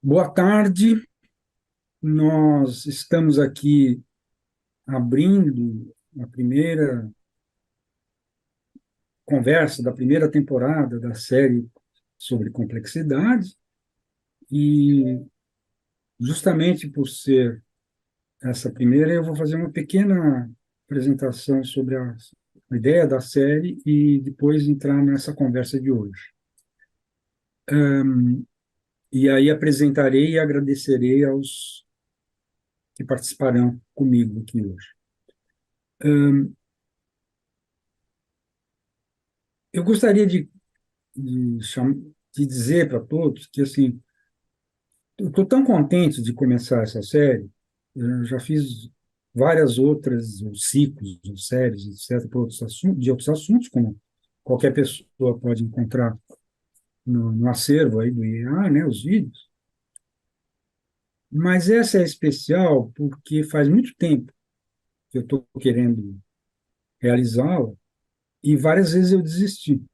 Boa tarde, nós estamos aqui abrindo a primeira conversa da primeira temporada da série sobre complexidade, e justamente por ser essa primeira, eu vou fazer uma pequena apresentação sobre a ideia da série e depois entrar nessa conversa de hoje. E aí apresentarei e agradecerei aos que participarão comigo aqui hoje. Eu gostaria de dizer para todos que, assim, eu estou tão contente de começar essa série. Eu já fiz várias outras, ou ciclos, ou séries, etc., de outros assuntos, como qualquer pessoa pode encontrar no acervo aí do IEA, né, os vídeos. Mas essa é especial porque faz muito tempo que eu estou querendo realizá-la e várias vezes eu desisti.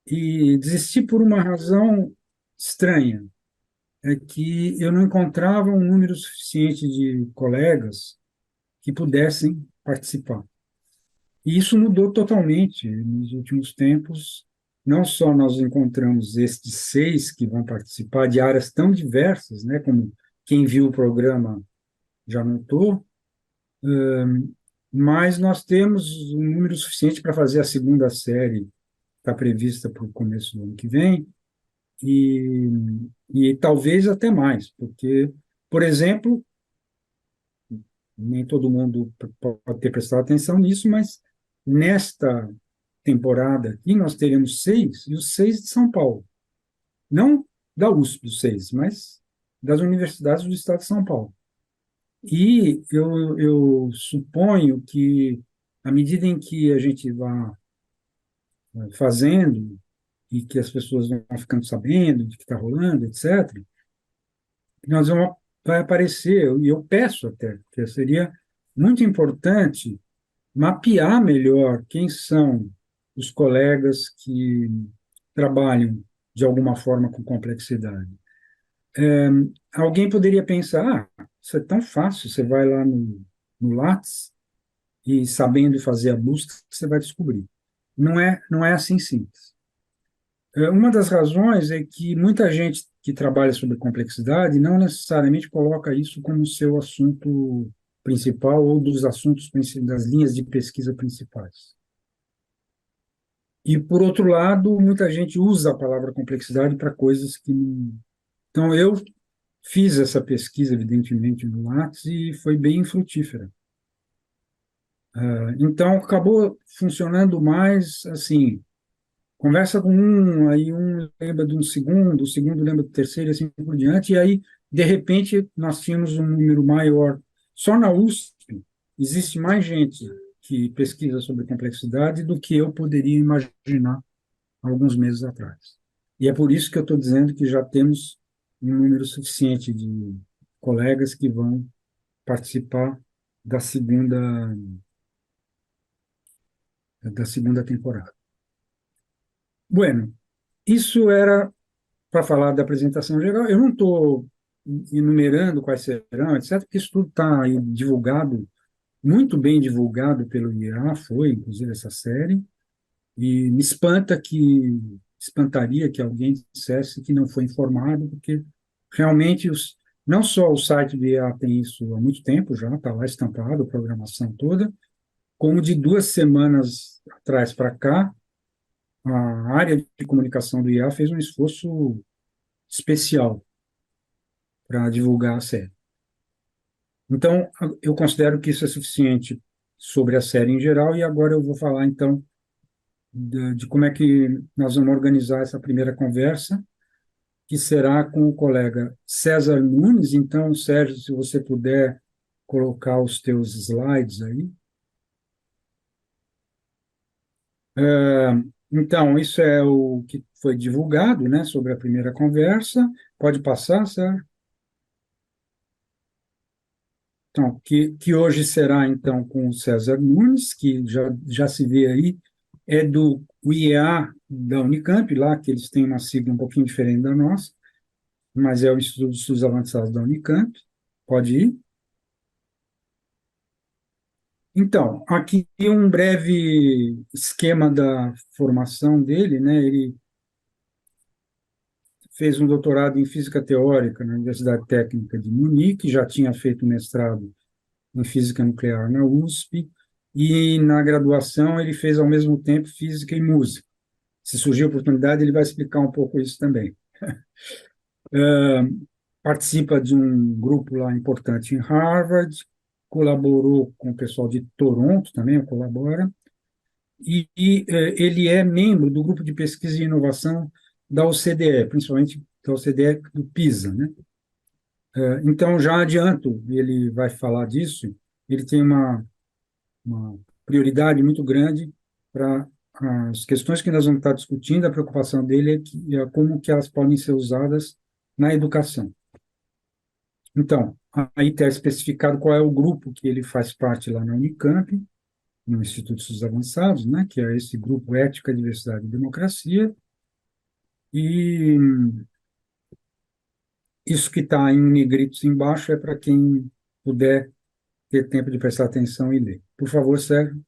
E desisti por uma razão estranha, é que eu não encontrava um número suficiente de colegas que pudessem participar. E isso mudou totalmente nos últimos tempos. Não só nós encontramos estes seis que vão participar de áreas tão diversas, né, como quem viu o programa já notou, mas nós temos um número suficiente para fazer a segunda série, está prevista para o começo do ano que vem, e, e talvez até mais, porque, por exemplo, nem todo mundo pode ter prestado atenção nisso, mas nesta temporada aqui nós teremos seis, e os seis de São Paulo. Não da USP, os seis, mas das universidades do estado de São Paulo. E eu suponho que, à medida em que a gente vai fazendo, e que as pessoas vão ficando sabendo de que está rolando, etc., nós vamos, vai aparecer, e eu peço até, que seria muito importante mapear melhor quem são os colegas que trabalham de alguma forma com complexidade. Alguém poderia pensar, isso é tão fácil, você vai lá no Lattes e sabendo fazer a busca, você vai descobrir. Não é assim simples. Uma das razões é que muita gente que trabalha sobre complexidade não necessariamente coloca isso como seu assunto principal ou dos assuntos das linhas de pesquisa principais. E, por outro lado, muita gente usa a palavra complexidade para coisas que não. Então, eu fiz essa pesquisa, evidentemente, no Lattes e foi bem frutífera. Então, acabou funcionando mais assim: conversa com um, aí um lembra de um segundo, o segundo lembra do terceiro, e assim por diante, e aí, de repente, nós tínhamos um número maior. Só na USP existe mais gente que pesquisa sobre complexidade do que eu poderia imaginar alguns meses atrás. E é por isso que eu estou dizendo que já temos um número suficiente de colegas que vão participar da segunda, da segunda temporada. Bueno, isso era para falar da apresentação geral. Eu não estou enumerando quais serão, etc., porque isso tudo está divulgado, muito bem divulgado pelo IEA, foi, inclusive, essa série, e me espantaria que alguém dissesse que não foi informado, porque realmente não só o site do IEA tem isso há muito tempo já, está lá estampado, a programação toda, como de 2 semanas atrás para cá, a área de comunicação do IEA fez um esforço especial para divulgar a série. Então, eu considero que isso é suficiente sobre a série em geral, e agora eu vou falar, então, de como é que nós vamos organizar essa primeira conversa, que será com o colega César Nunes. Então, Sérgio, se você puder colocar os teus slides aí. Então, isso é o que foi divulgado, né, sobre a primeira conversa. Pode passar, Sérgio? Então, que hoje será, então, com o César Nunes, que já se vê aí, é do IEA da Unicamp, lá que eles têm uma sigla um pouquinho diferente da nossa, mas é o Instituto de Estudos Avançados da Unicamp. Pode ir. Então, aqui um breve esquema da formação dele, né? Ele fez um doutorado em física teórica na Universidade Técnica de Munique, já tinha feito mestrado em física nuclear na USP, e na graduação ele fez ao mesmo tempo física e música. Se surgir a oportunidade, ele vai explicar um pouco isso também. Participa de um grupo lá importante em Harvard, colaborou com o pessoal de Toronto também, colabora, ele é membro do grupo de pesquisa e inovação da OCDE, principalmente da OCDE do PISA, né? Então, já adianto, ele vai falar disso, ele tem uma prioridade muito grande para as questões que nós vamos estar discutindo, a preocupação dele é como que elas podem ser usadas na educação. Então, aí está especificado qual é o grupo que ele faz parte lá na Unicamp, no Instituto de Estudos Avançados, né, que é esse grupo Ética, Diversidade e Democracia, e isso que está em negritos embaixo é para quem puder ter tempo de prestar atenção e ler. Por favor, Sérgio.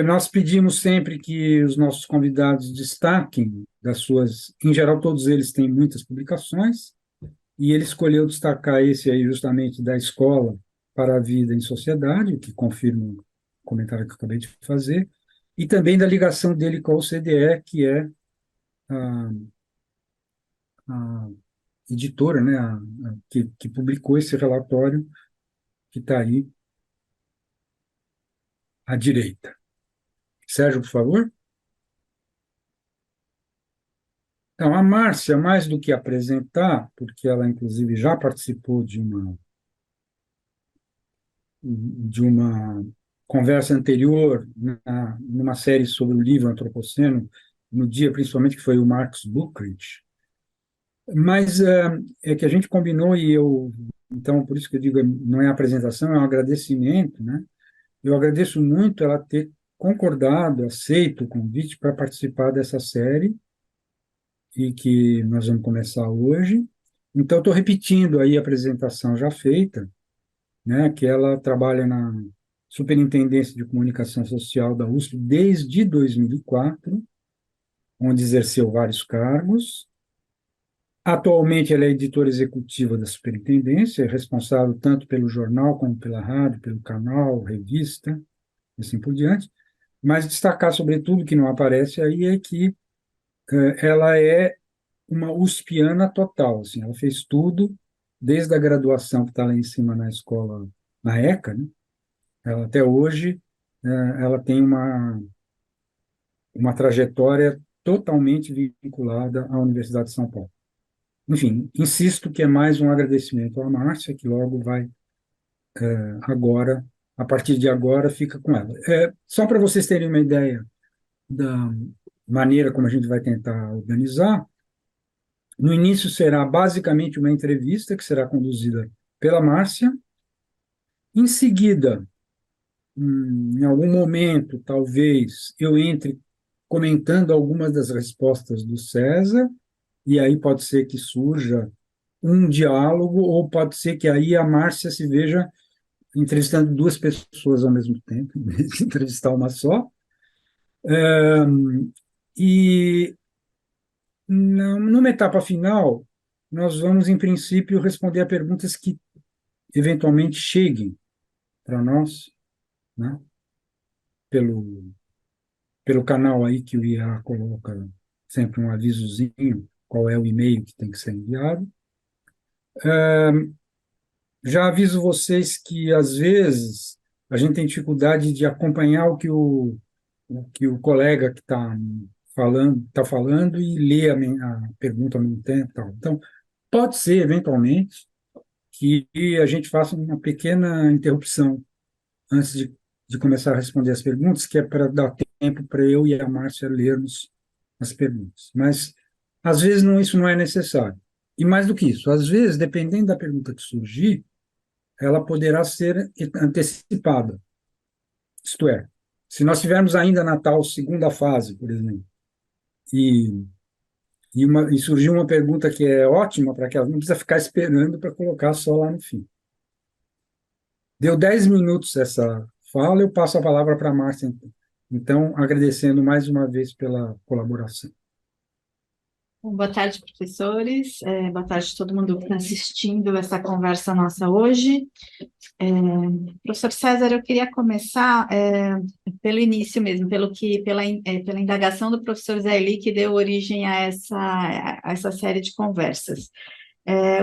Nós pedimos sempre que os nossos convidados destaquem das suas, em geral, todos eles têm muitas publicações, e ele escolheu destacar esse aí justamente da escola para a vida em sociedade, o que confirma o comentário que eu acabei de fazer, e também da ligação dele com a OCDE, que é a, a editora, né, que publicou esse relatório que está aí à direita. Sérgio, por favor. Então, a Márcia, mais do que apresentar, porque ela, inclusive, já participou de uma conversa anterior, numa série sobre o livro Antropoceno, no dia, principalmente, que foi o Marcus Buckrich. Mas é que a gente combinou e eu, então, por isso que eu digo, não é apresentação, é um agradecimento, né? Eu agradeço muito ela ter concordado, aceito o convite para participar dessa série e que nós vamos começar hoje. Então, estou repetindo aí a apresentação já feita, né, que ela trabalha na Superintendência de Comunicação Social da USP desde 2004, onde exerceu vários cargos. Atualmente, ela é editora executiva da Superintendência, é responsável tanto pelo jornal como pela rádio, pelo canal, revista, e assim por diante. Mas destacar, sobretudo, que não aparece aí, é que ela é uma uspiana total, assim, ela fez tudo, desde a graduação que está lá em cima na escola, na ECA, né? Ela, até hoje, ela tem uma trajetória totalmente vinculada à Universidade de São Paulo. Enfim, insisto que é mais um agradecimento à Márcia, que logo vai, agora, a partir de agora, fica com ela. Só para vocês terem uma ideia da maneira como a gente vai tentar organizar, no início será basicamente uma entrevista que será conduzida pela Márcia. Em seguida, em algum momento, talvez, eu entre comentando algumas das respostas do César, e aí pode ser que surja um diálogo, ou pode ser que aí a Márcia se veja entrevistando duas pessoas ao mesmo tempo, em vez de entrevistar uma só. E numa etapa final, nós vamos, em princípio, responder a perguntas que eventualmente cheguem para nós, né, pelo, pelo canal aí que o IA coloca sempre um avisozinho, qual é o e-mail que tem que ser enviado. Já aviso vocês que, às vezes, a gente tem dificuldade de acompanhar o que o colega que está falando e ler a pergunta ao mesmo tempo. Tal. Então, pode ser, eventualmente, que a gente faça uma pequena interrupção antes de começar a responder as perguntas, que é para dar tempo para eu e a Márcia lermos as perguntas. Mas, às vezes, isso não é necessário. E mais do que isso, às vezes, dependendo da pergunta que surgir, ela poderá ser antecipada. Isto é, se nós tivermos ainda na tal segunda fase, por exemplo, E, e surgiu uma pergunta que é ótima para que ela não precisa ficar esperando para colocar só lá no fim. Deu 10 minutos essa fala, eu passo a palavra para a Márcia, então. Então, agradecendo mais uma vez pela colaboração. Boa tarde, professores. Boa tarde a todo mundo que está assistindo essa conversa nossa hoje. Professor César, eu queria começar pelo início mesmo, pela indagação do professor Zé Eli, que deu origem a essa série de conversas.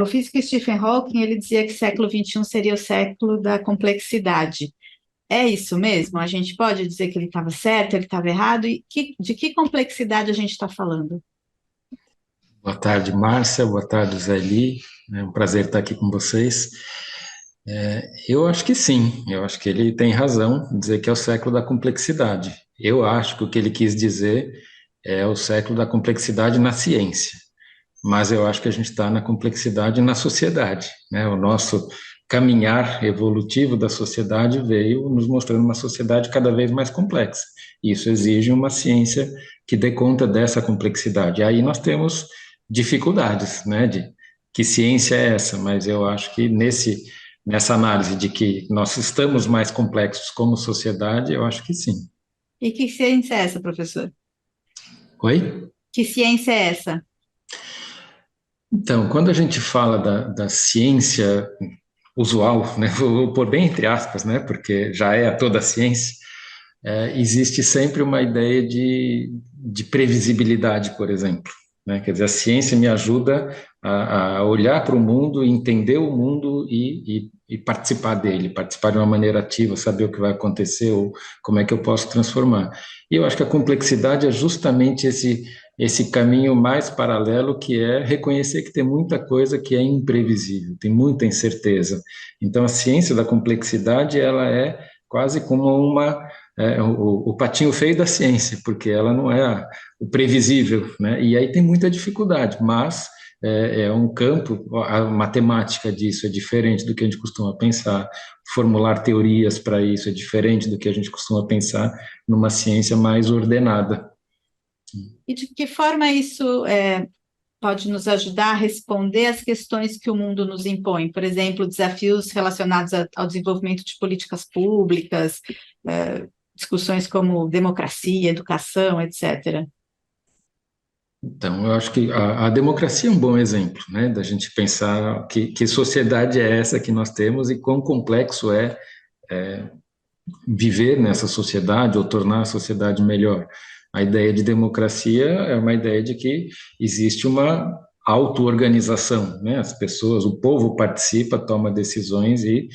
O físico Stephen Hawking, ele dizia que século XXI seria o século da complexidade. É isso mesmo? A gente pode dizer que ele estava certo, ele estava errado? E de que complexidade a gente está falando? Boa tarde, Márcia. Boa tarde, Zé Eli. É um prazer estar aqui com vocês. Eu acho que sim, eu acho que ele tem razão em dizer que é o século da complexidade. Eu acho que o que ele quis dizer é o século da complexidade na ciência, mas eu acho que a gente está na complexidade na sociedade, né? O nosso caminhar evolutivo da sociedade veio nos mostrando uma sociedade cada vez mais complexa. Isso exige uma ciência que dê conta dessa complexidade. Aí nós temos dificuldades, né? De que ciência é essa? Mas eu acho que nessa análise de que nós estamos mais complexos como sociedade, eu acho que sim. E que ciência é essa, professor? Oi? Que ciência é essa? Então, quando a gente fala da ciência usual, né, vou pôr bem entre aspas, né, porque já é toda a ciência, existe sempre uma ideia de previsibilidade, por exemplo. Né? Quer dizer, a ciência me ajuda a olhar para o mundo, entender o mundo e participar dele, participar de uma maneira ativa, saber o que vai acontecer ou como é que eu posso transformar. E eu acho que a complexidade é justamente esse caminho mais paralelo, que é reconhecer que tem muita coisa que é imprevisível, tem muita incerteza. Então, a ciência da complexidade, ela é quase como o patinho feio da ciência, porque ela não é o previsível, né? E aí tem muita dificuldade, mas é um campo, a matemática disso é diferente do que a gente costuma pensar, formular teorias para isso é diferente do que a gente costuma pensar numa ciência mais ordenada. E de que forma isso pode nos ajudar a responder às questões que o mundo nos impõe? Por exemplo, desafios relacionados ao desenvolvimento de políticas públicas, discussões como democracia, educação, etc. Então, eu acho que a democracia é um bom exemplo, né, da gente pensar que sociedade é essa que nós temos e quão complexo é viver nessa sociedade ou tornar a sociedade melhor. A ideia de democracia é uma ideia de que existe uma auto-organização, né? As pessoas, o povo participa, toma decisões e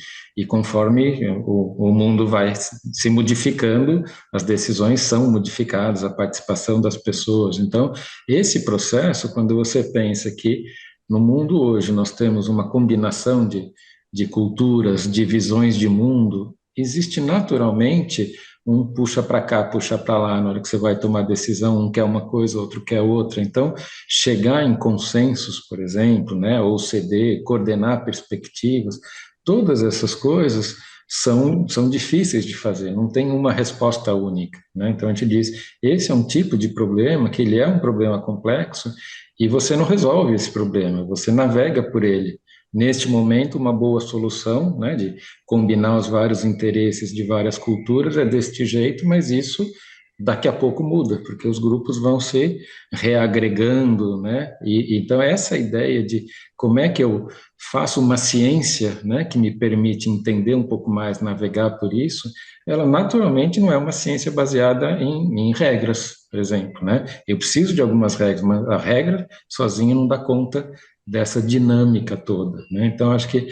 conforme o mundo vai se modificando, as decisões são modificadas, a participação das pessoas. Então, esse processo, quando você pensa que no mundo hoje nós temos uma combinação de culturas, de visões de mundo, existe naturalmente um puxa para cá, puxa para lá, na hora que você vai tomar decisão, um quer uma coisa, outro quer outra. Então, chegar em consensos, por exemplo, né, ou ceder, coordenar perspectivas, todas essas coisas são difíceis de fazer, não tem uma resposta única. Né? Então, a gente diz, esse é um tipo de problema, que ele é um problema complexo, e você não resolve esse problema, você navega por ele. Neste momento, uma boa solução, né, de combinar os vários interesses de várias culturas é deste jeito, mas isso daqui a pouco muda, porque os grupos vão se reagregando, né? E então essa ideia de como é que eu faço uma ciência, né, que me permite entender um pouco mais, navegar por isso, ela naturalmente não é uma ciência baseada em regras, por exemplo, né? Eu preciso de algumas regras, mas a regra sozinha não dá conta dessa dinâmica toda, né? Então acho que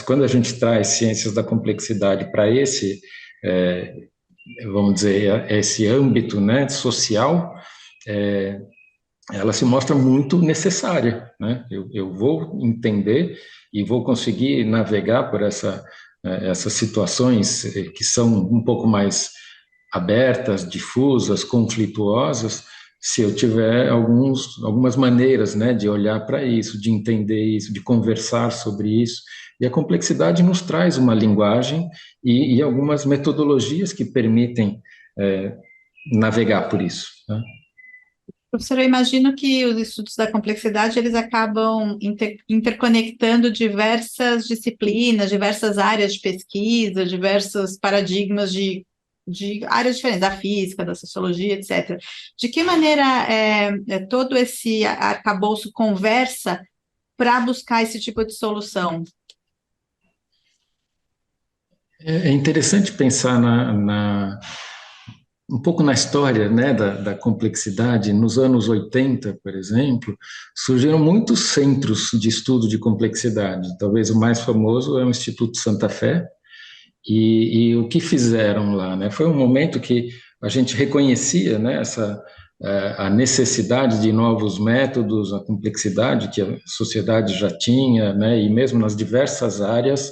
quando a gente traz ciências da complexidade para esse vamos dizer, esse âmbito, né, social, é, ela se mostra muito necessária, né? Eu vou entender e vou conseguir navegar por essas situações que são um pouco mais abertas, difusas, conflituosas, se eu tiver algumas maneiras, né, de olhar para isso, de entender isso, de conversar sobre isso. E a complexidade nos traz uma linguagem e algumas metodologias que permitem navegar por isso. Né? Professor, eu imagino que os estudos da complexidade, eles acabam interconectando diversas disciplinas, diversas áreas de pesquisa, diversos paradigmas de áreas diferentes, da física, da sociologia, etc. De que maneira todo esse arcabouço conversa para buscar esse tipo de solução? É interessante pensar um pouco na história, né, da complexidade. Nos anos 80, por exemplo, surgiram muitos centros de estudo de complexidade. Talvez o mais famoso é o Instituto Santa Fé, e o que fizeram lá, né? Foi um momento que a gente reconhecia, né, a necessidade de novos métodos, a complexidade que a sociedade já tinha, né, e mesmo nas diversas áreas,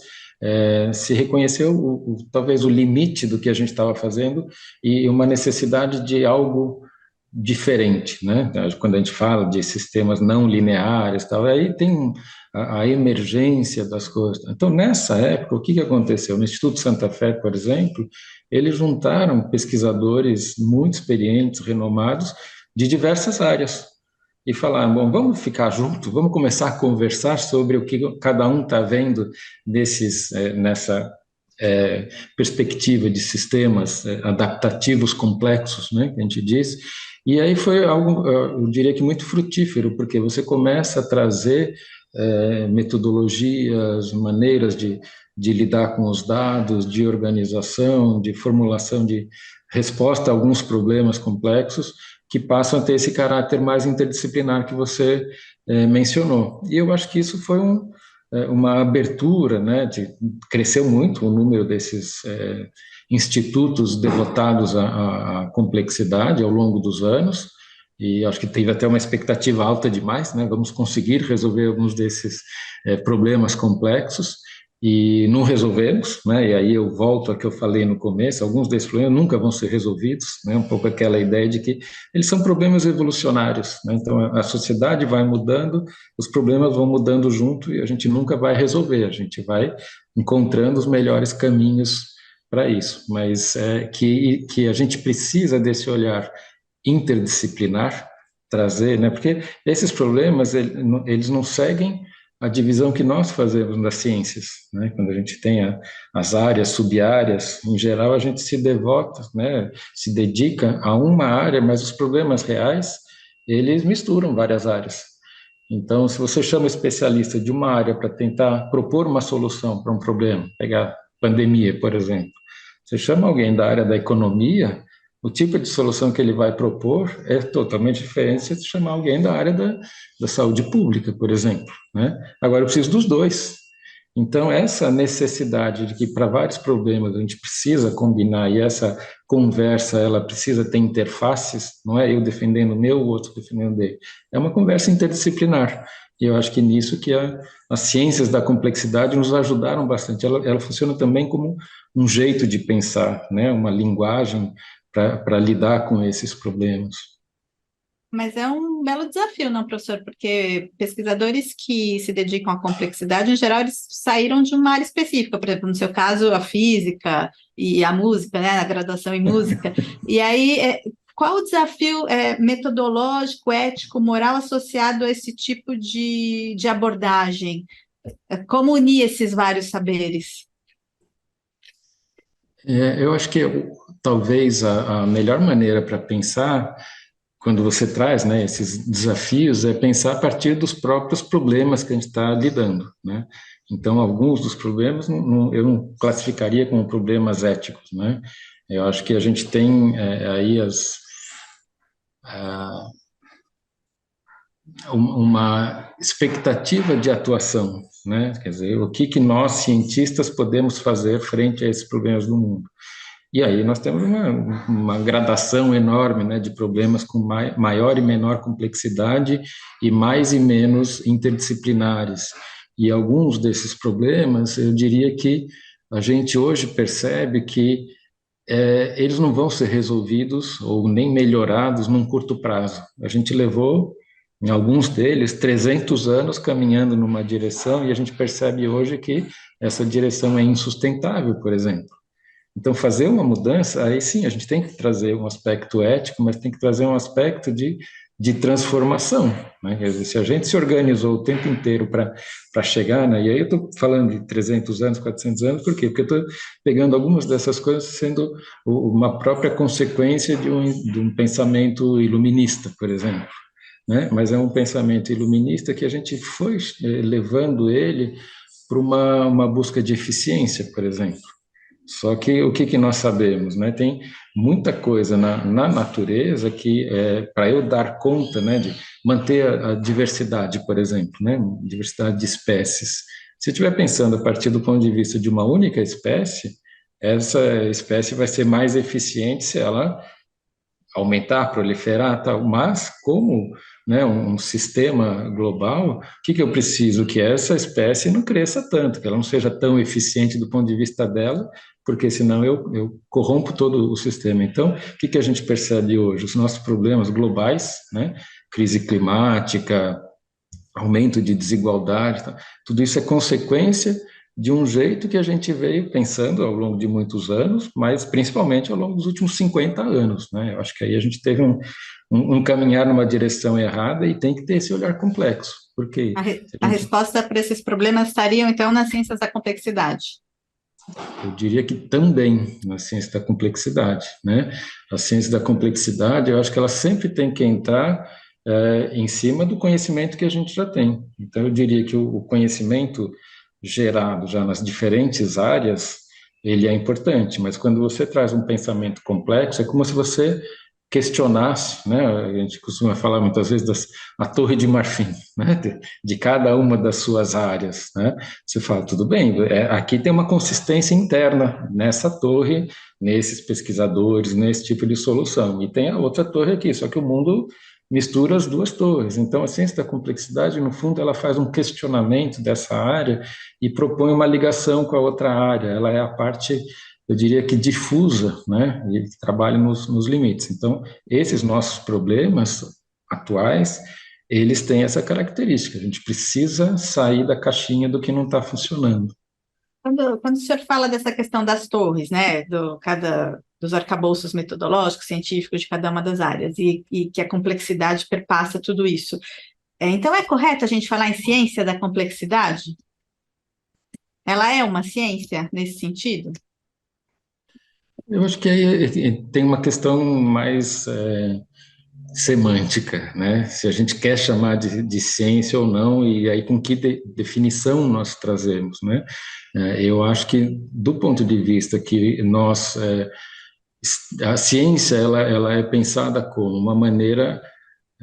se reconheceu talvez o limite do que a gente estava fazendo e uma necessidade de algo diferente, né? Quando a gente fala de sistemas não lineares, tal, aí tem a emergência das coisas. Então, nessa época, o que aconteceu? No Instituto Santa Fé, por exemplo, eles juntaram pesquisadores muito experientes, renomados, de diversas áreas, e falaram, bom, vamos ficar junto, vamos começar a conversar sobre o que cada um está vendo nessa perspectiva de sistemas adaptativos complexos, né, que a gente diz. E aí foi algo, eu diria que muito frutífero, porque você começa a trazer metodologias, maneiras de lidar com os dados, de organização, de formulação de resposta a alguns problemas complexos, que passam a ter esse caráter mais interdisciplinar que você mencionou. E eu acho que isso foi uma abertura, né, cresceu muito o número desses institutos devotados à complexidade ao longo dos anos, e acho que teve até uma expectativa alta demais, né, vamos conseguir resolver alguns desses problemas complexos, e não resolvemos, né, e aí eu volto ao que eu falei no começo, alguns desses problemas nunca vão ser resolvidos, né, um pouco aquela ideia de que eles são problemas evolucionários, né, então a sociedade vai mudando, os problemas vão mudando junto e a gente nunca vai resolver, a gente vai encontrando os melhores caminhos para isso, mas que a gente precisa desse olhar interdisciplinar, trazer, né, porque esses problemas, eles não seguem a divisão que nós fazemos das ciências, né? Quando a gente tem as áreas, sub-áreas, em geral a gente se devota, né? Se dedica a uma área, mas os problemas reais, eles misturam várias áreas. Então, se você chama um especialista de uma área para tentar propor uma solução para um problema, pegar pandemia, por exemplo, você chama alguém da área da economia, o tipo de solução que ele vai propor é totalmente diferente se você chamar alguém da área da saúde pública, por exemplo, né? Agora, eu preciso dos dois. Então, essa necessidade de que para vários problemas a gente precisa combinar e essa conversa, ela precisa ter interfaces, não é eu defendendo o meu, o outro defendendo o dele. É uma conversa interdisciplinar. E eu acho que nisso que as ciências da complexidade nos ajudaram bastante. Ela funciona também como um jeito de pensar, né? Uma linguagem para lidar com esses problemas. Mas é um belo desafio, não, professor? Porque pesquisadores que se dedicam à complexidade, em geral, eles saíram de uma área específica, por exemplo, no seu caso, a física e a música, né, a graduação em música. E aí, qual o desafio metodológico, ético, moral associado a esse tipo de abordagem? Como unir esses vários saberes? Eu acho que talvez a melhor maneira para pensar quando você traz, né, esses desafios, é pensar a partir dos próprios problemas que a gente está lidando, né? Então, alguns dos problemas eu não classificaria como problemas éticos, né? Eu acho que a gente tem aí uma expectativa de atuação, né? Quer dizer, o que nós, cientistas, podemos fazer frente a esses problemas do mundo. E aí nós temos uma gradação enorme, né, de problemas com maior e menor complexidade e mais e menos interdisciplinares. E alguns desses problemas, eu diria que a gente hoje percebe que eles não vão ser resolvidos ou nem melhorados num curto prazo. A gente levou, em alguns deles, 300 anos caminhando numa direção e a gente percebe hoje que essa direção é insustentável, por exemplo. Então, fazer uma mudança, aí sim, a gente tem que trazer um aspecto ético, mas tem que trazer um aspecto de de transformação, né? Quer dizer, se a gente se organizou o tempo inteiro para chegar, né? E aí eu estou falando de 300 anos, 400 anos, por quê? Porque eu estou pegando algumas dessas coisas sendo uma própria consequência de um pensamento iluminista, por exemplo, né? Mas é um pensamento iluminista que a gente foi levando ele para uma busca de eficiência, por exemplo. Só que o que, que nós sabemos, né? Tem muita coisa na natureza que, para eu dar conta, né, de manter a diversidade, por exemplo, né, diversidade de espécies. Se eu estiver pensando a partir do ponto de vista de uma única espécie, essa espécie vai ser mais eficiente se ela aumentar, proliferar, tal, mas como, né, um sistema global, o que, que eu preciso? Que essa espécie não cresça tanto, que ela não seja tão eficiente do ponto de vista dela, porque senão eu corrompo todo o sistema. Então, o que, que a gente percebe hoje? Os nossos problemas globais, né, crise climática, aumento de desigualdade, tá? Tudo isso é consequência de um jeito que a gente veio pensando ao longo de muitos anos, mas principalmente ao longo dos últimos 50 anos, né? Eu acho que aí a gente teve um caminhar numa direção errada e tem que ter esse olhar complexo, porque A resposta para esses problemas estariam, então, nas ciências da complexidade. eu diria que também na ciência da complexidade, né? A ciência da complexidade, eu acho que ela sempre tem que entrar em cima do conhecimento que a gente já tem. Então, eu diria que o conhecimento gerado já nas diferentes áreas, ele é importante, mas quando você traz um pensamento complexo, é como se você questionasse, né? A gente costuma falar muitas vezes a torre de marfim, né? De cada uma das suas áreas, né? Você fala, tudo bem, aqui tem uma consistência interna nessa torre, nesses pesquisadores, nesse tipo de solução, e tem a outra torre aqui, só que o mundo mistura as duas torres. Então, a ciência da complexidade, no fundo, ela faz um questionamento dessa área e propõe uma ligação com a outra área. Ela é a parte, eu diria que difusa, né, e trabalha nos limites. Então, esses nossos problemas atuais, eles têm essa característica. A gente precisa sair da caixinha do que não está funcionando. Quando o senhor fala dessa questão das torres, né, dos arcabouços metodológicos, científicos de cada uma das áreas, e que a complexidade perpassa tudo isso, então é correto a gente falar em ciência da complexidade? Ela é uma ciência nesse sentido? Eu acho que aí tem uma questão mais semântica, né? Se a gente quer chamar de ciência ou não, e aí com que definição nós trazemos, né? Eu acho que, do ponto de vista que a ciência, ela é pensada como uma maneira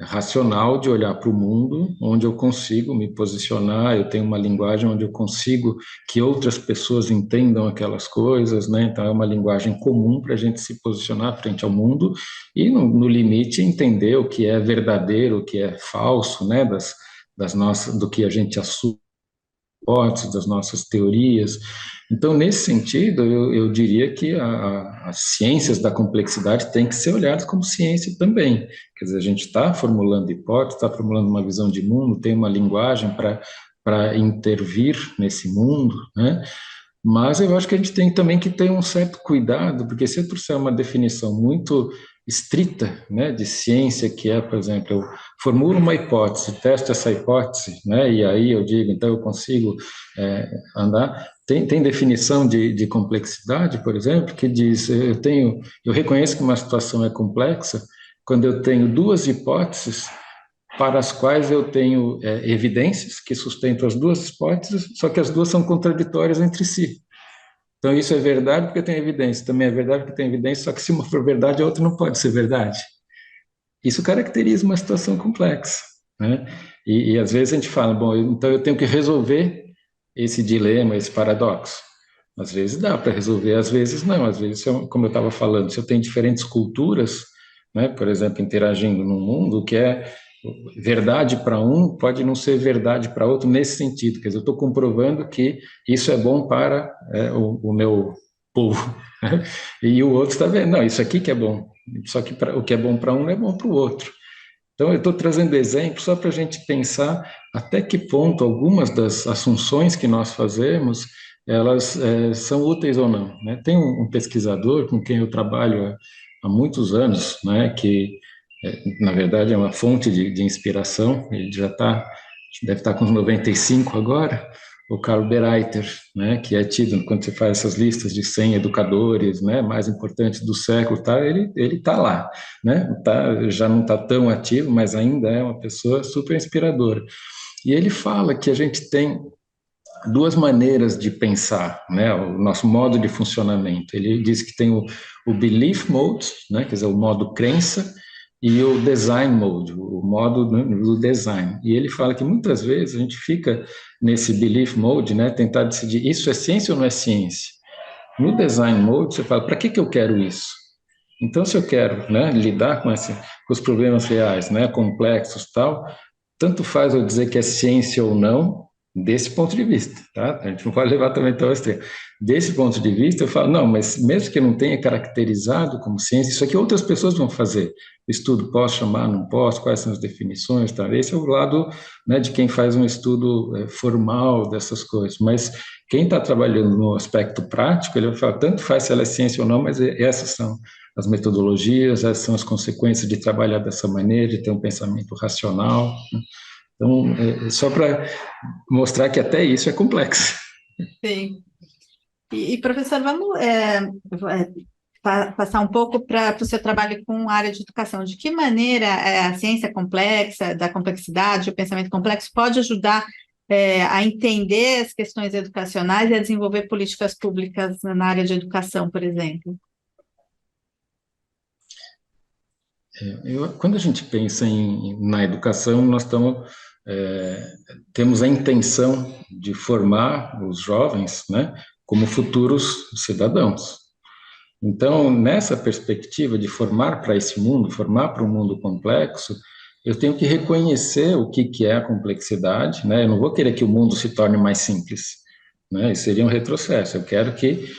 racional de olhar para o mundo, onde eu consigo me posicionar, eu tenho uma linguagem onde eu consigo que outras pessoas entendam aquelas coisas, né? Então é uma linguagem comum para a gente se posicionar frente ao mundo e no limite entender o que é verdadeiro, o que é falso, né? Das nossas, do que a gente assume, das nossas teorias. Então, nesse sentido, eu diria que as ciências da complexidade têm que ser olhadas como ciência também. Quer dizer, a gente está formulando hipóteses, está formulando uma visão de mundo, tem uma linguagem para intervir nesse mundo, né? Mas eu acho que a gente tem também que ter um certo cuidado, porque se eu trouxer uma definição muito estrita, né, de ciência, que é, por exemplo, eu formulo uma hipótese, testo essa hipótese, né, e aí eu digo, então eu consigo andar. Tem definição de complexidade, por exemplo, que diz, eu reconheço que uma situação é complexa quando eu tenho duas hipóteses para as quais eu tenho evidências que sustentam as duas hipóteses, só que as duas são contraditórias entre si. Então, isso é verdade porque tem evidência, também é verdade porque tem evidência, só que se uma for verdade, a outra não pode ser verdade. Isso caracteriza uma situação complexa, né? E às vezes a gente fala, bom, então eu tenho que resolver esse dilema, esse paradoxo. Às vezes dá para resolver, às vezes não. Às vezes, como eu estava falando, se eu tenho diferentes culturas, né, por exemplo, interagindo no mundo, o que é verdade para um pode não ser verdade para outro nesse sentido. Quer dizer, eu estou comprovando que isso é bom para o meu povo, né? E o outro está vendo, não, isso aqui que é bom. Só que o que é bom para um não é bom para o outro. Então, eu estou trazendo exemplos só para a gente pensar até que ponto algumas das assunções que nós fazemos, elas são úteis ou não, né? Tem um pesquisador com quem eu trabalho há muitos anos, né, que na verdade é uma fonte de inspiração, ele deve estar com uns 95 agora, o Karl Berreiter, né, que é tido, quando você faz essas listas de 100 educadores, né, mais importantes do século, tá, ele está lá, né, já não está tão ativo, mas ainda é uma pessoa super inspiradora. E ele fala que a gente tem duas maneiras de pensar, né, o nosso modo de funcionamento. Ele diz que tem o belief mode, né, quer dizer, o modo crença, e o design mode, o modo, né, do design. E ele fala que muitas vezes a gente fica nesse belief mode, né, tentar decidir isso é ciência ou não é ciência. No design mode, você fala, para que eu quero isso? Então, se eu quero, né, lidar com os problemas reais, né, complexos, tal, tanto faz eu dizer que é ciência ou não, desse ponto de vista, tá? A gente não pode levar também tão ao extremo. Desse ponto de vista, eu falo, não, mas mesmo que eu não tenha caracterizado como ciência, isso aqui outras pessoas vão fazer. Estudo, posso chamar, não posso, quais são as definições, tá? Esse é o lado, né, de quem faz um estudo formal dessas coisas, mas quem está trabalhando no aspecto prático, ele vai falar, tanto faz se ela é ciência ou não, mas essas são as metodologias, essas são as consequências de trabalhar dessa maneira, de ter um pensamento racional, né? Então, só para mostrar que até isso é complexo. Sim. Professor, vamos passar um pouco para o seu trabalho com a área de educação. De que maneira a ciência complexa, da complexidade, o pensamento complexo pode ajudar a entender as questões educacionais e a desenvolver políticas públicas na área de educação, por exemplo? Quando a gente pensa na educação, temos a intenção de formar os jovens, né, como futuros cidadãos. Então, nessa perspectiva de formar para esse mundo, formar para um mundo complexo, eu tenho que reconhecer o que é a complexidade, né? Eu não vou querer que o mundo se torne mais simples, né? Isso seria um retrocesso. Eu quero que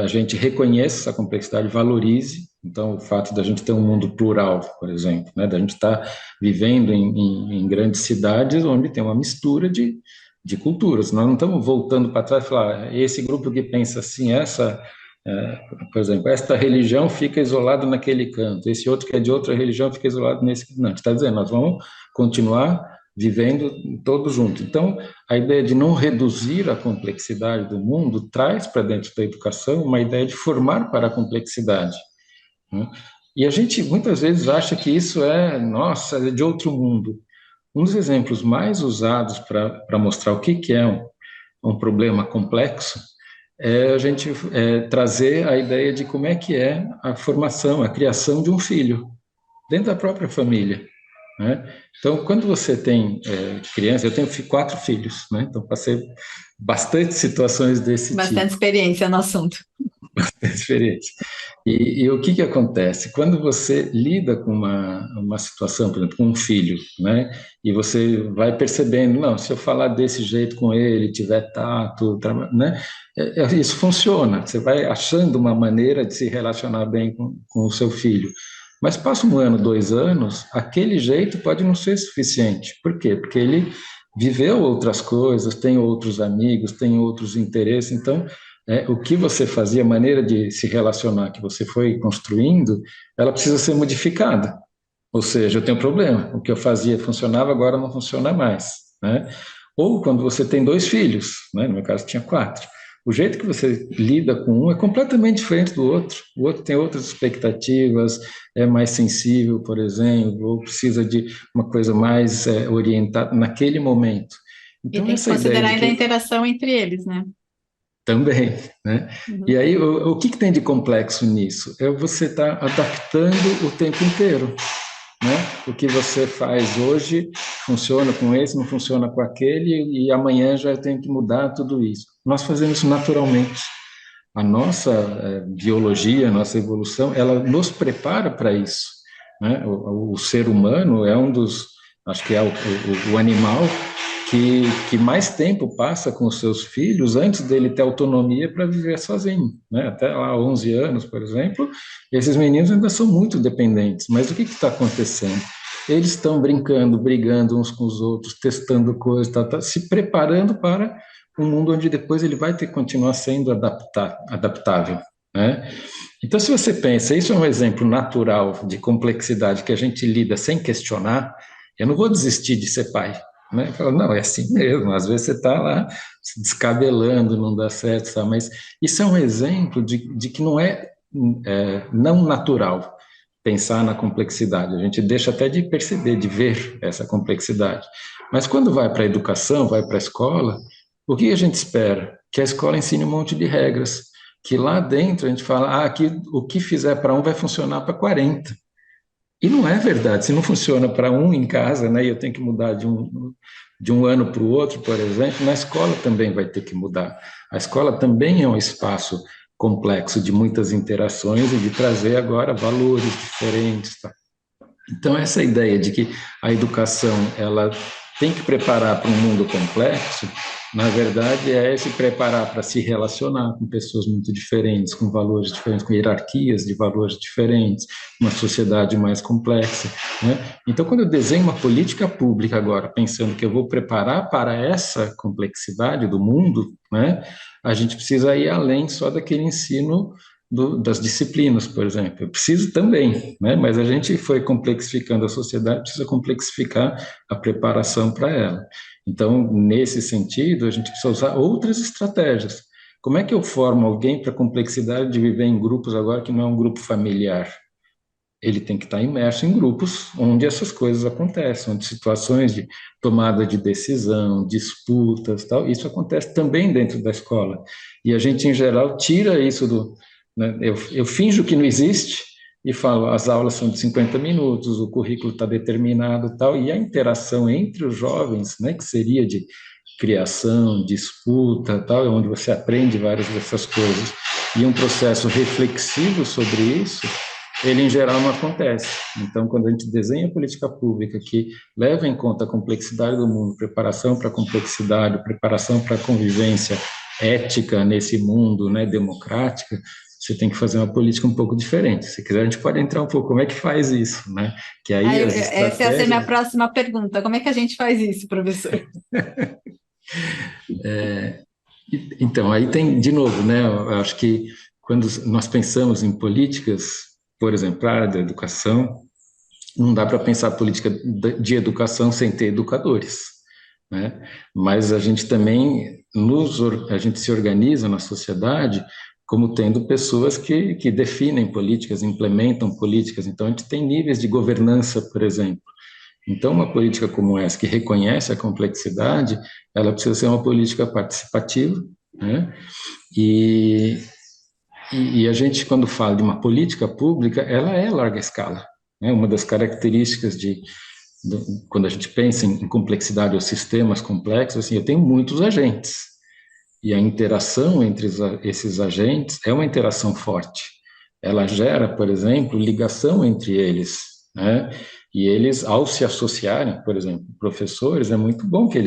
a gente reconheça essa complexidade, valorize. Então, o fato da gente ter um mundo plural, por exemplo, né? Da gente estar vivendo em grandes cidades onde tem uma mistura de culturas. Nós não estamos voltando para trás e falar, esse grupo que pensa assim, por exemplo, esta religião fica isolada naquele canto, esse outro que é de outra religião fica isolado nesse. Não, a gente está dizendo, nós vamos continuar vivendo todos juntos. Então, a ideia de não reduzir a complexidade do mundo traz para dentro da educação uma ideia de formar para a complexidade, né? E a gente muitas vezes acha que isso nossa, é de outro mundo. Um dos exemplos mais usados para mostrar o que é um problema complexo a gente trazer a ideia de como é que é a formação, a criação de um filho, dentro da própria família, né? Então, quando você tem criança, eu tenho 4 filhos, né? Então, passei bastante situações desse tipo. Bastante experiência no assunto. Bastante experiência. E o que acontece? Quando você lida com uma situação, por exemplo, com um filho, né? E você vai percebendo, não, se eu falar desse jeito com ele, tiver tato, né? Isso funciona. Você vai achando uma maneira de se relacionar bem com o seu filho. Mas passa 1 ano, 2 anos, aquele jeito pode não ser suficiente. Por quê? Porque ele viveu outras coisas, tem outros amigos, tem outros interesses. Então, o que você fazia, a maneira de se relacionar que você foi construindo, ela precisa ser modificada. Ou seja, eu tenho um problema. O que eu fazia funcionava, agora não funciona mais, né? Ou quando você tem 2 filhos, né? No meu caso tinha 4. O jeito que você lida com um é completamente diferente do outro. O outro tem outras expectativas, é mais sensível, por exemplo, ou precisa de uma coisa mais orientada naquele momento. E Então, tem que essa ideia considerar de ainda a que interação entre eles, né? também, né? Uhum. E aí, o que tem de complexo nisso? É você estar adaptando o tempo inteiro, né? O que você faz hoje funciona com esse, não funciona com aquele, e amanhã já tem que mudar tudo isso. Nós fazemos isso naturalmente. A nossa biologia, a nossa evolução, ela nos prepara para isso, né? O ser humano é um dos, acho que é o animal que mais tempo passa com os seus filhos antes dele ter autonomia para viver sozinho, né? Até lá 11 anos, por exemplo, esses meninos ainda são muito dependentes. Mas o que está acontecendo? Eles estão brincando, brigando uns com os outros, testando coisas, se preparando para um mundo onde depois ele vai ter que continuar sendo adaptável, né? Então, se você pensa, isso é um exemplo natural de complexidade que a gente lida sem questionar, eu não vou desistir de ser pai, né? Falo, não, é assim mesmo, às vezes você está lá se descabelando, não dá certo, tá? Mas isso é um exemplo de que não não natural pensar na complexidade, a gente deixa até de perceber, de ver essa complexidade. Mas quando vai para a educação, vai para a escola, o que a gente espera? Que a escola ensine um monte de regras, que lá dentro a gente fala, aqui o que fizer para um vai funcionar para 40. E não é verdade, se não funciona para um em casa, né, e eu tenho que mudar de um ano para o outro, por exemplo, na escola também vai ter que mudar. A escola também é um espaço complexo de muitas interações e de trazer agora valores diferentes, tá? Então, essa ideia de que a educação ela tem que preparar para um mundo complexo, na verdade, é se preparar para se relacionar com pessoas muito diferentes, com valores diferentes, com hierarquias de valores diferentes, uma sociedade mais complexa, né? Então, quando eu desenho uma política pública agora, pensando que eu vou preparar para essa complexidade do mundo, né, a gente precisa ir além só daquele ensino das disciplinas, por exemplo. Eu preciso também, né? Mas a gente foi complexificando a sociedade, precisa complexificar a preparação para ela. Então, nesse sentido, a gente precisa usar outras estratégias. Como é que eu formo alguém para a complexidade de viver em grupos agora que não é um grupo familiar? Ele tem que estar imerso em grupos onde essas coisas acontecem, onde situações de tomada de decisão, disputas, tal, isso acontece também dentro da escola. E a gente, em geral, tira isso né, eu finjo que não existe e falo, as aulas são de 50 minutos, o currículo está determinado, tal, e a interação entre os jovens, né, que seria de criação, disputa, tal, é onde você aprende várias dessas coisas, e um processo reflexivo sobre isso, ele em geral não acontece. Então, quando a gente desenha política pública que leva em conta a complexidade do mundo, preparação para a complexidade, preparação para a convivência ética nesse mundo, né, democrática, você tem que fazer uma política um pouco diferente. Se quiser, a gente pode entrar um pouco, como é que faz isso, né? Que aí as Essa ia ser a minha estratégias... próxima pergunta. Como é que a gente faz isso, professor? Então, aí tem, de novo, né, eu acho que quando nós pensamos em políticas, por exemplo, a área da educação, não dá para pensar política de educação sem ter educadores, né? Mas a gente também a gente se organiza na sociedade como tendo pessoas que definem políticas, implementam políticas. Então a gente tem níveis de governança, por exemplo. Então uma política como essa que reconhece a complexidade, ela precisa ser uma política participativa, né? E e a gente, quando fala de uma política pública, ela é larga escala, né? Uma das características quando a gente pensa em complexidade ou sistemas complexos, assim, eu tenho muitos agentes, e a interação entre esses agentes é uma interação forte. Ela gera, por exemplo, ligação entre eles, né? E eles, ao se associarem, por exemplo, professores, é muito bom que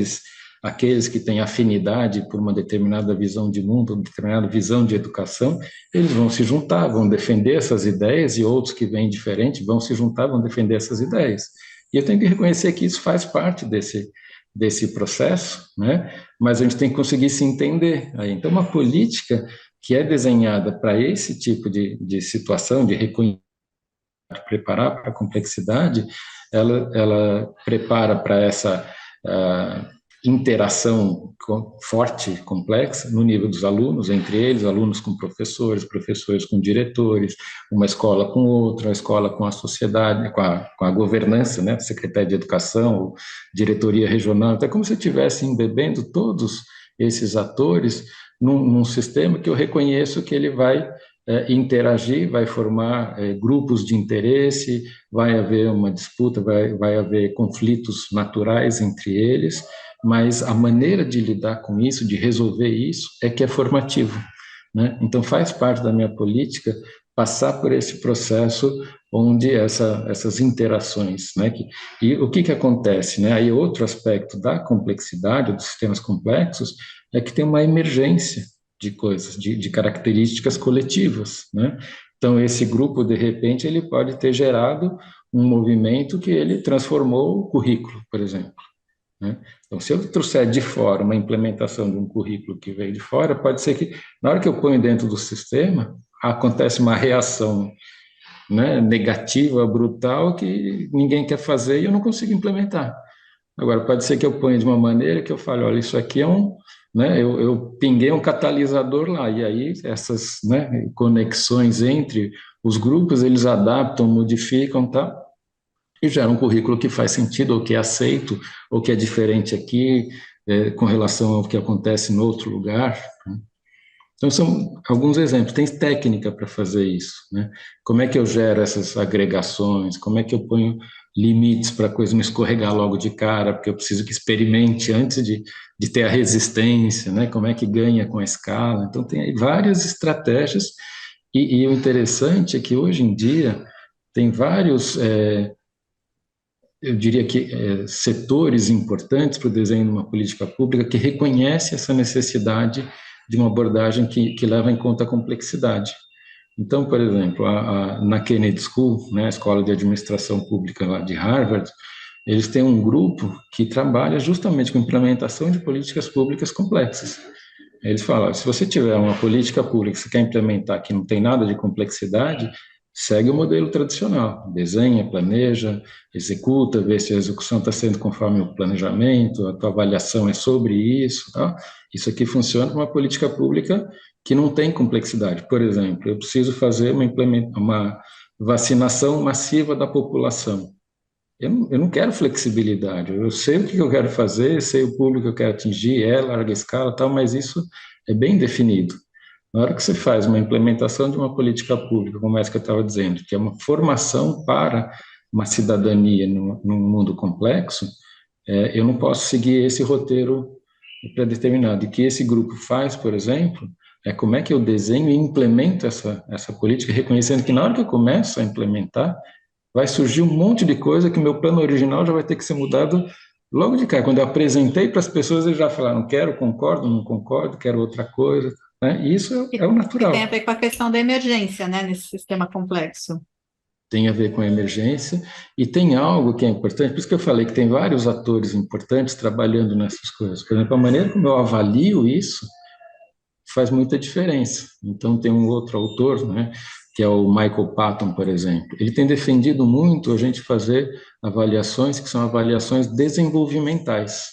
aqueles que têm afinidade por uma determinada visão de mundo, uma determinada visão de educação, eles vão se juntar, vão defender essas ideias, e outros que vêm diferente vão se juntar, vão defender essas ideias. E eu tenho que reconhecer que isso faz parte desse processo, né? Mas a gente tem que conseguir se entender. Aí. Então, uma política que é desenhada para esse tipo de situação, de reconhecer, preparar para a complexidade, ela prepara para essa interação forte, complexa, no nível dos alunos, entre eles, alunos com professores, professores com diretores, uma escola com outra, a escola com a sociedade, com a governança, né, Secretaria de Educação, diretoria regional, então é como se eu estivesse embebendo todos esses atores num sistema que eu reconheço que ele vai interagir, vai formar grupos de interesse, vai haver uma disputa, vai haver conflitos naturais entre eles, mas a maneira de lidar com isso, de resolver isso, é que é formativo, né? Então faz parte da minha política passar por esse processo onde essas interações, né? E o que acontece, né? Aí outro aspecto da complexidade, dos sistemas complexos, é que tem uma emergência de coisas, de características coletivas, né? Então esse grupo, de repente, ele pode ter gerado um movimento que ele transformou o currículo, por exemplo, né? Então, se eu trouxer de fora uma implementação de um currículo que veio de fora, pode ser que, na hora que eu ponho dentro do sistema, acontece uma reação, né, negativa, brutal, que ninguém quer fazer e eu não consigo implementar. Agora, pode ser que eu ponha de uma maneira que eu fale, olha, isso aqui é um, né, eu pinguei um catalisador lá, e aí essas, né, conexões entre os grupos, eles adaptam, modificam, tá? E gera um currículo que faz sentido, ou que é aceito, ou que é diferente aqui, com relação ao que acontece no outro lugar, né? Então, são alguns exemplos. Tem técnica para fazer isso, né? Como é que eu gero essas agregações? Como é que eu ponho limites para a coisa não escorregar logo de cara? Porque eu preciso que experimente antes de ter a resistência, né? Como é que ganha com a escala? Então, tem aí várias estratégias. E o interessante é que, hoje em dia, tem vários, eu diria que, setores importantes para o desenho de uma política pública que reconhecem essa necessidade de uma abordagem que leva em conta a complexidade. Então, por exemplo, na Kennedy School, né, a Escola de Administração Pública lá de Harvard, eles têm um grupo que trabalha justamente com implementação de políticas públicas complexas. Eles falam, se você tiver uma política pública que você quer implementar que não tem nada de complexidade, segue o modelo tradicional, desenha, planeja, executa, vê se a execução está sendo conforme o planejamento, a tua avaliação é sobre isso, tá? Isso aqui funciona como uma política pública que não tem complexidade. Por exemplo, eu preciso fazer uma vacinação massiva da população. Eu não quero flexibilidade, eu sei o que eu quero fazer, sei o público que eu quero atingir, larga escala, tal, mas isso é bem definido. Na hora que você faz uma implementação de uma política pública, como essa que eu estava dizendo, que é uma formação para uma cidadania num mundo complexo, eu não posso seguir esse roteiro pré-determinado. E que esse grupo faz, por exemplo, é como é que eu desenho e implemento essa política, reconhecendo que na hora que eu começo a implementar, vai surgir um monte de coisa que o meu plano original já vai ter que ser mudado logo de cara. Quando eu apresentei para as pessoas, eles já falaram, quero, concordo, não concordo, quero outra coisa, né? E isso é o Que tem a natural. ver com a questão da emergência, né, nesse sistema complexo. Tem a ver com a emergência e tem algo que é importante, por isso que eu falei que tem vários atores importantes trabalhando nessas coisas. Por exemplo, a maneira como eu avalio isso faz muita diferença. Então, tem um outro autor, né, que é o Michael Patton, por exemplo. Ele tem defendido muito a gente fazer avaliações que são avaliações desenvolvimentais.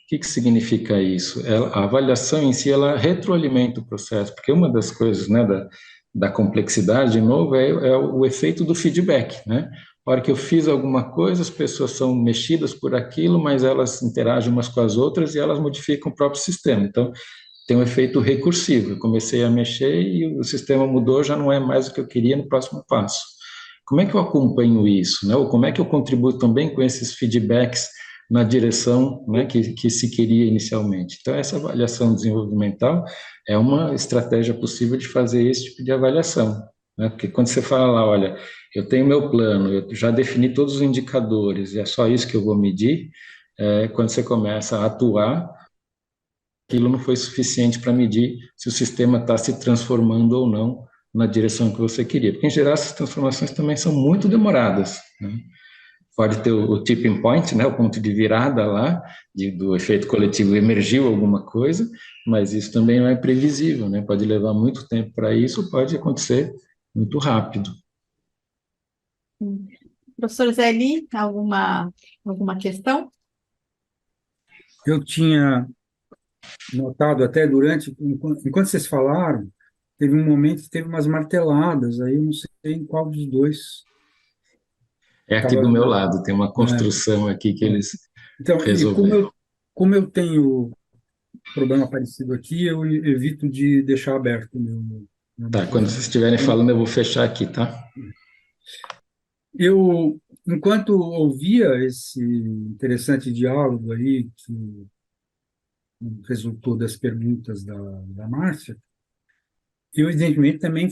O que significa isso? A avaliação em si, ela retroalimenta o processo, porque uma das coisas, né, da complexidade, de novo, é o efeito do feedback, né? A hora que eu fiz alguma coisa, as pessoas são mexidas por aquilo, mas elas interagem umas com as outras e elas modificam o próprio sistema. Então, tem um efeito recursivo. Eu comecei a mexer e o sistema mudou, já não é mais o que eu queria no próximo passo. Como é que eu acompanho isso, né? Ou como é que eu contribuo também com esses feedbacks na direção, né, que se queria inicialmente? Então, essa avaliação desenvolvimental é uma estratégia possível de fazer esse tipo de avaliação, né? Porque quando você fala lá, olha, eu tenho meu plano, eu já defini todos os indicadores e é só isso que eu vou medir, quando você começa a atuar, aquilo não foi suficiente para medir se o sistema está se transformando ou não na direção que você queria. Porque, em geral, essas transformações também são muito demoradas, né? Pode ter o tipping point, né, o ponto de virada lá, do efeito coletivo, emergiu alguma coisa, mas isso também não é previsível, né? Pode levar muito tempo para isso, pode acontecer muito rápido. Professor Zé, alguma questão? Eu tinha notado até enquanto vocês falaram, teve um momento que teve umas marteladas, aí eu não sei em qual dos dois É aqui estava. do meu lado, tem uma construção aqui que eles Então, e resolveram. como eu tenho problema parecido aqui, eu evito de deixar aberto o meu Tá, quando vocês microfone. estiverem Então, falando, eu vou fechar aqui, tá? enquanto ouvia esse interessante diálogo aí, que resultou das perguntas da Márcia, eu, evidentemente, também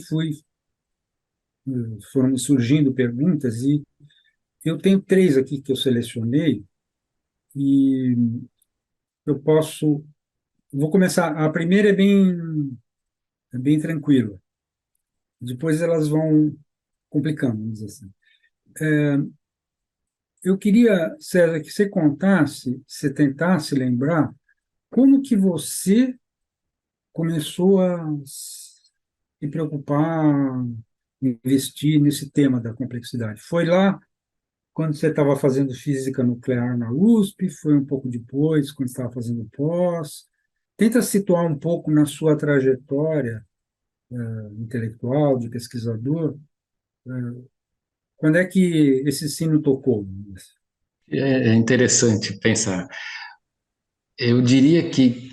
foram me surgindo perguntas, e eu tenho três aqui que eu selecionei, e eu vou começar. A primeira é bem tranquila, depois elas vão complicando, vamos dizer assim. Eu queria, César, que você contasse, você tentasse lembrar como que você começou a se preocupar em investir nesse tema da complexidade? Foi lá quando você estava fazendo física nuclear na USP? Foi um pouco depois, quando você estava fazendo pós? Tenta situar um pouco na sua trajetória intelectual, de pesquisador, quando é que esse sino tocou? É interessante pensar. Eu diria que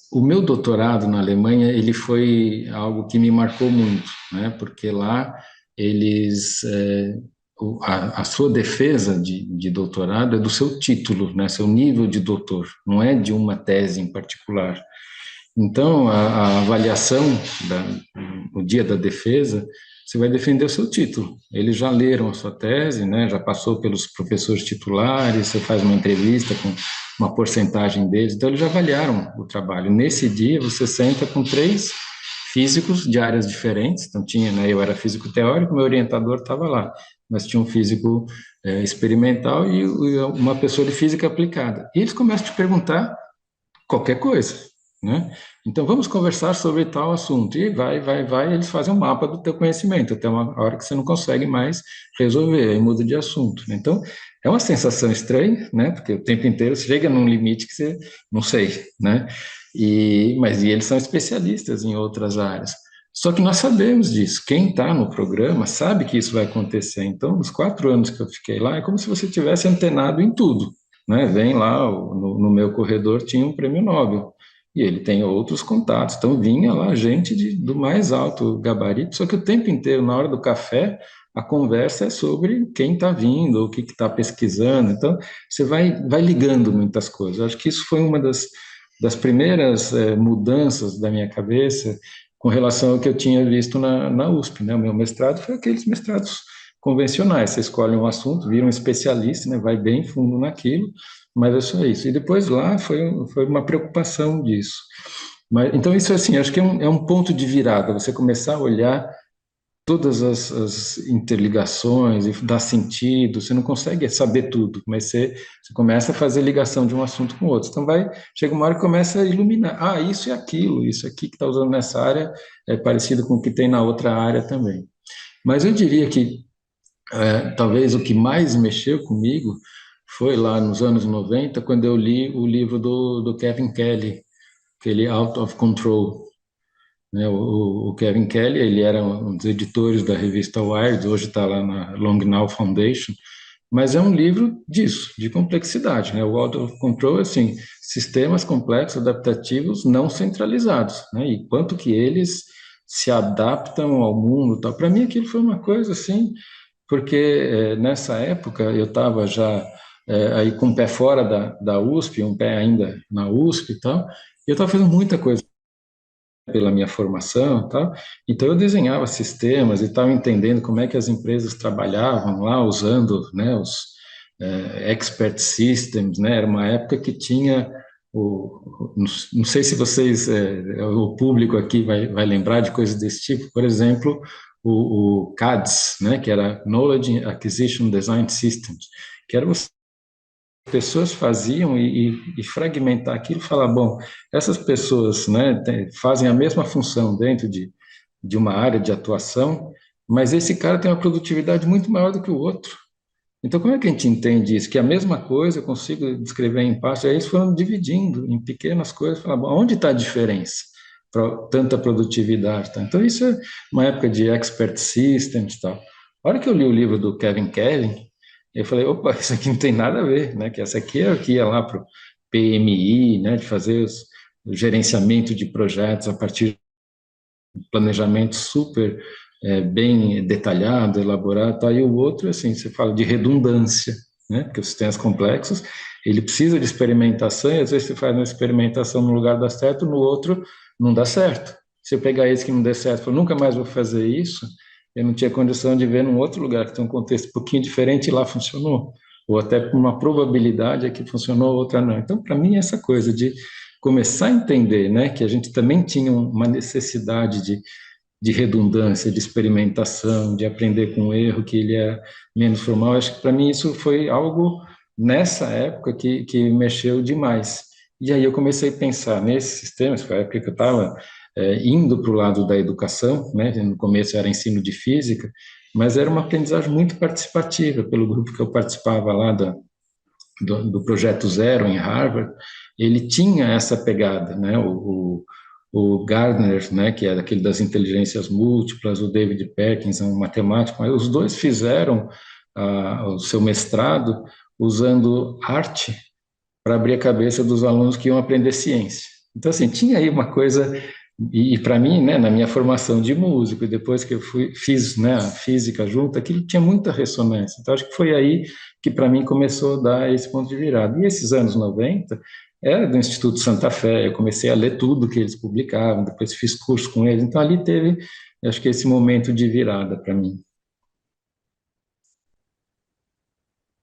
o meu doutorado na Alemanha ele foi algo que me marcou muito, né? Porque lá eles a sua defesa de doutorado é do seu título, né? Seu nível de doutor, não é de uma tese em particular. Então a avaliação no dia da defesa você vai defender o seu título. Eles já leram a sua tese, né? Já passou pelos professores titulares, você faz uma entrevista com uma porcentagem deles, então eles já avaliaram o trabalho. Nesse dia, você senta com 3 físicos de áreas diferentes, então tinha, né, eu era físico teórico, meu orientador estava lá, mas tinha um físico experimental e uma pessoa de física aplicada. E eles começam a te perguntar qualquer coisa, né? Então vamos conversar sobre tal assunto e vai, eles fazem um mapa do teu conhecimento até uma hora que você não consegue mais resolver, aí muda de assunto, né? Então é uma sensação estranha, né? Porque o tempo inteiro você chega num limite que você não sei, né? Mas eles são especialistas em outras áreas. Só que nós sabemos disso. Quem está no programa sabe que isso vai acontecer. Então, nos 4 anos que eu fiquei lá, é como se você tivesse antenado em tudo, né? Vem lá, no meu corredor tinha um prêmio Nobel, e ele tem outros contatos, então vinha lá gente do mais alto gabarito, só que o tempo inteiro, na hora do café, a conversa é sobre quem está vindo, o que está pesquisando, então você vai ligando muitas coisas. Eu acho que isso foi uma das primeiras mudanças da minha cabeça com relação ao que eu tinha visto na USP, né? O meu mestrado foi aqueles mestrados convencionais, você escolhe um assunto, vira um especialista, né? Vai bem fundo naquilo, mas é só isso. E depois lá foi uma preocupação disso. Mas, então, isso assim, acho que é um ponto de virada, você começar a olhar todas as interligações e dar sentido, você não consegue saber tudo, mas você começa a fazer ligação de um assunto com o outro. Então, chega uma hora que começa a iluminar. Ah, isso é aquilo, isso aqui que está usando nessa área é parecido com o que tem na outra área também. Mas eu diria que talvez o que mais mexeu comigo foi lá nos anos 90, quando eu li o livro do Kevin Kelly, aquele Out of Control, né? O Kevin Kelly, ele era um dos editores da revista Wired, hoje está lá na Long Now Foundation, mas é um livro disso, de complexidade, né? O Out of Control é assim, sistemas complexos adaptativos não centralizados, né? E quanto que eles se adaptam ao mundo, tal. Para mim aquilo foi uma coisa assim, porque nessa época eu estava já aí com o pé fora da USP, um pé ainda na USP e tal, e eu estava fazendo muita coisa pela minha formação e tal, então eu desenhava sistemas e estava entendendo como é que as empresas trabalhavam lá, usando, né, os expert systems, né, era uma época que tinha não sei se vocês, o público aqui vai lembrar de coisas desse tipo, por exemplo, o CADS, né, que era Knowledge Acquisition Design Systems, que era você pessoas faziam e fragmentar aquilo e falar, bom, essas pessoas, né, fazem a mesma função dentro de uma área de atuação, mas esse cara tem uma produtividade muito maior do que o outro. Então, como é que a gente entende isso? Que a mesma coisa eu consigo descrever em partes, aí eles foram dividindo em pequenas coisas, falar, bom, onde está a diferença para tanta produtividade? Tá? Então, isso é uma época de expert systems e tal. A hora que eu li o livro do Kevin Kelly, eu falei, opa, isso aqui não tem nada a ver, né? Que essa aqui é o que ia lá para o PMI, né? De fazer o gerenciamento de projetos a partir de planejamento super bem detalhado, elaborado, tá? E o outro, assim, você fala de redundância, né? Porque os sistemas complexos, ele precisa de experimentação e às vezes você faz uma experimentação no lugar dá certo, no outro não dá certo. Se eu pegar esse que não der certo, eu nunca mais vou fazer isso, eu não tinha condição de ver num outro lugar que tem um contexto um pouquinho diferente e lá funcionou. Ou até por uma probabilidade é que funcionou, outra não. Então, para mim, essa coisa de começar a entender, né, que a gente também tinha uma necessidade de redundância, de experimentação, de aprender com o erro, que ele é menos formal. Acho que para mim isso foi algo nessa época que mexeu demais. E aí eu comecei a pensar nesses sistemas, foi a época que eu estava indo para o lado da educação, né? No começo era ensino de física, mas era uma aprendizagem muito participativa, pelo grupo que eu participava lá do Projeto Zero em Harvard, ele tinha essa pegada, né? O Gardner, né, que é daquele das inteligências múltiplas, o David Perkins, um matemático, mas os dois fizeram o seu mestrado usando arte para abrir a cabeça dos alunos que iam aprender ciência. Então, assim, tinha aí uma coisa, e para mim, né, na minha formação de músico, e depois que eu fiz, né, a física junto, aquilo tinha muita ressonância. Então, acho que foi aí que para mim começou a dar esse ponto de virada. E esses anos 90 era do Instituto Santa Fé, eu comecei a ler tudo que eles publicavam, depois fiz curso com eles, então ali teve, acho que esse momento de virada para mim.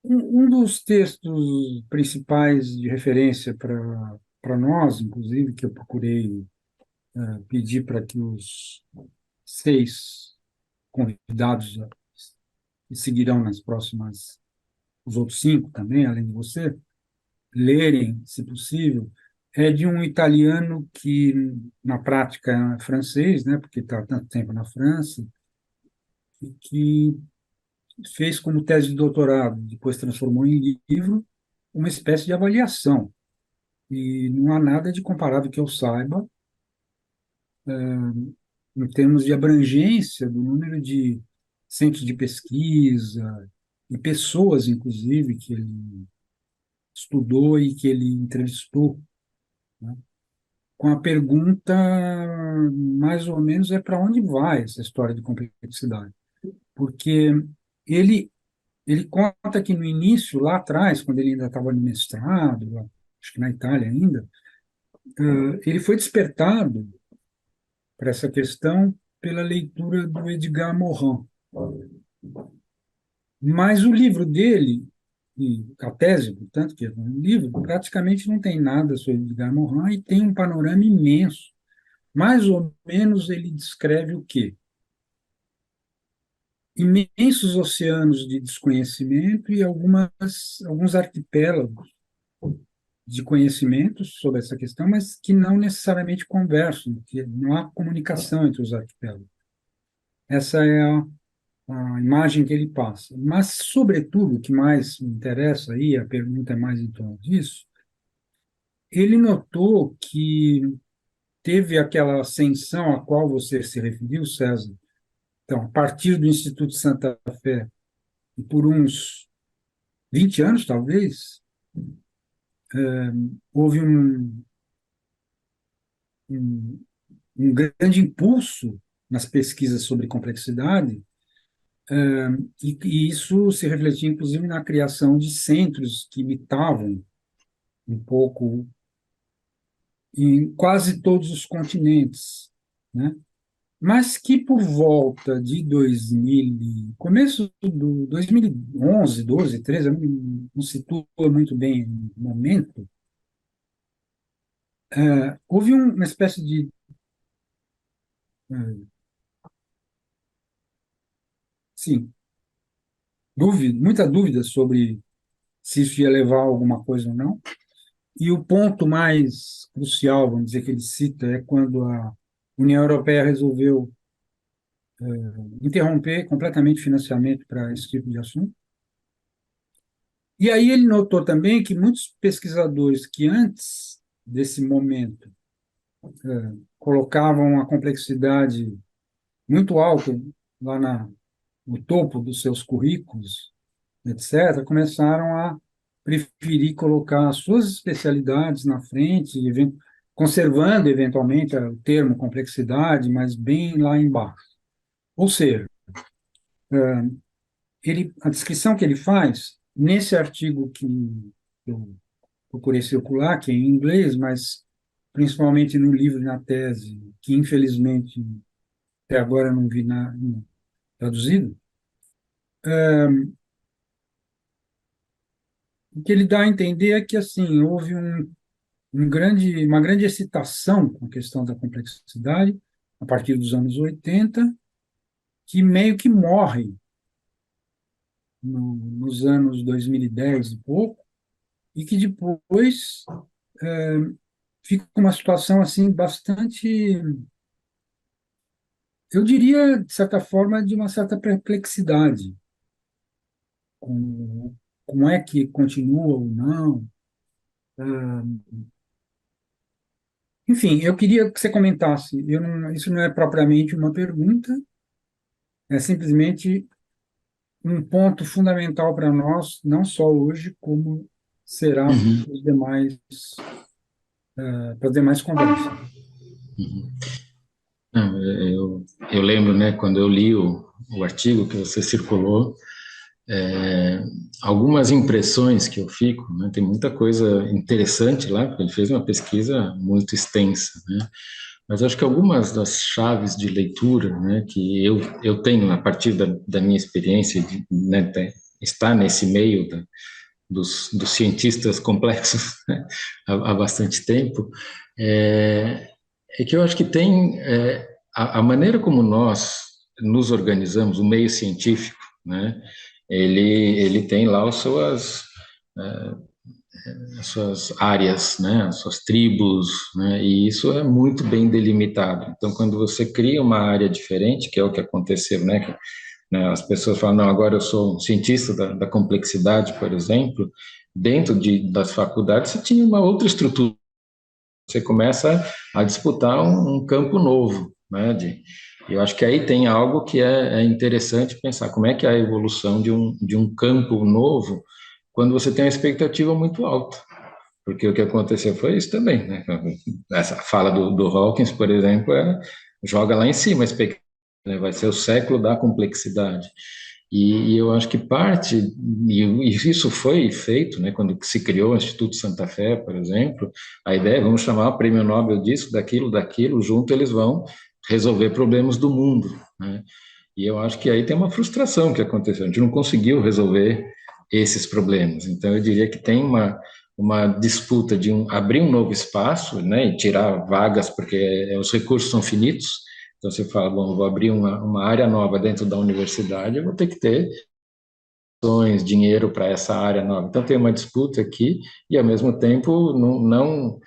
Um dos textos principais de referência para nós, inclusive, que eu procurei pedir para que os 6 convidados que seguirão nas próximas, os outros 5 também, além de você, lerem, se possível, é de um italiano que, na prática, é francês, né, porque está há tanto tempo na França, e que fez como tese de doutorado, depois transformou em livro, uma espécie de avaliação. E não há nada de comparável que eu saiba, em termos de abrangência do número de centros de pesquisa e pessoas, inclusive, que ele estudou e que ele entrevistou, né? Com a pergunta, mais ou menos, é para onde vai essa história de complexidade? Porque ele, ele conta que no início, lá atrás, quando ele ainda estava no mestrado, acho que na Itália ainda, ele foi despertado para essa questão pela leitura do Edgar Morin. Mas o livro dele, e a tese, portanto, que é um livro, praticamente não tem nada sobre Edgar Morin e tem um panorama imenso. Mais ou menos ele descreve o quê? Imensos oceanos de desconhecimento e alguns arquipélagos de conhecimentos sobre essa questão, mas que não necessariamente conversam, que não há comunicação entre os arquipélagos. Essa é a imagem que ele passa. Mas, sobretudo, o que mais me interessa aí, a pergunta é mais em torno disso, ele notou que teve aquela ascensão a qual você se referiu, César. Então, a partir do Instituto Santa Fé, e por uns 20 anos, talvez, houve um, um grande impulso nas pesquisas sobre complexidade, e isso se refletia, inclusive, na criação de centros que imitavam um pouco em quase todos os continentes, né? Mas que por volta de 2000, começo do 2011, 12, 13, eu não situo muito bem o momento, houve uma espécie de, eh, sim, dúvida, muita dúvida sobre se isso ia levar a alguma coisa ou não. E o ponto mais crucial, vamos dizer, que ele cita é quando a União Europeia resolveu interromper completamente o financiamento para esse tipo de assunto. E aí ele notou também que muitos pesquisadores que antes desse momento colocavam a complexidade muito alta lá no topo dos seus currículos, etc., começaram a preferir colocar as suas especialidades na frente, conservando eventualmente o termo complexidade, mas bem lá embaixo. Ou seja, a descrição que ele faz, nesse artigo que eu procurei circular, que é em inglês, mas principalmente no livro e na tese, que infelizmente até agora não vi traduzido, o que ele dá a entender é que assim houve uma grande excitação com a questão da complexidade a partir dos anos 80, que meio que morre nos anos 2010 e pouco, e que depois fica uma situação assim bastante eu diria, de certa forma, de uma certa perplexidade. Como, como é que continua ou não? Ah, enfim, eu queria que você comentasse. Isso não é propriamente uma pergunta, é simplesmente um ponto fundamental para nós, não só hoje, como será Uhum, para as demais conversas. uhum. Não, eu lembro, né, quando eu li o artigo que você circulou, é, algumas impressões que eu fico, né, tem muita coisa interessante lá, porque ele fez uma pesquisa muito extensa, né, mas acho que algumas das chaves de leitura, né, que eu tenho a partir da minha experiência de, né, estar nesse meio dos cientistas complexos, né, há bastante tempo, é, é que eu acho que tem a maneira como nós nos organizamos, o meio científico, né, ele tem lá as suas áreas, né, as suas tribos, né, e isso é muito bem delimitado. Então, quando você cria uma área diferente, que é o que aconteceu, né, né, as pessoas falam, não, agora eu sou um cientista da complexidade, por exemplo, dentro das faculdades você tinha uma outra estrutura, você começa a disputar um campo novo, né, eu acho que aí tem algo que é interessante pensar, como é que é a evolução de um campo novo, quando você tem uma expectativa muito alta. Porque o que aconteceu foi isso também, né? Essa fala do Hawkins, por exemplo, joga lá em cima a expectativa, né? Vai ser o século da complexidade. E eu acho que parte, e isso foi feito, né, quando se criou o Instituto Santa Fé, por exemplo, a ideia é, vamos chamar o prêmio Nobel disso, daquilo, junto eles vão resolver problemas do mundo, né? E eu acho que aí tem uma frustração que aconteceu, a gente não conseguiu resolver esses problemas. Então, eu diria que tem uma disputa de abrir um novo espaço, né, e tirar vagas, porque os recursos são finitos. Então, você fala, bom, eu vou abrir uma área nova dentro da universidade, eu vou ter que ter dinheiro para essa área nova. Então, tem uma disputa aqui e, ao mesmo tempo, não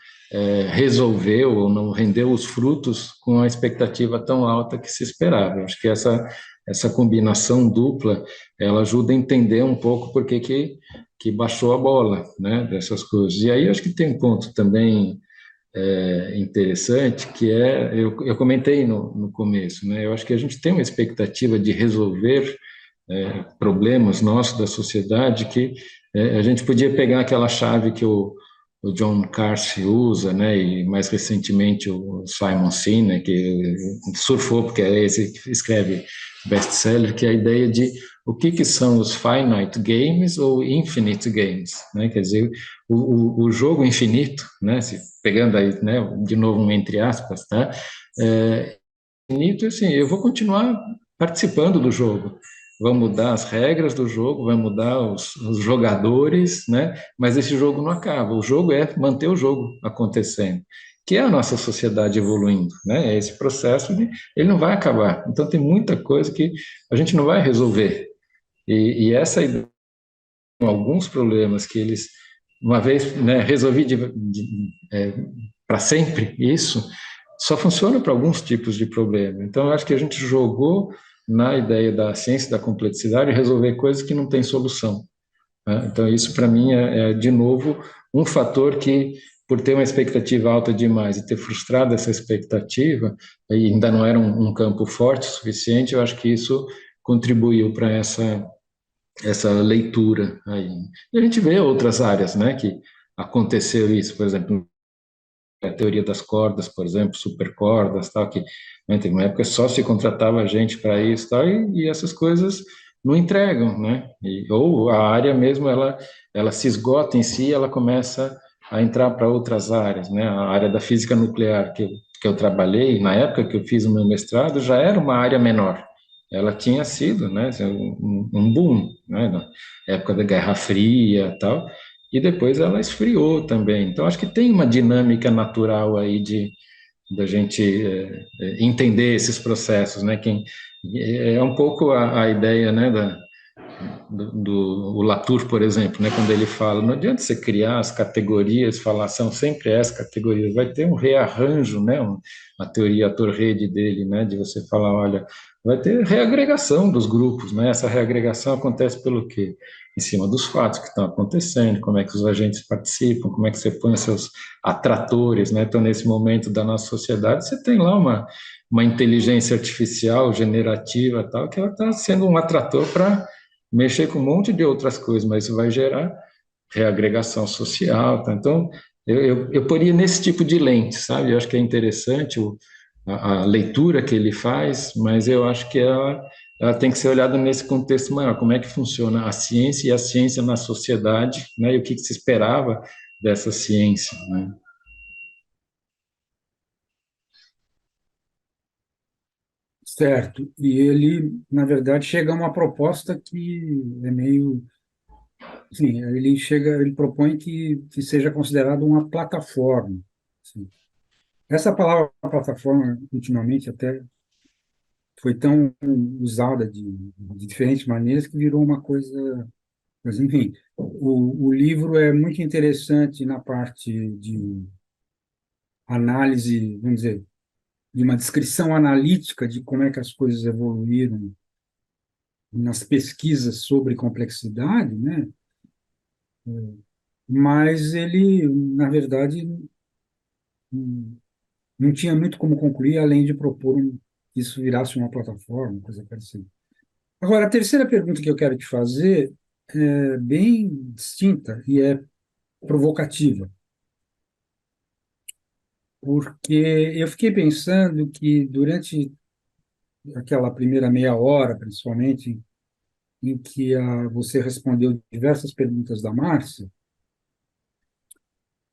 resolveu ou não rendeu os frutos com a expectativa tão alta que se esperava. Eu acho que essa combinação dupla, ela ajuda a entender um pouco por que baixou a bola, né, dessas coisas. E aí, acho que tem um ponto também interessante, que eu comentei no começo, né, eu acho que a gente tem uma expectativa de resolver problemas nossos da sociedade que a gente podia pegar aquela chave que o John Carse usa, né, e mais recentemente o Simon Sinek, que surfou, porque é esse que escreve best-seller, que é a ideia de o que são os finite games ou infinite games, né, quer dizer, o jogo infinito, né, pegando aí, né, de novo um entre aspas, tá, infinito, assim, eu vou continuar participando do jogo. Vão mudar as regras do jogo, vai mudar os jogadores, né? Mas esse jogo não acaba. O jogo é manter o jogo acontecendo, que é a nossa sociedade evoluindo, né? É esse processo, ele não vai acabar. Então tem muita coisa que a gente não vai resolver. E essa ideia, alguns problemas que eles, uma vez, né, resolvi para sempre isso, só funciona para alguns tipos de problema. Então, eu acho que a gente jogou na ideia da ciência da complexidade resolver coisas que não têm solução, né? Então, isso para mim de novo, um fator que, por ter uma expectativa alta demais e ter frustrado essa expectativa, e ainda não era um campo forte o suficiente, eu acho que isso contribuiu para essa leitura aí. E a gente vê outras áreas, né, que aconteceu isso, por exemplo, a teoria das cordas, por exemplo, supercordas, tal, que, né, teve uma época só se contratava gente para isso, tal, e essas coisas não entregam, né? Ou a área mesmo ela se esgota em si, ela começa a entrar para outras áreas, né? A área da física nuclear que eu trabalhei na época que eu fiz o meu mestrado já era uma área menor. Ela tinha sido, né, assim, um boom, né, na época da Guerra Fria, tal, e depois ela esfriou também. Então, acho que tem uma dinâmica natural aí da gente entender esses processos, né? É um pouco a ideia, né, o Latour, por exemplo, né, quando ele fala, não adianta você criar as categorias, falar são sempre as categorias, vai ter um rearranjo, né, uma teoria Torrede dele, né, de você falar, olha, vai ter reagregação dos grupos, né, essa reagregação acontece pelo quê? Em cima dos fatos que estão acontecendo, como é que os agentes participam, como é que você põe os seus atratores, né, então nesse momento da nossa sociedade você tem lá uma inteligência artificial generativa tal, que ela está sendo um atrator para mexer com um monte de outras coisas, mas isso vai gerar reagregação social, tá? Então eu poria nesse tipo de lente, sabe? Eu acho que é interessante a leitura que ele faz, mas eu acho que ela tem que ser olhada nesse contexto maior, como é que funciona a ciência e a ciência na sociedade, né? E o que se esperava dessa ciência, né? Certo. E ele, na verdade, chega a uma proposta que é meio. Sim, ele propõe que seja considerado uma plataforma. Assim. Essa palavra plataforma, ultimamente, até foi tão usada de diferentes maneiras que virou uma coisa. Mas, enfim, o livro é muito interessante na parte de análise, vamos dizer, de uma descrição analítica de como é que as coisas evoluíram nas pesquisas sobre complexidade, né? Mas ele, na verdade, não tinha muito como concluir, além de propor que isso virasse uma plataforma, coisa parecida. Agora, a terceira pergunta que eu quero te fazer é bem distinta e é provocativa, porque eu fiquei pensando que durante aquela primeira meia hora, principalmente, em que você respondeu diversas perguntas da Márcia,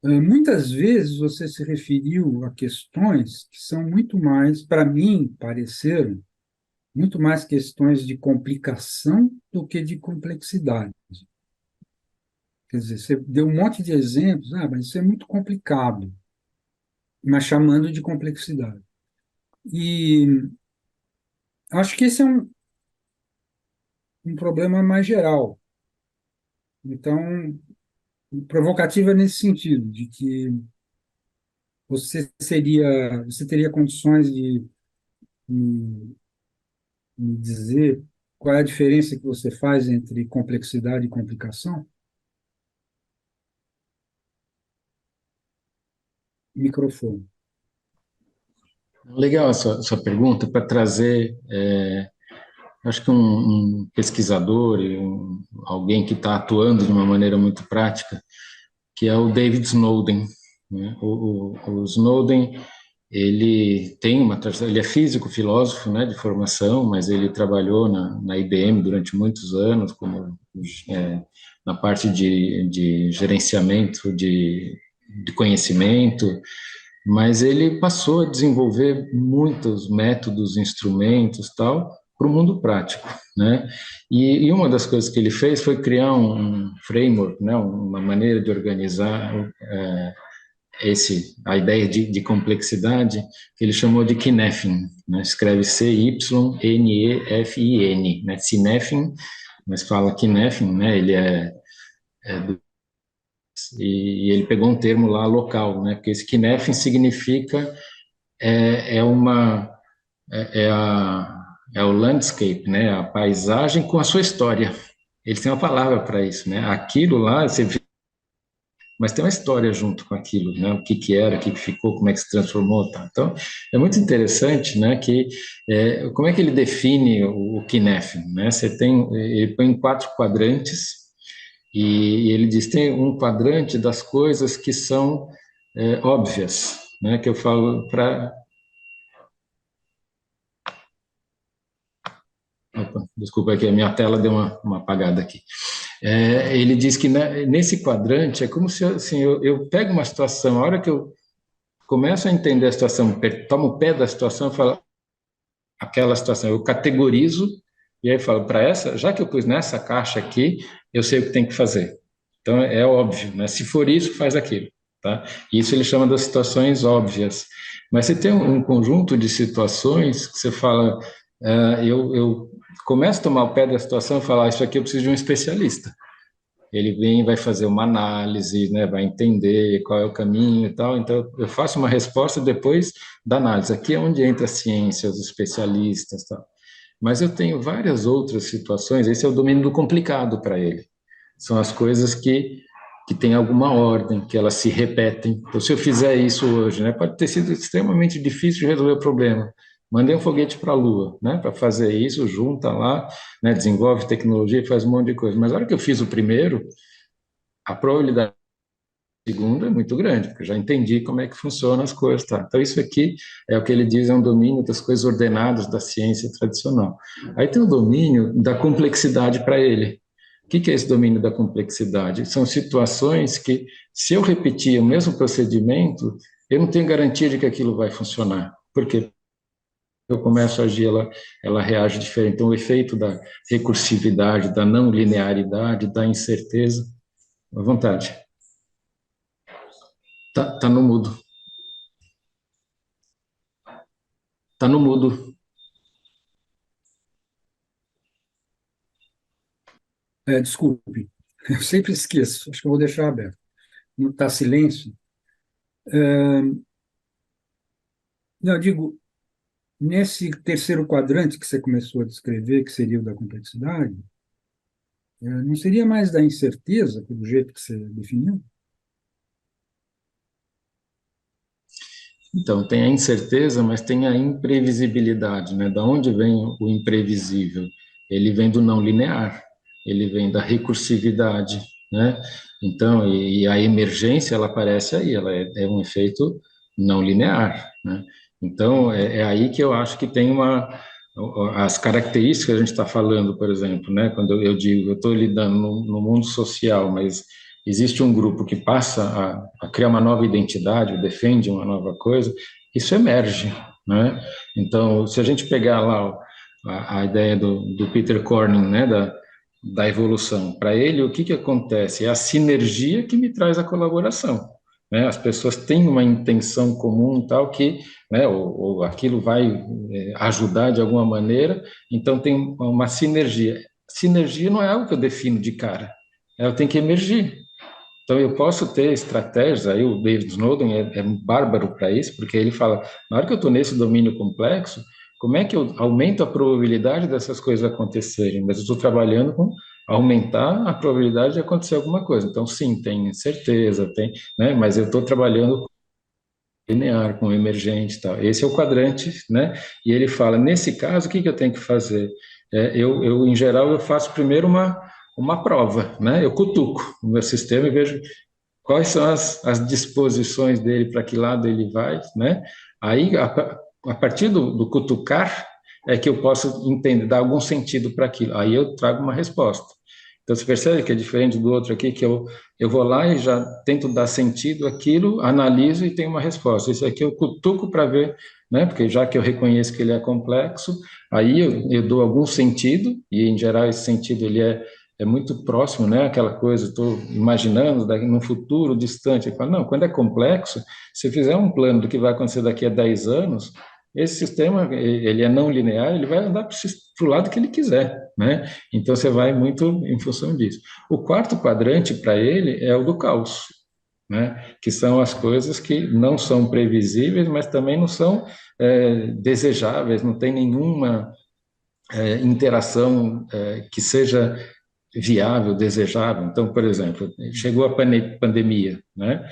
muitas vezes você se referiu a questões que são muito mais, para mim, pareceram, muito mais questões de complicação do que de complexidade. Quer dizer, você deu um monte de exemplos, mas isso é muito complicado, mas chamando de complexidade. E acho que esse é um problema mais geral. Então, provocativa nesse sentido, de que você teria condições de me, me dizer qual é a diferença que você faz entre complexidade e complicação? Microfone. Legal a sua pergunta para trazer, acho que um pesquisador e alguém que está atuando de uma maneira muito prática, que é o David Snowden, né? O Snowden, ele tem ele é físico, filósofo, né, de formação, mas ele trabalhou na IBM durante muitos anos, como na parte de gerenciamento de conhecimento, mas ele passou a desenvolver muitos métodos, instrumentos, tal, para o mundo prático, né? E uma das coisas que ele fez foi criar um framework, né, uma maneira de organizar a ideia de complexidade, que ele chamou de Cynefin, né? Escreve Cynefin, né? Cynefin, mas fala Cynefin, né? Ele e ele pegou um termo lá local, né? Porque esse Cynefin significa é, é uma é o landscape, né? A paisagem com a sua história. Ele tem uma palavra para isso, né? Aquilo lá você vê, mas tem uma história junto com aquilo, né? O que que era, o que que ficou, como é que se transformou, tá? Então é muito interessante, né? Que como é que ele define o Cynefin, né? Ele põe em 4 quadrantes e ele diz tem um quadrante das coisas que são óbvias, né? Que eu falo para. Opa, desculpa aqui, a minha tela deu uma apagada aqui. Ele diz que nesse quadrante é como se assim, eu pego uma situação, a hora que eu começo a entender a situação, tomo o pé da situação, eu falo aquela situação, eu categorizo e aí falo para essa, já que eu pus nessa caixa aqui, eu sei o que tem que fazer. Então é óbvio, né? Se for isso, faz aquilo, tá? Isso ele chama das situações óbvias. Mas você tem um conjunto de situações que você fala eu começo a tomar o pé da situação e falar, isso aqui eu preciso de um especialista. Ele vem, vai fazer uma análise, né, vai entender qual é o caminho e tal. Então, eu faço uma resposta depois da análise. Aqui é onde entra a ciência, os especialistas, tal. Mas eu tenho várias outras situações. Esse é o domínio do complicado para ele. São as coisas que têm alguma ordem, que elas se repetem. Então, se eu fizer isso hoje, né, pode ter sido extremamente difícil de resolver o problema. Mandei um foguete para a Lua, né, para fazer isso, junta lá, né, desenvolve tecnologia, faz um monte de coisa. Mas na hora que eu fiz o primeiro, a probabilidade do segundo é muito grande, porque eu já entendi como é que funcionam as coisas, tá? Então isso aqui é o que ele diz, é um domínio das coisas ordenadas da ciência tradicional. Aí tem o domínio da complexidade para ele. O que é esse domínio da complexidade? São situações que, se eu repetir o mesmo procedimento, eu não tenho garantia de que aquilo vai funcionar. Por quê? Eu começo a agir, ela reage diferente. Então, o efeito da recursividade, da não linearidade, da incerteza, à vontade. Tá no mudo. Tá no mudo. Desculpe, eu sempre esqueço, acho que eu vou deixar aberto. Não está silêncio? Não, eu digo, nesse terceiro quadrante que você começou a descrever, que seria o da complexidade, não seria mais da incerteza, pelo jeito que você definiu? Então, tem a incerteza, mas tem a imprevisibilidade, né? Da onde vem o imprevisível? Ele vem do não linear, ele vem da recursividade, né? Então, e a emergência, ela aparece aí, ela é um efeito não linear, né? Então, é aí que eu acho que tem as características que a gente está falando, por exemplo, né? Quando eu digo, eu estou lidando no mundo social, mas existe um grupo que passa a criar uma nova identidade, defende uma nova coisa, isso emerge, né? Então, se a gente pegar lá a ideia do Peter Corning, né, da evolução, para ele, o que acontece? É a sinergia que me traz a colaboração, né? As pessoas têm uma intenção comum, tal, que, né, ou aquilo vai ajudar de alguma maneira, então tem uma sinergia. Sinergia não é algo que eu defino de cara, ela tem que emergir. Então, eu posso ter estratégias, aí o David Snowden é bárbaro para isso, porque ele fala, na hora que eu estou nesse domínio complexo, como é que eu aumento a probabilidade dessas coisas acontecerem? Mas eu estou trabalhando com aumentar a probabilidade de acontecer alguma coisa. Então, sim, tem certeza, tem, né? Mas eu estou trabalhando com linear, com emergente e tal. Esse é o quadrante, né? E ele fala, nesse caso, o que eu tenho que fazer? Em geral, eu faço primeiro uma prova, né? Eu cutuco o meu sistema e vejo quais são as disposições dele, para que lado ele vai, né? Aí, a partir do cutucar, é que eu posso entender, dar algum sentido para aquilo. Aí eu trago uma resposta. Então, você percebe que é diferente do outro aqui, que eu vou lá e já tento dar sentido àquilo, analiso e tenho uma resposta. Esse aqui eu cutuco para ver, né? Porque já que eu reconheço que ele é complexo, aí eu dou algum sentido, e em geral esse sentido ele é muito próximo, né? Aquela coisa, estou imaginando num futuro distante. Eu falo, não, quando é complexo, se fizer um plano do que vai acontecer daqui a 10 anos, esse sistema, ele é não linear, ele vai andar para o lado que ele quiser, né? Então, você vai muito em função disso. O quarto quadrante, para ele, é o do caos, né? Que são as coisas que não são previsíveis, mas também não são desejáveis, não tem nenhuma interação que seja viável, desejável. Então, por exemplo, chegou a pandemia, né?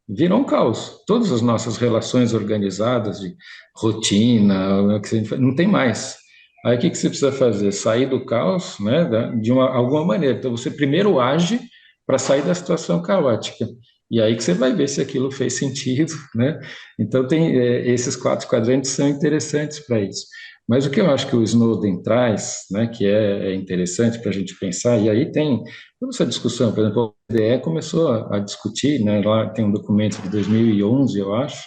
Virou um caos. Todas as nossas relações organizadas de rotina, não tem mais. Aí o que você precisa fazer? Sair do caos, né, de alguma maneira. Então você primeiro age para sair da situação caótica. E aí que você vai ver se aquilo fez sentido, né? Então tem esses quatro quadrantes são interessantes para isso. Mas o que eu acho que o Snowden traz, né, que é interessante para a gente pensar, e aí tem toda essa discussão, por exemplo, a OCDE começou a discutir, né, lá tem um documento de 2011, eu acho,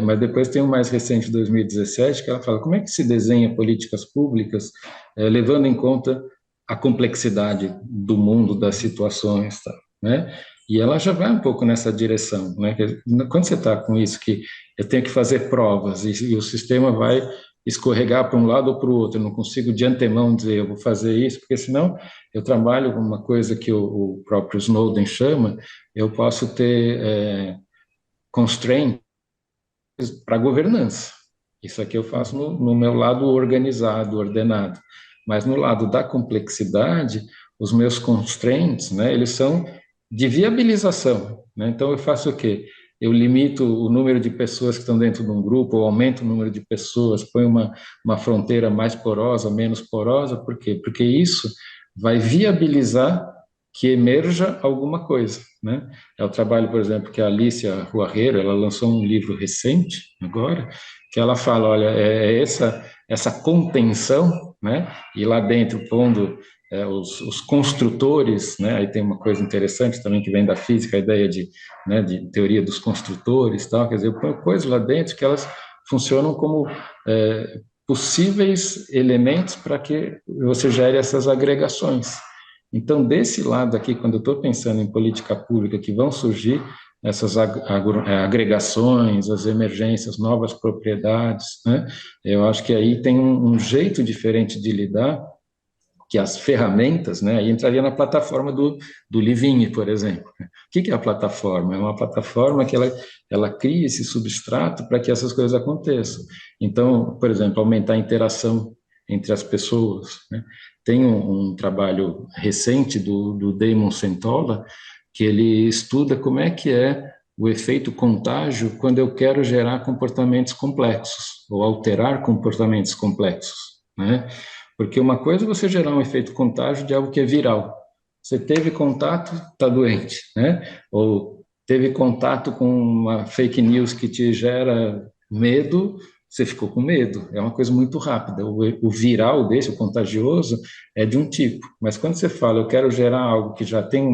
mas depois tem um mais recente de 2017, que ela fala como é que se desenha políticas públicas levando em conta a complexidade do mundo, das situações, tá, né? E ela já vai um pouco nessa direção, né? Quando você está com isso, que eu tenho que fazer provas e o sistema vai escorregar para um lado ou para o outro, eu não consigo de antemão dizer eu vou fazer isso, porque senão eu trabalho com uma coisa que o próprio Snowden chama, eu posso ter constraints para governança. Isso aqui eu faço no meu lado organizado, ordenado. Mas no lado da complexidade, os meus constraints, né, eles são de viabilização. Né? Então, eu faço o quê? Eu limito o número de pessoas que estão dentro de um grupo, ou aumento o número de pessoas, ponho uma fronteira mais porosa, menos porosa. Por quê? Porque isso vai viabilizar que emerja alguma coisa. Né? É o trabalho, por exemplo, que a Alicia Ruarreiro, ela lançou um livro recente, agora, que ela fala, olha, essa contenção, né? E lá dentro pondo os construtores, né? Aí tem uma coisa interessante também que vem da física, a ideia de teoria dos construtores, tal. Quer dizer, eu ponho coisas lá dentro que elas funcionam como possíveis elementos para que você gere essas agregações. Então, desse lado aqui, quando eu estou pensando em política pública que vão surgir essas agregações, as emergências, novas propriedades, né? Eu acho que aí tem um jeito diferente de lidar, que as ferramentas, né? Aí entraria na plataforma do Livini, por exemplo. O que é a plataforma? É uma plataforma que ela cria esse substrato para que essas coisas aconteçam. Então, por exemplo, aumentar a interação entre as pessoas, né? Tem um trabalho recente do Damon Centola, que ele estuda como é que é o efeito contágio quando eu quero gerar comportamentos complexos, ou alterar comportamentos complexos, né? Porque uma coisa é você gerar um efeito contágio de algo que é viral. Você teve contato, está doente, né? Ou teve contato com uma fake news que te gera medo, você ficou com medo. É uma coisa muito rápida. O viral desse, o contagioso, é de um tipo. Mas quando você fala, eu quero gerar algo que já tem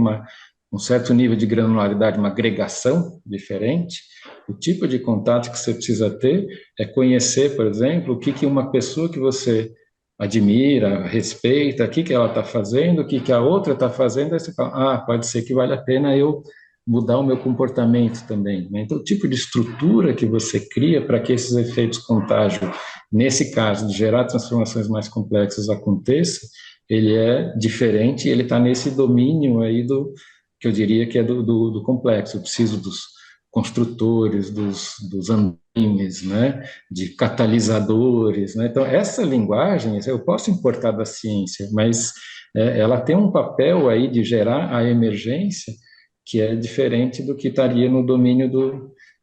um certo nível de granularidade, uma agregação diferente, o tipo de contato que você precisa ter é conhecer, por exemplo, o que uma pessoa que você admira, respeita, o que ela está fazendo, o que a outra está fazendo, aí você fala, pode ser que vale a pena eu mudar o meu comportamento também. Né? Então, o tipo de estrutura que você cria para que esses efeitos contágio, nesse caso, de gerar transformações mais complexas aconteça, ele é diferente, ele está nesse domínio aí que eu diria que é do complexo. Eu preciso dos construtores, dos andames, né, de catalisadores, né? Então, essa linguagem eu posso importar da ciência, mas ela tem um papel aí de gerar a emergência que é diferente do que estaria no domínio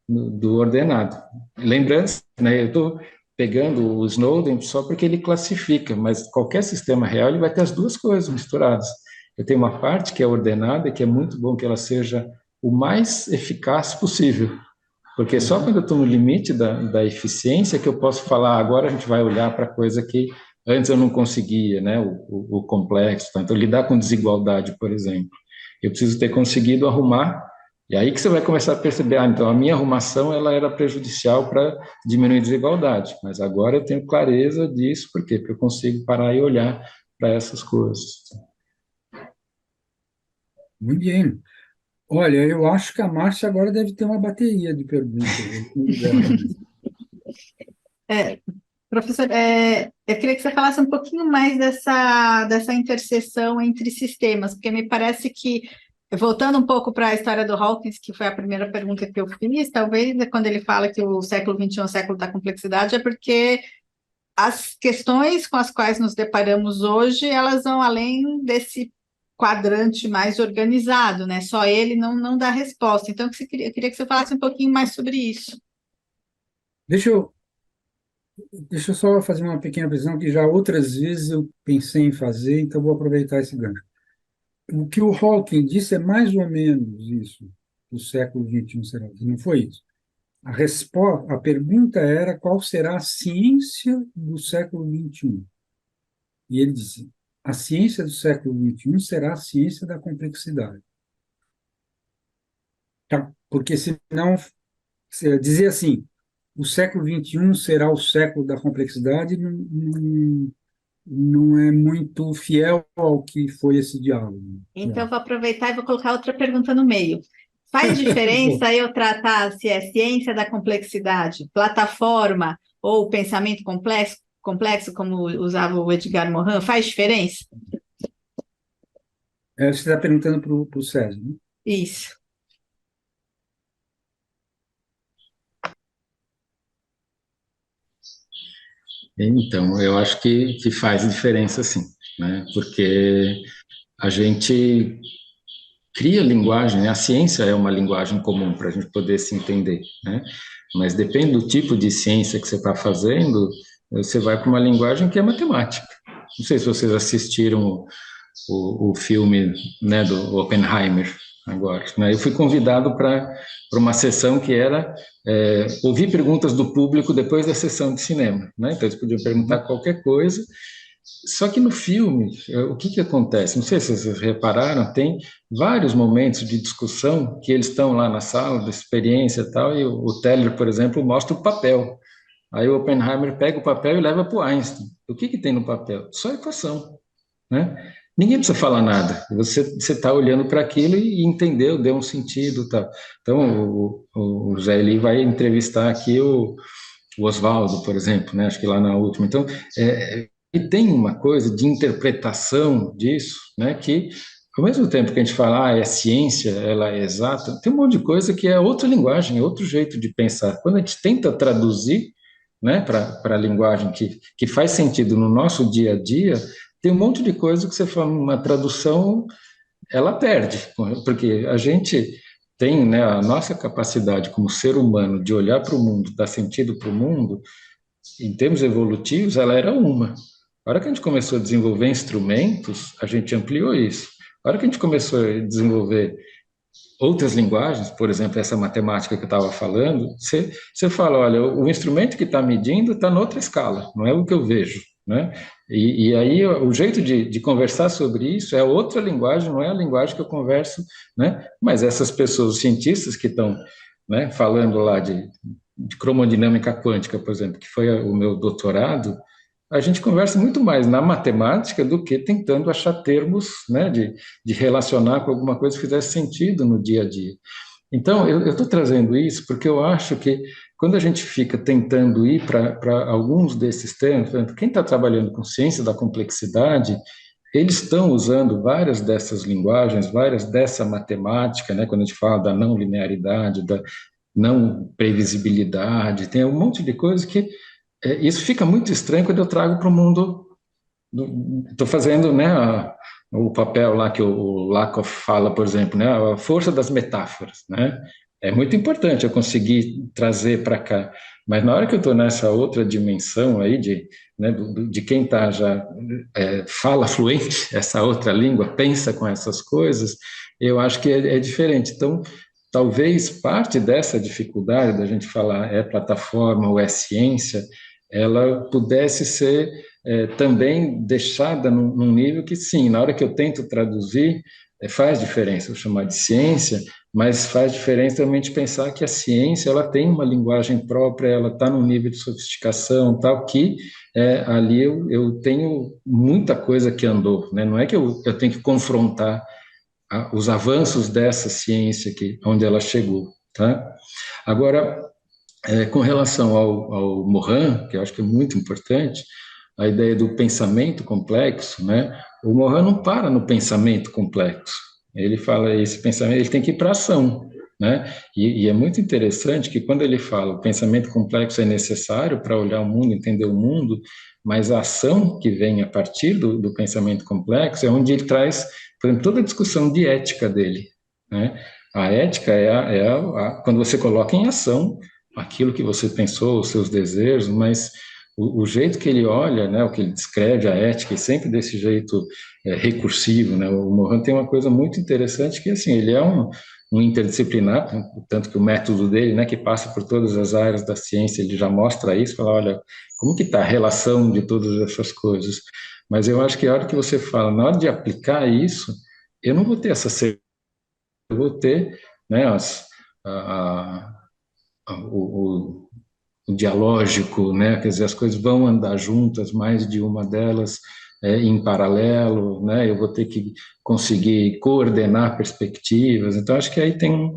do ordenado. Lembrando, né, eu estou pegando o Snowden só porque ele classifica, mas qualquer sistema real ele vai ter as duas coisas misturadas. Eu tenho uma parte que é ordenada, que é muito bom que ela seja o mais eficaz possível, porque só quando eu estou no limite da eficiência que eu posso falar, agora a gente vai olhar para coisa que antes eu não conseguia, né, o complexo. Então, lidar com desigualdade, por exemplo. Eu preciso ter conseguido arrumar, e aí que você vai começar a perceber, então a minha arrumação ela era prejudicial para diminuir a desigualdade, mas agora eu tenho clareza disso, por quê? Porque eu consigo parar e olhar para essas coisas. Muito bem. Olha, eu acho que a Márcia agora deve ter uma bateria de perguntas. Professor, eu queria que você falasse um pouquinho mais dessa interseção entre sistemas, porque me parece que, voltando um pouco para a história do Hawkins, que foi a primeira pergunta que eu fiz, talvez quando ele fala que o século XXI é o século da complexidade, é porque as questões com as quais nos deparamos hoje, elas vão além desse quadrante mais organizado, né? Só ele não dá resposta. Então, eu queria que você falasse um pouquinho mais sobre isso. Deixa eu, deixa eu só fazer uma pequena visão que já outras vezes eu pensei em fazer, então vou aproveitar esse gancho. O que o Hawking disse é mais ou menos isso, do século XXI, será? Não foi isso? A pergunta era qual será a ciência do século XXI. E ele disse, a ciência do século XXI será a ciência da complexidade. Tá? Porque senão, dizer assim, o século XXI será o século da complexidade, não é muito fiel ao que foi esse diálogo. Então, eu vou aproveitar e vou colocar outra pergunta no meio. Faz diferença eu tratar se é ciência da complexidade, plataforma ou pensamento complexo, como usava o Edgar Morin, faz diferença? Você está perguntando para o César, né? Isso. Então, eu acho que faz diferença, sim, né? Porque a gente cria linguagem, né? A ciência é uma linguagem comum para a gente poder se entender, né? Mas depende do tipo de ciência que você está fazendo, você vai para uma linguagem que é matemática. Não sei se vocês assistiram o filme, né, do Oppenheimer agora, né? Eu fui convidado para uma sessão que era ouvir perguntas do público depois da sessão de cinema, né? Então eles podiam perguntar qualquer coisa. Só que no filme, o que que acontece? Não sei se vocês repararam, tem vários momentos de discussão que eles estão lá na sala de experiência e tal, e o Teller, por exemplo, mostra o papel. Aí o Oppenheimer pega o papel e leva para o Einstein. O que que tem no papel? Só equação, né? Ninguém precisa falar nada. Você está olhando para aquilo e entendeu, deu um sentido, tal. Então o Zé Eli vai entrevistar aqui o Oswaldo, por exemplo, né? Acho que lá na última. Então, e tem uma coisa de interpretação disso, né? Que ao mesmo tempo que a gente fala, é ciência, ela é exata, tem um monte de coisa que é outra linguagem, é outro jeito de pensar. Quando a gente tenta traduzir, né, para a linguagem que faz sentido no nosso dia a dia, tem um monte de coisa que você fala, uma tradução, ela perde, porque a gente tem, né, a nossa capacidade como ser humano de olhar para o mundo, dar sentido para o mundo, em termos evolutivos, ela era uma. A hora que a gente começou a desenvolver instrumentos, a gente ampliou isso. A hora que a gente começou a desenvolver outras linguagens, por exemplo, essa matemática que eu estava falando, você fala, olha, o instrumento que está medindo está noutra escala, não é o que eu vejo, né? E aí o jeito de conversar sobre isso é outra linguagem, não é a linguagem que eu converso, né? Mas essas pessoas, os cientistas que estão, né, falando lá de cromodinâmica quântica, por exemplo, que foi o meu doutorado, a gente conversa muito mais na matemática do que tentando achar termos, né, de relacionar com alguma coisa que fizesse sentido no dia a dia. Então, eu estou trazendo isso porque eu acho que quando a gente fica tentando ir para alguns desses termos, por exemplo, quem está trabalhando com ciência da complexidade, eles estão usando várias dessas linguagens, várias dessa matemática, né, quando a gente fala da não linearidade, da não previsibilidade, tem um monte de coisas que isso fica muito estranho quando eu trago para o mundo. Estou fazendo, né, o papel lá que o Lakoff fala, por exemplo, né, a força das metáforas, né? É muito importante eu conseguir trazer para cá. Mas na hora que eu estou nessa outra dimensão aí né, de quem tá já fala fluente essa outra língua, pensa com essas coisas, eu acho que é diferente. Então, talvez parte dessa dificuldade da gente falar é plataforma ou é ciência, ela pudesse ser também deixada num nível que, sim, na hora que eu tento traduzir, faz diferença, vou chamar de ciência, mas faz diferença também de pensar que a ciência ela tem uma linguagem própria, ela está num nível de sofisticação tal, que ali eu tenho muita coisa que andou, né? Não é que eu tenho que confrontar os avanços dessa ciência onde ela chegou, tá? Agora, com relação ao Morin, que eu acho que é muito importante, a ideia do pensamento complexo, né? O Morin não para no pensamento complexo. Ele fala esse pensamento, ele tem que ir para a ação, né? E é muito interessante que quando ele fala o pensamento complexo é necessário para olhar o mundo, entender o mundo, mas a ação que vem a partir do pensamento complexo é onde ele traz, por exemplo, toda a discussão de ética dele, né? A ética quando você coloca em ação aquilo que você pensou, os seus desejos, mas o jeito que ele olha, né, o que ele descreve a ética, e sempre desse jeito recursivo, né, o Morin tem uma coisa muito interessante que, assim, ele é um interdisciplinar, tanto que o método dele, né, que passa por todas as áreas da ciência, ele já mostra isso, fala, olha, como que está a relação de todas essas coisas? Mas eu acho que a hora que você fala, na hora de aplicar isso, eu não vou ter essa certeza, eu vou ter, né, a, o, o dialógico, né? Quer dizer, as coisas vão andar juntas, mais de uma delas em paralelo, né? Eu vou ter que conseguir coordenar perspectivas. Então, acho que aí tem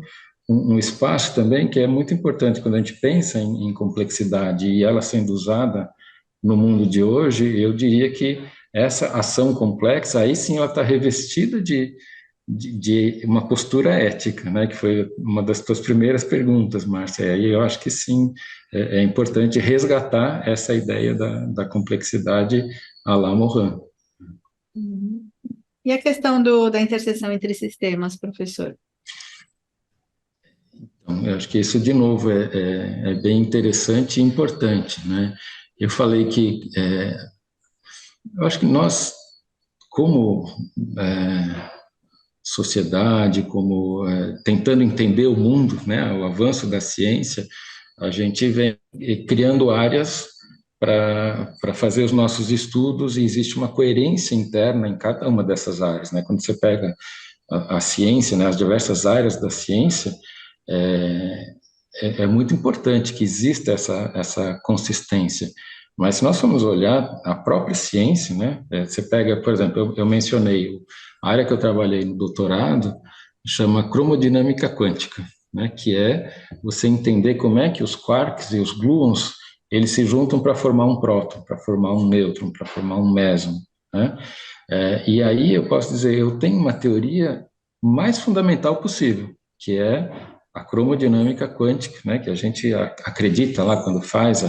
um espaço também que é muito importante quando a gente pensa em complexidade e ela sendo usada no mundo de hoje, eu diria que essa ação complexa, aí sim ela está revestida de uma postura ética, né, que foi uma das tuas primeiras perguntas, Márcia, e aí eu acho que sim, é importante resgatar essa ideia da complexidade à la Morin. Uhum. E a questão da interseção entre sistemas, professor? Então, eu acho que isso, de novo, é bem interessante e importante, né? Eu falei que eu acho que nós, como sociedade, como tentando entender o mundo, né, o avanço da ciência, a gente vem criando áreas para fazer os nossos estudos e existe uma coerência interna em cada uma dessas áreas, né? Quando você pega a ciência, né, as diversas áreas da ciência, é, é muito importante que exista essa consistência. Mas se nós formos olhar a própria ciência, né, você pega, por exemplo, eu mencionei a área que eu trabalhei no doutorado, chama cromodinâmica quântica, né, que é você entender como é que os quarks e os gluons eles se juntam para formar um próton, para formar um nêutron, para formar um méson, né? E aí eu posso dizer, eu tenho uma teoria mais fundamental possível, que é a cromodinâmica quântica, né, que a gente acredita lá quando faz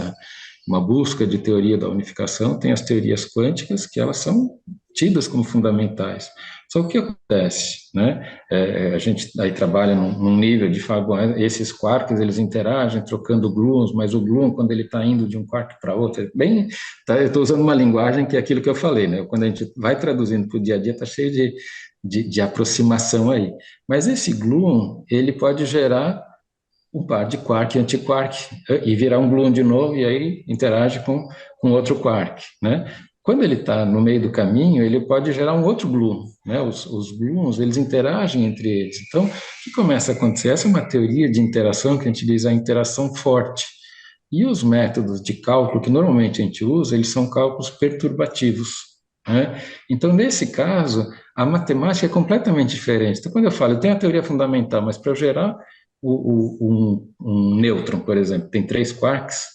uma busca de teoria da unificação, tem as teorias quânticas que elas são tidas como fundamentais. Só que o que acontece, né? A gente aí trabalha num nível de falar, bom, esses quarks eles interagem trocando gluons, mas o gluon quando ele está indo de um quark para outro, bem, tá, eu estou usando uma linguagem que é aquilo que eu falei, né? Quando a gente vai traduzindo para o dia a dia, está cheio de aproximação aí. Mas esse gluon ele pode gerar um par de quark e antiquark e virar um gluon de novo e aí interage com outro quark, né? Quando ele está no meio do caminho, ele pode gerar um outro gluon, né? Os gluons, eles interagem entre eles. Então, o que começa a acontecer? Essa é uma teoria de interação que a gente diz a interação forte. E os métodos de cálculo que normalmente a gente usa, eles são cálculos perturbativos, né? Então, nesse caso, a matemática é completamente diferente. Então, quando eu falo, eu tenho a teoria fundamental, mas para eu gerar um nêutron, por exemplo, tem 3 quarks,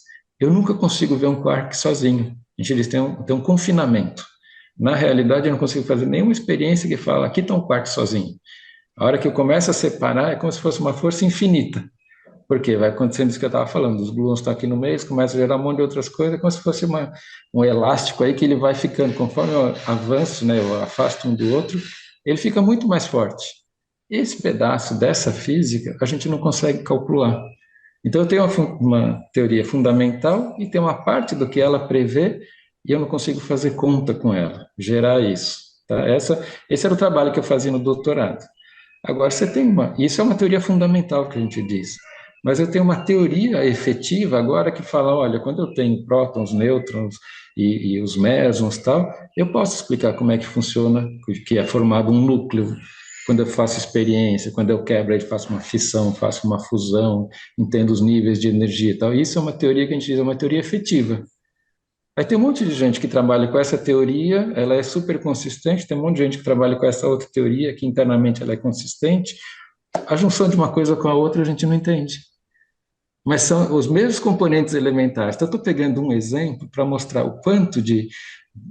eu nunca consigo ver um quark sozinho. A gente diz que tem um confinamento. Na realidade, eu não consigo fazer nenhuma experiência que fala, aqui está um quark sozinho. A hora que eu começo a separar, é como se fosse uma força infinita. Porque vai acontecendo isso que eu estava falando, os gluons estão aqui no meio, começa a gerar um monte de outras coisas, é como se fosse um elástico aí que ele vai ficando, conforme eu avanço, né, eu afasto um do outro, ele fica muito mais forte. Esse pedaço dessa física a gente não consegue calcular. Então eu tenho uma teoria fundamental e tem uma parte do que ela prevê e eu não consigo fazer conta com ela, gerar isso. Tá? Esse era o trabalho que eu fazia no doutorado. Agora, isso é uma teoria fundamental que a gente diz, mas eu tenho uma teoria efetiva agora que fala, olha, quando eu tenho prótons, nêutrons e os mesons e tal, eu posso explicar como é que funciona, que é formado um núcleo, quando eu faço experiência, quando eu quebro, aí faço uma fissão, faço uma fusão, entendo os níveis de energia e tal. Isso é uma teoria que a gente diz, é uma teoria efetiva. Aí tem um monte de gente que trabalha com essa teoria, ela é super consistente, tem um monte de gente que trabalha com essa outra teoria, que internamente ela é consistente. A junção de uma coisa com a outra a gente não entende. Mas são os mesmos componentes elementares. Então, eu estou pegando um exemplo para mostrar o quanto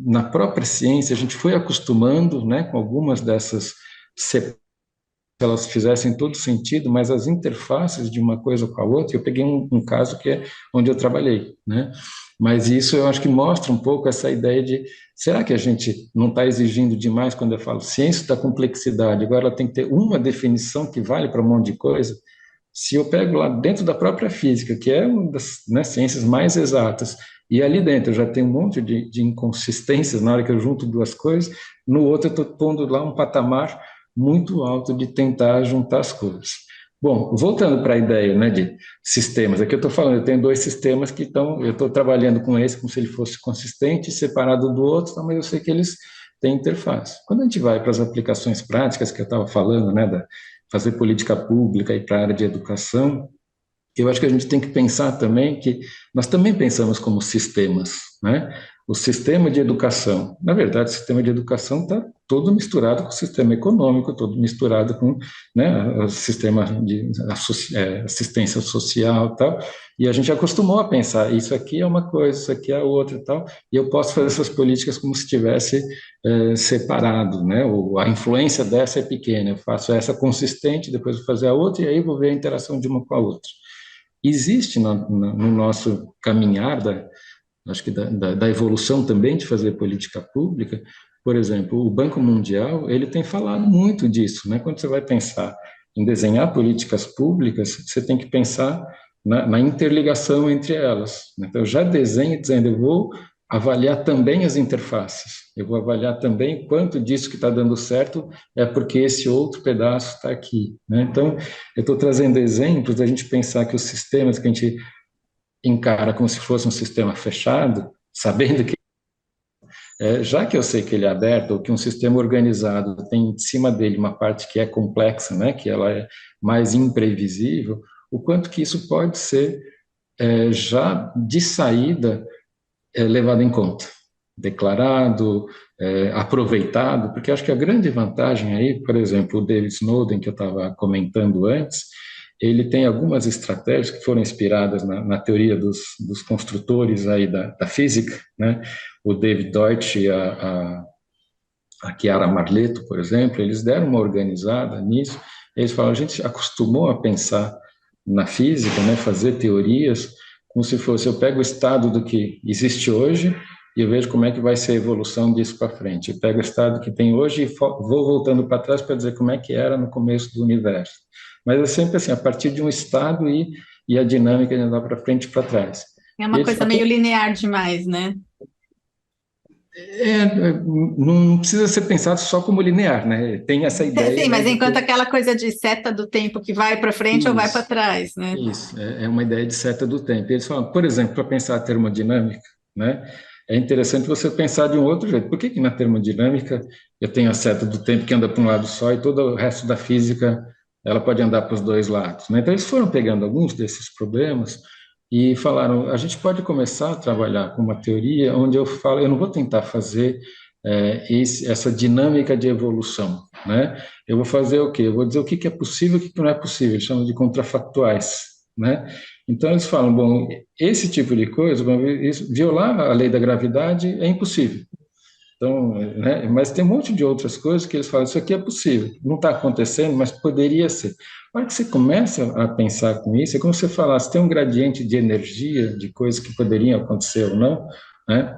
na própria ciência, a gente foi acostumando, né, com algumas dessas elas fizessem todo sentido, mas as interfaces de uma coisa com a outra, eu peguei um caso que é onde eu trabalhei, né? Mas isso eu acho que mostra um pouco essa ideia de, será que a gente não está exigindo demais quando eu falo ciência da complexidade, agora ela tem que ter uma definição que vale para um monte de coisa? Se eu pego lá dentro da própria física, que é uma das, né, ciências mais exatas, e ali dentro eu já tenho um monte de inconsistências na hora que eu junto duas coisas, no outro eu estou pondo lá um patamar muito alto de tentar juntar as coisas. Bom, voltando para a ideia, né, de sistemas, aqui eu estou falando, eu tenho 2 sistemas que eu estou trabalhando com esse como se ele fosse consistente, separado do outro, mas eu sei que eles têm interface. Quando a gente vai para as aplicações práticas que eu estava falando, né, fazer política pública e para a área de educação, eu acho que a gente tem que pensar também que nós também pensamos como sistemas, né? o sistema de educação. Na verdade, o sistema de educação está todo misturado com o sistema econômico, todo misturado com, né, o sistema de assistência social e tal, e a gente acostumou a pensar, isso aqui é uma coisa, isso aqui é outra e tal, e eu posso fazer essas políticas como se estivesse separado, né, a influência dessa é pequena, eu faço essa consistente, depois vou fazer a outra, e aí vou ver a interação de uma com a outra. Existe no nosso caminhar acho que da evolução também de fazer política pública. Por exemplo, o Banco Mundial, ele tem falado muito disso, né? Quando você vai pensar em desenhar políticas públicas, você tem que pensar na interligação entre elas, né? Então, eu já desenho dizendo, eu vou avaliar também as interfaces, eu vou avaliar também quanto disso que está dando certo é porque esse outro pedaço está aqui, né? Então, eu estou trazendo exemplos da gente pensar que os sistemas que a gente encara como se fosse um sistema fechado, sabendo que, já que eu sei que ele é aberto, ou que um sistema organizado tem em cima dele uma parte que é complexa, né, que ela é mais imprevisível, o quanto que isso pode ser já de saída levado em conta, declarado, aproveitado, porque acho que a grande vantagem aí, por exemplo, o David Snowden, que eu estava comentando antes, ele tem algumas estratégias que foram inspiradas na teoria dos construtores aí da física, né? O David Deutsch e a Chiara Marletto, por exemplo, eles deram uma organizada nisso. Eles falam, a gente acostumou a pensar na física, né, fazer teorias, como se fosse, eu pego o estado do que existe hoje e eu vejo como é que vai ser a evolução disso para frente. Eu pego o estado que tem hoje e vou voltando para trás para dizer como é que era no começo do universo. Mas é sempre assim, a partir de um estado e a dinâmica de andar para frente e para trás. É uma coisa meio linear demais, né? Não precisa ser pensado só como linear, né? Tem essa ideia, Sim, né, mas de enquanto ter aquela coisa de seta do tempo que vai para frente ou vai para isso, trás, né? isso, é uma ideia de seta do tempo. Eles falam, por exemplo, para pensar a termodinâmica, né? É interessante você pensar de um outro jeito. Por que que na termodinâmica eu tenho a seta do tempo que anda para um lado só e todo o resto da física ela pode andar para os dois lados, né? Então eles foram pegando alguns desses problemas e falaram, a gente pode começar a trabalhar com uma teoria onde eu falo, eu não vou tentar fazer essa dinâmica de evolução, né? Eu vou fazer o quê? Eu vou dizer o que é possível e o que não é possível, eles chamam de contrafactuais, né? Então eles falam, bom, esse tipo de coisa, violar a lei da gravidade é impossível. Então, né, mas tem um monte de outras coisas que eles falam, isso aqui é possível, não está acontecendo, mas poderia ser. A hora que você começa a pensar com isso, é como se você falasse, tem um gradiente de energia, de coisas que poderiam acontecer ou não, né?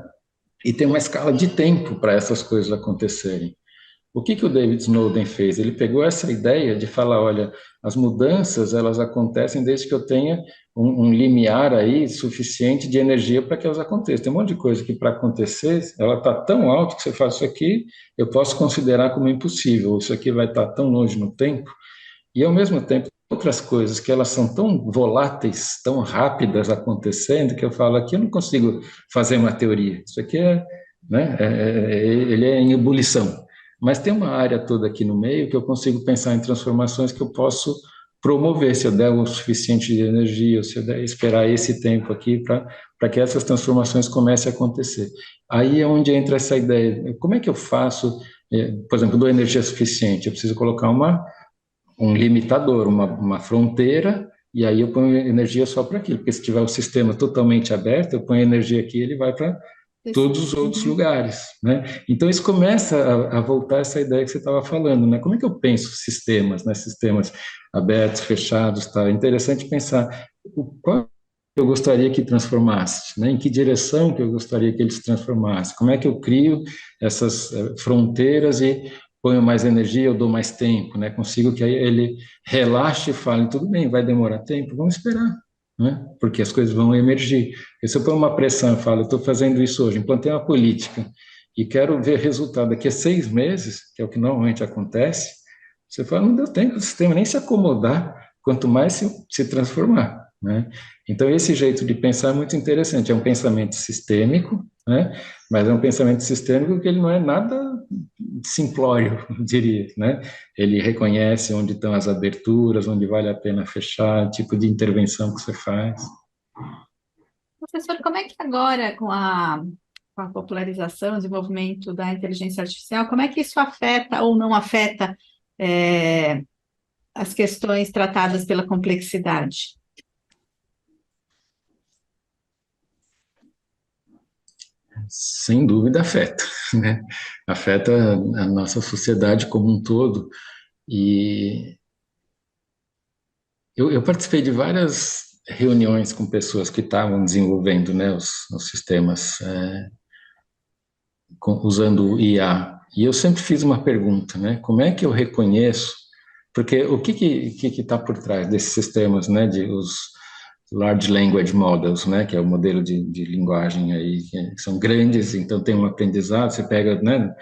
E tem uma escala de tempo para essas coisas acontecerem. O que o David Snowden fez? Ele pegou essa ideia de falar, olha, as mudanças elas acontecem desde que eu tenha um limiar aí suficiente de energia para que elas aconteçam. Tem um monte de coisa que para acontecer, ela está tão alta que você faz isso aqui, eu posso considerar como impossível. Isso aqui vai estar tão longe no tempo e ao mesmo tempo outras coisas que elas são tão voláteis, tão rápidas acontecendo que eu falo aqui eu não consigo fazer uma teoria. Isso aqui né, ele é em ebulição. Mas tem uma área toda aqui no meio que eu consigo pensar em transformações que eu posso promover, se eu der o suficiente de energia, ou se eu der, esperar esse tempo aqui para que essas transformações comecem a acontecer. Aí é onde entra essa ideia, como é que eu faço, por exemplo, dou energia suficiente? Eu preciso colocar um limitador, uma fronteira, e aí eu ponho energia só para aquilo, porque se tiver o sistema totalmente aberto, eu ponho energia aqui, ele vai para todos os outros lugares, né? Então isso começa a voltar essa ideia que você estava falando, né? Como é que eu penso sistemas, né? Sistemas abertos, fechados, tá? É interessante pensar qual eu gostaria que transformasse, né? Em que direção que eu gostaria que ele se transformasse? Como é que eu crio essas fronteiras e ponho mais energia, eu dou mais tempo, né? Consigo que aí ele relaxe e fale, tudo bem, vai demorar tempo, vamos esperar, né? Porque as coisas vão emergir. Porque se eu pôr uma pressão e falo, eu estou fazendo isso hoje, implantei uma política e quero ver resultado daqui a 6 meses, que é o que normalmente acontece, você fala, não deu tempo do sistema nem se acomodar, quanto mais se transformar, né? Então, esse jeito de pensar é muito interessante, é um pensamento sistêmico, né? Mas é um pensamento sistêmico que ele não é nada simplório, eu diria, né? Ele reconhece onde estão as aberturas, onde vale a pena fechar, tipo de intervenção que você faz. Professor, como é que agora, com a com a popularização, desenvolvimento da inteligência artificial, como é que isso afeta ou não afeta as questões tratadas pela complexidade? Sem dúvida afeta, né? Afeta a nossa sociedade como um todo. E eu participei de várias reuniões com pessoas que estavam desenvolvendo, né, os sistemas usando o IA. E eu sempre fiz uma pergunta, né? Como é que eu reconheço? Porque o que está por trás desses sistemas, né? De os Large Language Models, né? Que é o modelo de linguagem aí, que são grandes, então tem um aprendizado, você pega, né?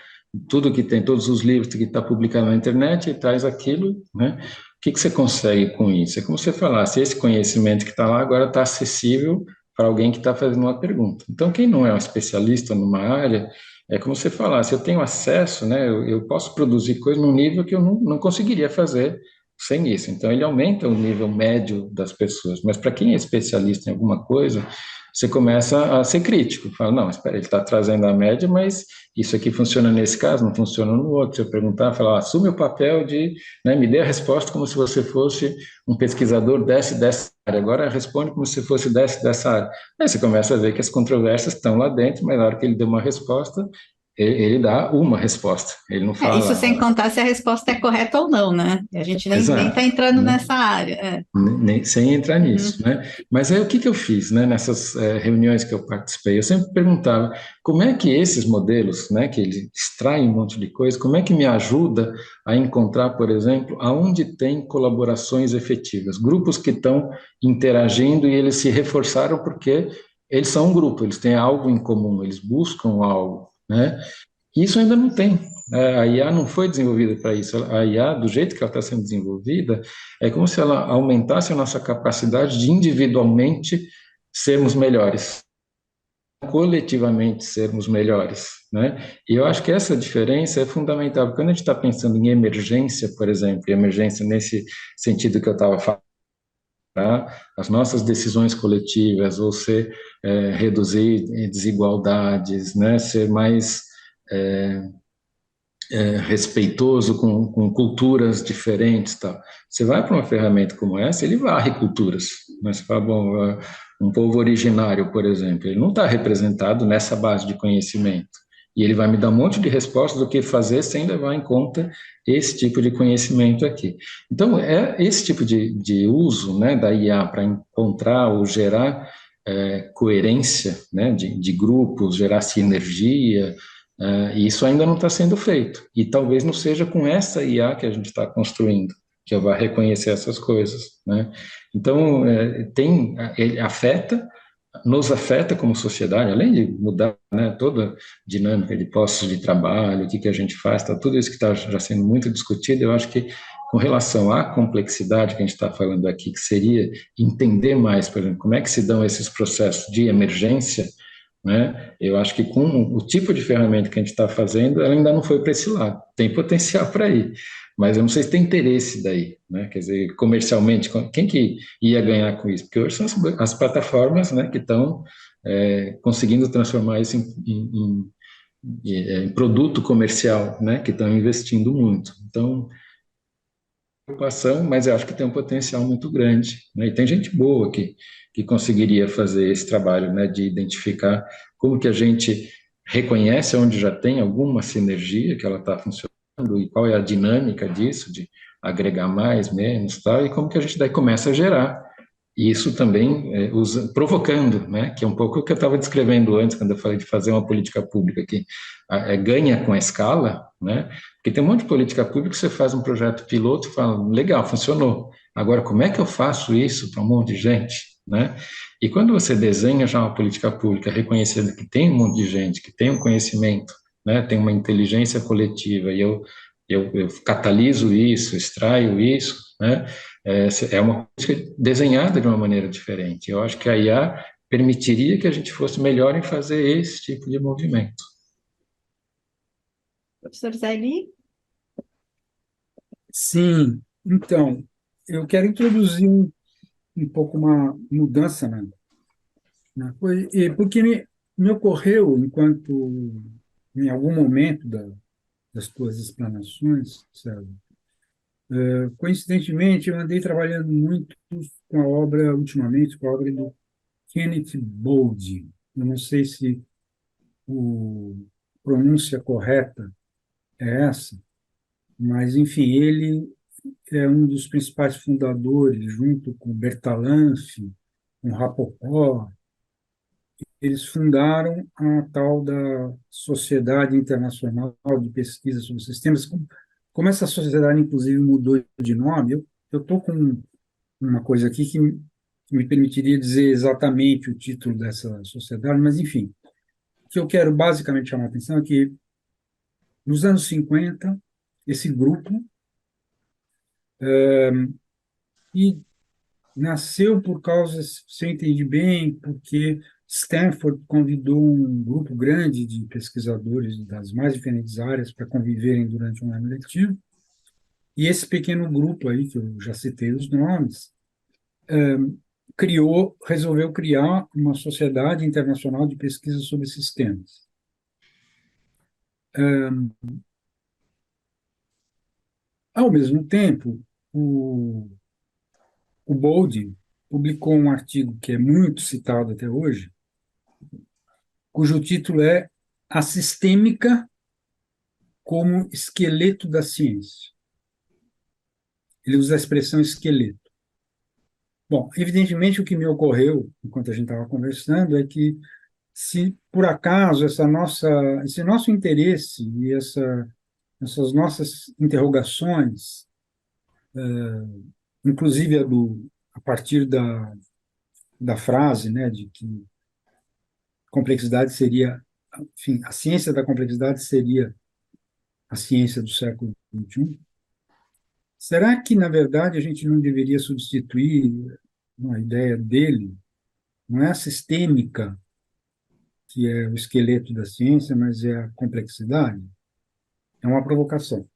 Tudo que tem, todos os livros que está publicado na internet e traz aquilo, né? O que você consegue com isso? É como você falasse, esse conhecimento que está lá agora está acessível para alguém que está fazendo uma pergunta. Então, quem não é um especialista numa área, é como você falasse, eu tenho acesso, né? Eu posso produzir coisas num nível que eu não conseguiria fazer sem isso. Então, ele aumenta o nível médio das pessoas. Mas para quem é especialista em alguma coisa, você começa a ser crítico. Fala, não, espera, ele está trazendo a média, mas isso aqui funciona nesse caso, não funciona no outro. Se eu perguntar, falar, assume o papel de, né, me dê a resposta como se você fosse um pesquisador dessa área. Agora responde como se fosse dessa área. Aí você começa a ver que as controvérsias estão lá dentro, mas na hora que ele deu uma resposta, ele dá uma resposta. Ele não Isso sem fala, contar se a resposta é correta ou não, né? A gente nem está exato, entrando né? nessa área. Sem entrar Uhum. nisso, né? Mas aí o que eu fiz, né, nessas reuniões que eu participei? Eu sempre perguntava como é que esses modelos, né, que eles extraem um monte de coisa, como é que me ajuda a encontrar, por exemplo, aonde tem colaborações efetivas, grupos que estão interagindo e eles se reforçaram porque eles são um grupo, eles têm algo em comum, eles buscam algo, né? Isso ainda não tem. A IA não foi desenvolvida para isso. A IA, do jeito que ela está sendo desenvolvida, é como se ela aumentasse a nossa capacidade de individualmente sermos melhores, coletivamente sermos melhores, né? E eu acho que essa diferença é fundamental. Porque quando a gente está pensando em emergência, por exemplo, e emergência nesse sentido que eu estava falando, tá? As nossas decisões coletivas, ou ser reduzir desigualdades, né? Ser mais respeitoso com culturas diferentes, tal. Você vai para uma ferramenta como essa, ele varre culturas. Mas você fala, bom, um povo originário, por exemplo, ele não está representado nessa base de conhecimento. E ele vai me dar um monte de respostas do que fazer sem levar em conta esse tipo de conhecimento aqui. Então, é esse tipo de uso, né, da IA para encontrar ou gerar coerência, né, de grupos, gerar sinergia, e isso ainda não está sendo feito. E talvez não seja com essa IA que a gente está construindo, que vai reconhecer essas coisas, né? Então, ele nos afeta como sociedade, além de mudar, né, toda a dinâmica de postos de trabalho, o que a gente faz, tá, tudo isso que está já sendo muito discutido, eu acho que com relação à complexidade que a gente está falando aqui, que seria entender mais, por exemplo, como é que se dão esses processos de emergência, né? Eu acho que com o tipo de ferramenta que a gente está fazendo, ela ainda não foi para esse lado. Tem potencial para ir, mas eu não sei se tem interesse daí, né? Quer dizer, comercialmente, quem que ia ganhar com isso? Porque hoje são as plataformas, né, que estão conseguindo transformar isso em produto comercial, né, que estão investindo muito. Então, preocupação, mas eu acho que tem um potencial muito grande, né? E tem gente boa que conseguiria fazer esse trabalho, né, de identificar como que a gente reconhece onde já tem alguma sinergia que ela está funcionando e qual é a dinâmica disso, de agregar mais, menos, tal, e como que a gente daí começa a gerar. E isso também provocando, né, que é um pouco o que eu estava descrevendo antes, quando eu falei de fazer uma política pública que ganha com a escala, né, porque tem um monte de política pública que você faz um projeto piloto e fala, legal, funcionou. Agora, como é que eu faço isso para um monte de gente, né? E quando você desenha já uma política pública reconhecendo que tem um monte de gente, que tem um conhecimento, né, tem uma inteligência coletiva, e eu cataliso isso, extraio isso, né? É uma política desenhada de uma maneira diferente. Eu acho que a IA permitiria que a gente fosse melhor em fazer esse tipo de movimento. Professor Zeli? Sim, então, eu quero introduzir um pouco uma mudança, né? Porque me ocorreu, em algum momento das tuas explanações, César, coincidentemente, eu andei trabalhando muito com a obra, ultimamente, com a obra do Kenneth Boulding. Eu não sei se a pronúncia correta é essa, mas, enfim, ele é um dos principais fundadores, junto com Bertalanffy, com Rapoport. Eles fundaram a tal da Sociedade Internacional de Pesquisa sobre Sistemas. Como essa sociedade, inclusive, mudou de nome, eu estou com uma coisa aqui que me permitiria dizer exatamente o título dessa sociedade, mas, enfim, o que eu quero basicamente chamar a atenção é que, nos anos 50, esse grupo, e nasceu por causa, se eu entendi bem, porque Stanford convidou um grupo grande de pesquisadores das mais diferentes áreas para conviverem durante um ano letivo, e esse pequeno grupo aí, que eu já citei os nomes, resolveu criar uma sociedade internacional de pesquisa sobre sistemas. Ao mesmo tempo, o Boulding publicou um artigo que é muito citado até hoje, cujo título é A Sistêmica como Esqueleto da Ciência. Ele usa a expressão esqueleto. Bom, evidentemente o que me ocorreu enquanto a gente estava conversando é que, se por acaso esse nosso interesse e essas nossas interrogações, inclusive a partir da frase, né, de que complexidade seria, enfim, a ciência da complexidade seria a ciência do século XXI, será que, na verdade, a gente não deveria substituir a ideia dele? Não é a sistêmica, que é o esqueleto da ciência, mas é a complexidade? É uma provocação.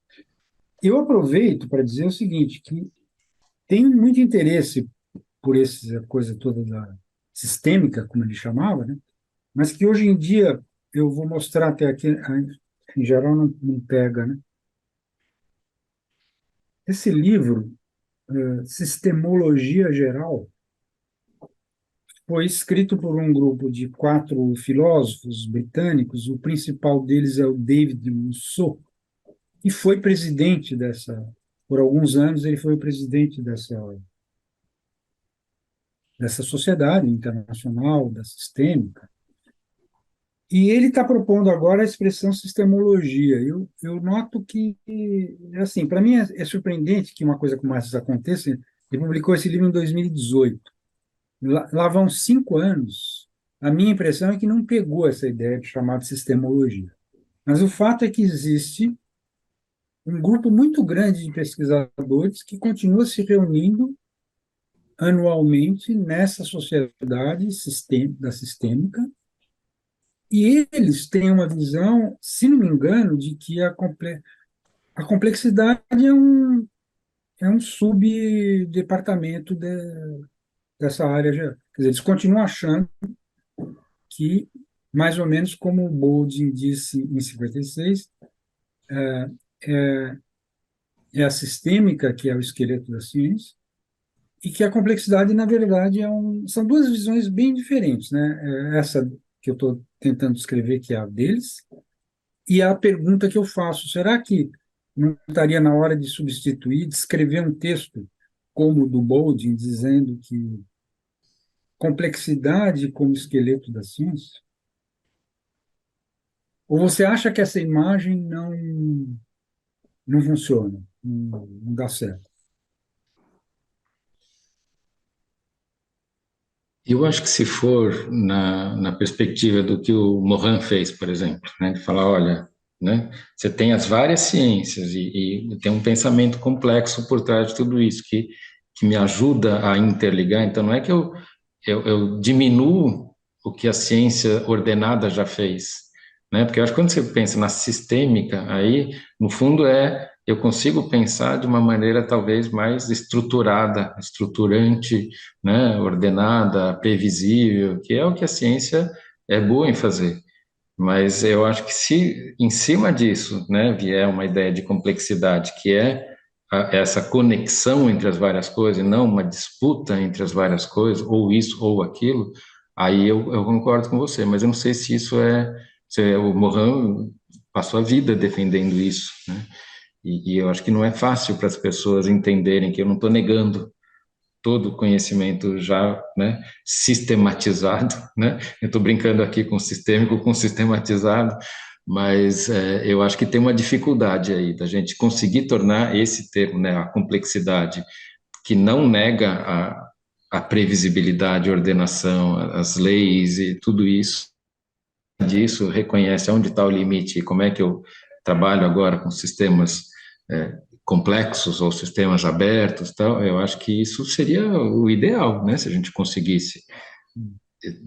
Eu aproveito para dizer o seguinte, que tenho muito interesse por essa coisa toda da sistêmica, como ele chamava, né? Mas que hoje em dia, eu vou mostrar até aqui, em geral não pega, né? Esse livro, Sistemologia Geral, foi escrito por um grupo de 4 filósofos britânicos. O principal deles é o David Rousseau, e foi presidente por alguns anos, ele foi o presidente dessa sociedade internacional, da sistêmica. E ele está propondo agora a expressão sistemologia. Eu noto que, assim, para mim é surpreendente que uma coisa como essa aconteça. Ele publicou esse livro em 2018. Lá vão 5 anos. A minha impressão é que não pegou essa ideia de chamar de sistemologia. Mas o fato é que existe um grupo muito grande de pesquisadores que continua se reunindo anualmente nessa sociedade da sistêmica, e eles têm uma visão, se não me engano, de que a complexidade é um subdepartamento dessa área. Quer dizer, eles continuam achando que, mais ou menos como o Boulding disse em 56, é, é a sistêmica que é o esqueleto da ciência, e que a complexidade, na verdade, são duas visões bem diferentes, né? Essa que eu estou tentando descrever, que é a deles, e a pergunta que eu faço: será que não estaria na hora de substituir, de escrever um texto como o do Boulding, dizendo que complexidade como esqueleto da ciência? Ou você acha que essa imagem não funciona, não dá certo? Eu acho que, se for na perspectiva do que o Morin fez, por exemplo, né, de falar, olha, né, você tem as várias ciências e tem um pensamento complexo por trás de tudo isso que me ajuda a interligar. Então, não é que eu diminuo o que a ciência ordenada já fez, né? Porque eu acho que quando você pensa na sistêmica, aí, no fundo, eu consigo pensar de uma maneira talvez mais estruturada, estruturante, né? Ordenada, previsível, que é o que a ciência é boa em fazer. Mas eu acho que se em cima disso, né, vier uma ideia de complexidade, que é essa conexão entre as várias coisas, e não uma disputa entre as várias coisas, ou isso ou aquilo, aí eu concordo com você, mas eu não sei se isso se o Mohan passou a vida defendendo isso, né? E eu acho que não é fácil para as pessoas entenderem que eu não estou negando todo o conhecimento já, né, sistematizado, né? Eu estou brincando aqui com sistêmico, com sistematizado, mas eu acho que tem uma dificuldade aí da gente conseguir tornar esse termo, né, a complexidade, que não nega a previsibilidade, a ordenação, as leis e tudo isso, disso reconhece onde está o limite e como é que eu trabalho agora com sistemas complexos ou sistemas abertos, tal. Eu acho que isso seria o ideal, né? Se a gente conseguisse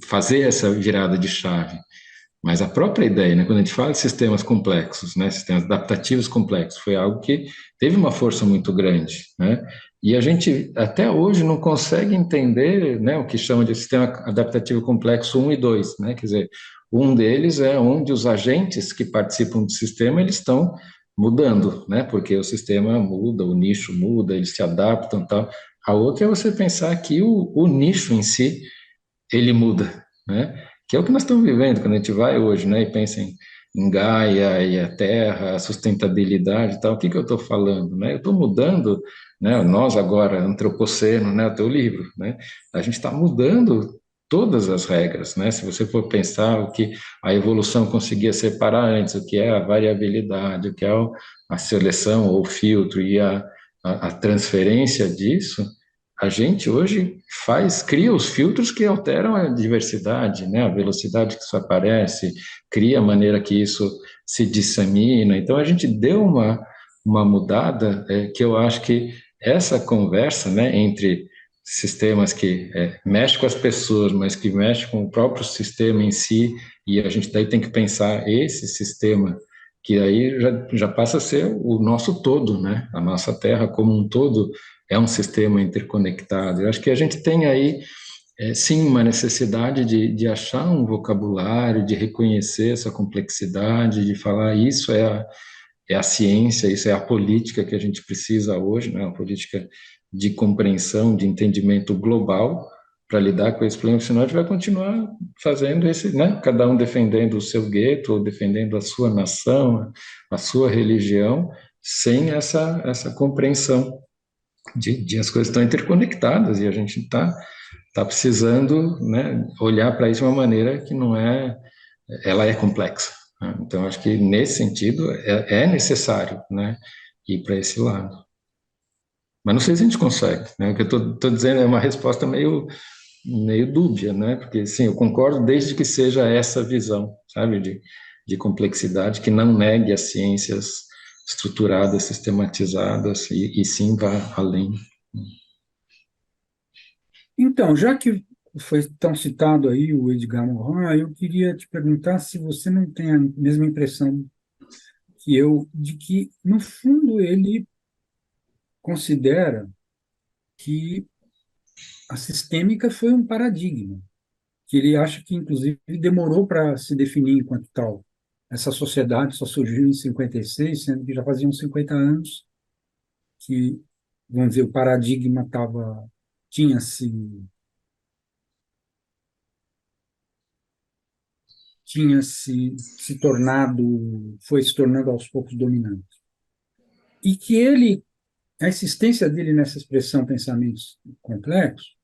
fazer essa virada de chave. Mas a própria ideia, né, quando a gente fala de sistemas complexos, né, sistemas adaptativos complexos, foi algo que teve uma força muito grande, né? E a gente até hoje não consegue entender, né, o que chama de sistema adaptativo complexo um e 2, né? Quer dizer, um deles é onde os agentes que participam do sistema eles estão mudando, né? Porque o sistema muda, o nicho muda, eles se adaptam, tal. A outra é você pensar que o nicho em si ele muda, né? Que é o que nós estamos vivendo quando a gente vai hoje, né? E pensa em Gaia e a Terra, a sustentabilidade e tal. O que que eu estou falando, né? Eu estou mudando, né? Nós agora, antropoceno, né? O teu livro, né? A gente está mudando todas as regras, né? Se você for pensar o que a evolução conseguia separar antes, o que é a variabilidade, o que é a seleção ou filtro e a transferência disso, a gente hoje cria os filtros que alteram a diversidade, né? A velocidade que isso aparece, cria a maneira que isso se dissemina. Então, a gente deu uma mudada que eu acho que essa conversa, né, entre sistemas que mexem com as pessoas, mas que mexem com o próprio sistema em si, e a gente daí tem que pensar esse sistema, que aí já passa a ser o nosso todo, né? A nossa Terra como um todo é um sistema interconectado. Eu acho que a gente tem aí, sim, uma necessidade de achar um vocabulário, de reconhecer essa complexidade, de falar isso é a ciência, isso é a política que a gente precisa hoje, né? Uma política de compreensão, de entendimento global para lidar com esse problema, senão a gente vai continuar fazendo esse, né? Cada um defendendo o seu gueto, ou defendendo a sua nação, a sua religião, sem essa compreensão de as coisas estão interconectadas e a gente tá precisando, né, olhar para isso de uma maneira que não ela é complexa, né? Então acho que nesse sentido é necessário, né, ir para esse lado. Mas não sei se a gente consegue, né? O que eu tô dizendo é uma resposta meio dúbia, né? Porque sim, eu concordo desde que seja essa visão, sabe, de complexidade que não negue as ciências estruturadas, sistematizadas e sim vá além. Então, já que foi tão citado aí o Edgar Morin, eu queria te perguntar se você não tem a mesma impressão que eu de que, no fundo, ele considera que a sistêmica foi um paradigma, que ele acha que, inclusive, demorou para se definir enquanto tal. Essa sociedade só surgiu em 56, sendo que já faziam 50 anos que, vamos dizer, o paradigma tinha se tornado, foi se tornando aos poucos dominante. E que a existência dele nessa expressão pensamentos complexos,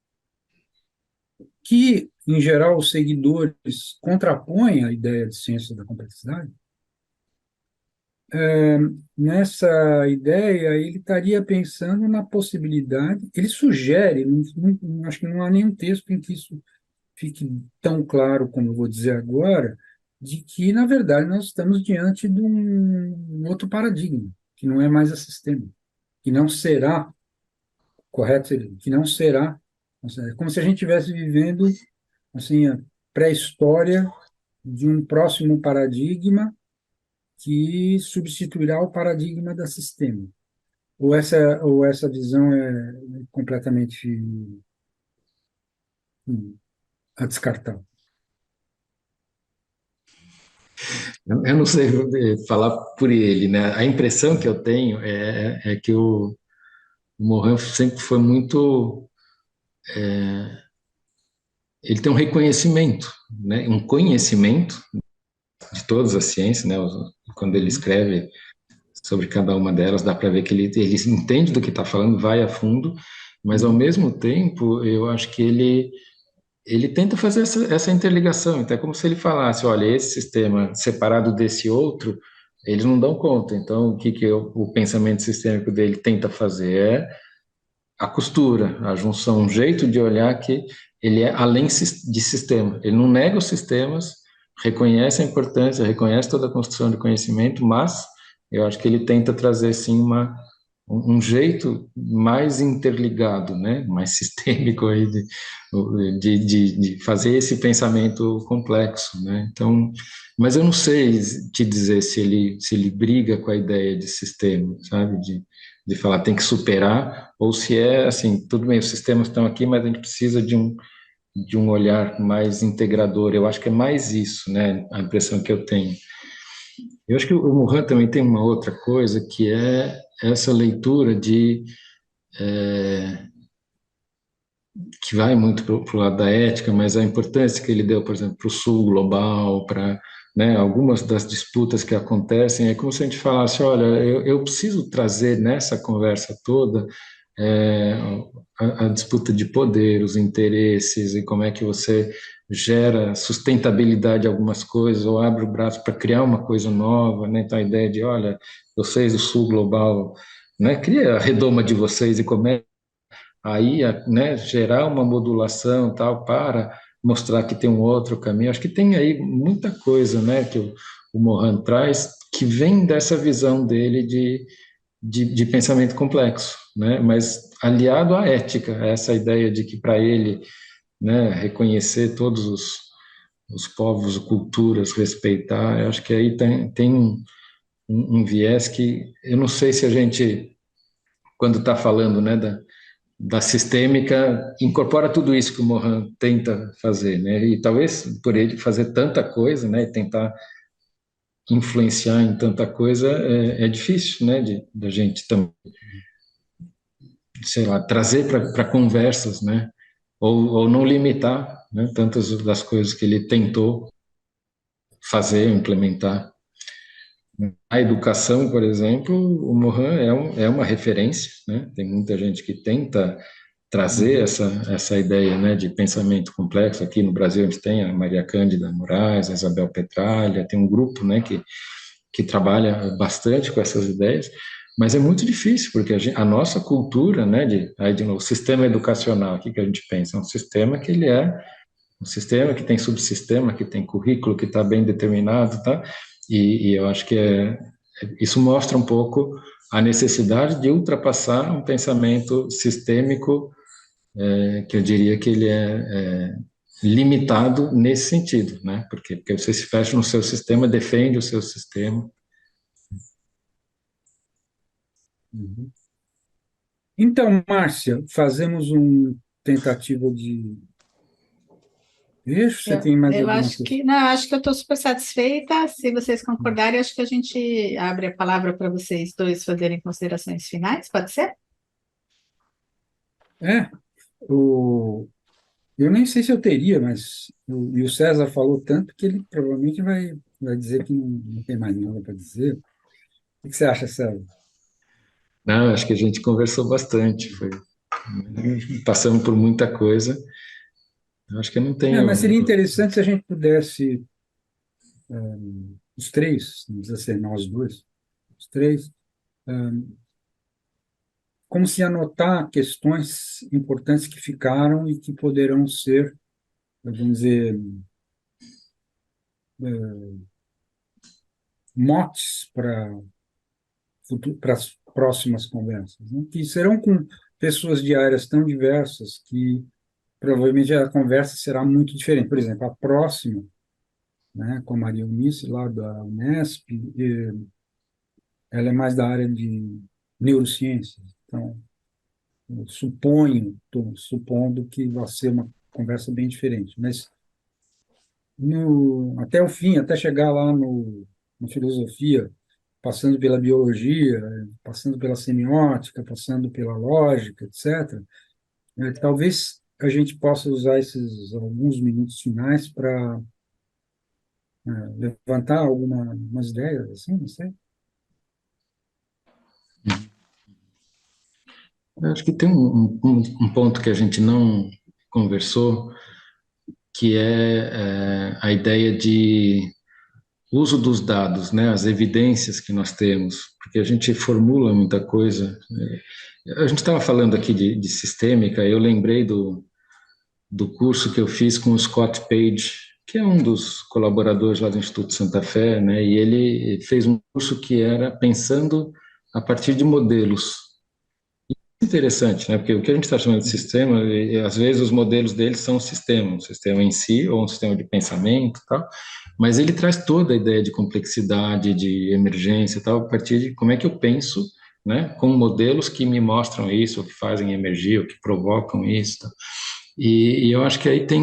que, em geral, os seguidores contrapõem a ideia de ciência da complexidade, nessa ideia ele estaria pensando na possibilidade, ele sugere, acho que não há nenhum texto em que isso fique tão claro como eu vou dizer agora, de que, na verdade, nós estamos diante de um outro paradigma, que não é mais a sistema, que não será, correto seria, que não será, é como se a gente estivesse vivendo assim, a pré-história de um próximo paradigma que substituirá o paradigma da sistema. Ou essa visão é completamente a descartar. Eu não sei falar por ele, né? A impressão que eu tenho é que o Morin sempre foi muito. Ele tem um reconhecimento, né? Um conhecimento de todas as ciências, né? Quando ele Uhum. escreve sobre cada uma delas, dá para ver que ele entende do que está falando, vai a fundo, mas ao Uhum. mesmo tempo, eu acho que ele tenta fazer essa interligação. Então, é como se ele falasse: olha, esse sistema separado desse outro, eles não dão conta. Então, o que o pensamento sistêmico dele tenta fazer é a costura, a junção, um jeito de olhar que ele é além de sistema. Ele não nega os sistemas, reconhece a importância, reconhece toda a construção de conhecimento, mas eu acho que ele tenta trazer, sim, um jeito mais interligado, né, mais sistêmico aí de fazer esse pensamento complexo, né? Então, mas eu não sei te dizer se ele briga com a ideia de sistema, sabe? De falar tem que superar, ou se é assim, tudo bem, os sistemas estão aqui, mas a gente precisa de um olhar mais integrador. Eu acho que é mais isso, né? A impressão que eu tenho. Eu acho que o Mohan também tem uma outra coisa, que é essa leitura que vai muito para o lado da ética, mas a importância que ele deu, por exemplo, para o sul global, para, né, algumas das disputas que acontecem, é como se a gente falasse: olha, eu preciso trazer nessa conversa toda é, a disputa de poder, os interesses e como é que você gera sustentabilidade em algumas coisas ou abre o braço para criar uma coisa nova, né? Então a ideia de, olha, vocês do sul global, né, cria a redoma de vocês e comece aí, né, gerar uma modulação tal para mostrar que tem um outro caminho. Acho que tem aí muita coisa, né, que o Mohan traz que vem dessa visão dele de pensamento complexo, né, mas aliado à ética, essa ideia de que para ele, né, reconhecer todos os povos, culturas, respeitar, eu acho que aí tem um viés que eu não sei se a gente, quando está falando, né, da sistêmica, incorpora tudo isso que o Mohan tenta fazer, né? E talvez por ele fazer tanta coisa, né, e tentar influenciar em tanta coisa, é difícil, né, da gente também, sei lá, trazer para conversas, né? Ou não limitar, né, tantas das coisas que ele tentou fazer, implementar. A educação, por exemplo, o Mohan é uma referência, né? Tem muita gente que tenta trazer Uhum. essa ideia, né, de pensamento complexo. Aqui no Brasil a gente tem a Maria Cândida Moraes, a Isabel Petralha, tem um grupo, né, que trabalha bastante com essas ideias, mas é muito difícil, porque a nossa cultura, né, aí de novo, sistema educacional, o que a gente pensa? É um sistema que ele é um sistema que tem subsistema, que tem currículo, que está bem determinado, tá? E eu acho que isso mostra um pouco a necessidade de ultrapassar um pensamento sistêmico, que eu diria que ele é limitado nesse sentido, né? Porque você se fecha no seu sistema, defende o seu sistema. Uhum. Então, Márcia, fazemos uma tentativa de. Veja, você tem mais Eu alguma acho coisa? que, não, eu acho que eu estou super satisfeita. Se vocês concordarem, acho que a gente abre a palavra para vocês dois fazerem considerações finais, pode ser? É, o, eu nem sei se eu teria, mas e o César falou tanto que ele provavelmente vai dizer que não tem mais nada para dizer. O que você acha, César? Não, acho que a gente conversou bastante, passamos por muita coisa. Eu acho que eu não É, mas tenho. seria interessante se a gente pudesse, os três, não precisa ser nós dois, os três, como se anotar questões importantes que ficaram e que poderão ser, vamos dizer, motes para as próximas conversas, né? Que serão com pessoas de áreas tão diversas que provavelmente a conversa será muito diferente. Por exemplo, a próxima, né, com a Maria Eunice, lá da Unesp, ela é mais da área de neurociências. Então, eu suponho, estou supondo que vai ser uma conversa bem diferente. Mas até o fim, até chegar lá na filosofia, passando pela biologia, passando pela semiótica, passando pela lógica, etc. Talvez a gente possa usar esses alguns minutos finais para levantar algumas ideias, assim, não sei. Eu acho que tem um ponto que a gente não conversou, que é a ideia de uso dos dados, né, as evidências que nós temos, porque a gente formula muita coisa. A gente estava falando aqui de sistêmica, eu lembrei do curso que eu fiz com o Scott Page, que é um dos colaboradores lá do Instituto Santa Fé, né, e ele fez um curso que era pensando a partir de modelos. Interessante, né? Porque o que a gente está chamando de sistema, às vezes os modelos deles são um sistema em si, ou um sistema de pensamento, tal, mas ele traz toda a ideia de complexidade, de emergência, tal, a partir de como é que eu penso, né? Com modelos que me mostram isso, ou que fazem emergir, ou que provocam isso, tal. E eu acho que aí tem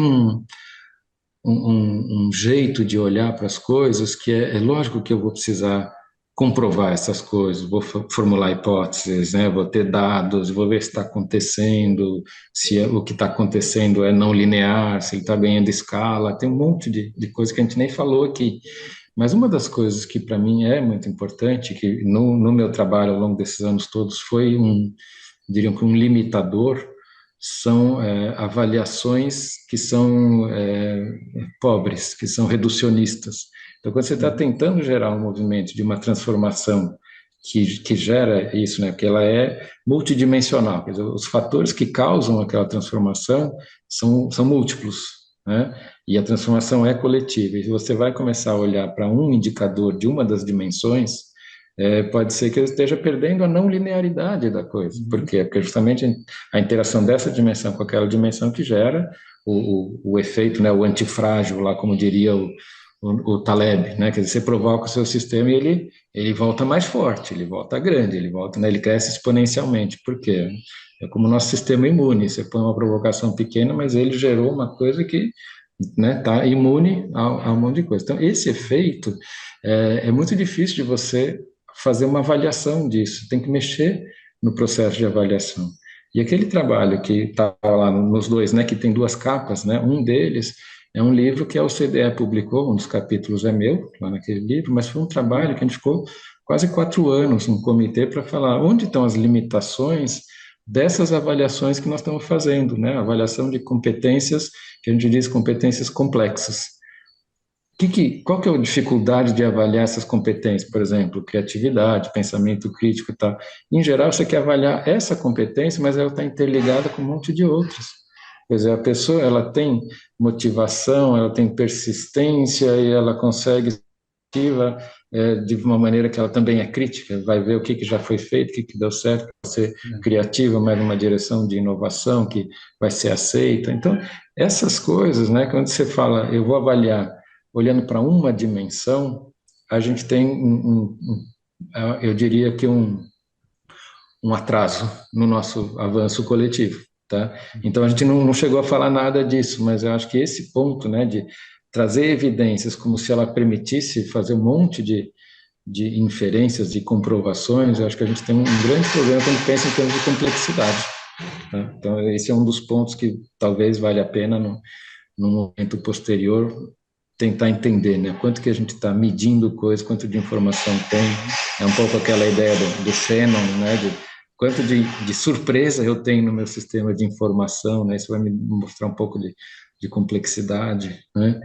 um jeito de olhar para as coisas que é lógico que eu vou precisar comprovar essas coisas, vou formular hipóteses, né? Vou ter dados, vou ver se está acontecendo, se o que está acontecendo é não linear, se ele está ganhando escala, tem um monte de coisa que a gente nem falou aqui. Mas uma das coisas que para mim é muito importante, que no meu trabalho ao longo desses anos todos foi diriam que um limitador, são avaliações que são pobres, que são reducionistas. Então, quando você está tentando gerar um movimento de uma transformação que gera isso, né, porque ela é multidimensional, quer dizer, os fatores que causam aquela transformação são múltiplos, né, e a transformação é coletiva. E você vai começar a olhar para um indicador de uma das dimensões, pode ser que eu esteja perdendo a não linearidade da coisa. Por quê? Porque justamente a interação dessa dimensão com aquela dimensão que gera o efeito, né, o antifrágil, lá como diria o Taleb, né? Quer dizer, você provoca o seu sistema e ele volta mais forte, ele volta grande, ele volta, né, ele cresce exponencialmente. Por quê? É como o nosso sistema imune, você põe uma provocação pequena, mas ele gerou uma coisa que, né, está imune a um monte de coisa. Então, esse efeito é muito difícil de você fazer uma avaliação disso, tem que mexer no processo de avaliação. E aquele trabalho que está lá nos dois, né, que tem duas capas, né, um deles é um livro que a OCDE publicou, um dos capítulos é meu, lá naquele livro, mas foi um trabalho que a gente ficou quase 4 anos no comitê para falar onde estão as limitações dessas avaliações que nós estamos fazendo, né, avaliação de competências, que a gente diz competências complexas. Qual que é a dificuldade de avaliar essas competências, por exemplo, criatividade, pensamento crítico e tal? Em geral, você quer avaliar essa competência, mas ela está interligada com um monte de outras. Quer dizer, a pessoa ela tem motivação, ela tem persistência e ela consegue ativa, de uma maneira que ela também é crítica, vai ver o que já foi feito, o que deu certo, vai ser criativa, mas numa direção de inovação que vai ser aceita. Então, essas coisas, né, quando você fala, eu vou avaliar olhando para uma dimensão, a gente tem eu diria que um atraso no nosso avanço coletivo, tá? Então a gente não chegou a falar nada disso, mas eu acho que esse ponto, né, de trazer evidências como se ela permitisse fazer um monte de inferências, de comprovações, eu acho que a gente tem um grande problema quando pensa em termos de complexidade, tá? Então esse é um dos pontos que talvez valha a pena no momento posterior tentar entender, né? Quanto que a gente está medindo coisas, quanto de informação tem. É um pouco aquela ideia do Shannon, né? De quanto de surpresa eu tenho no meu sistema de informação, né? Isso vai me mostrar um pouco de complexidade, né?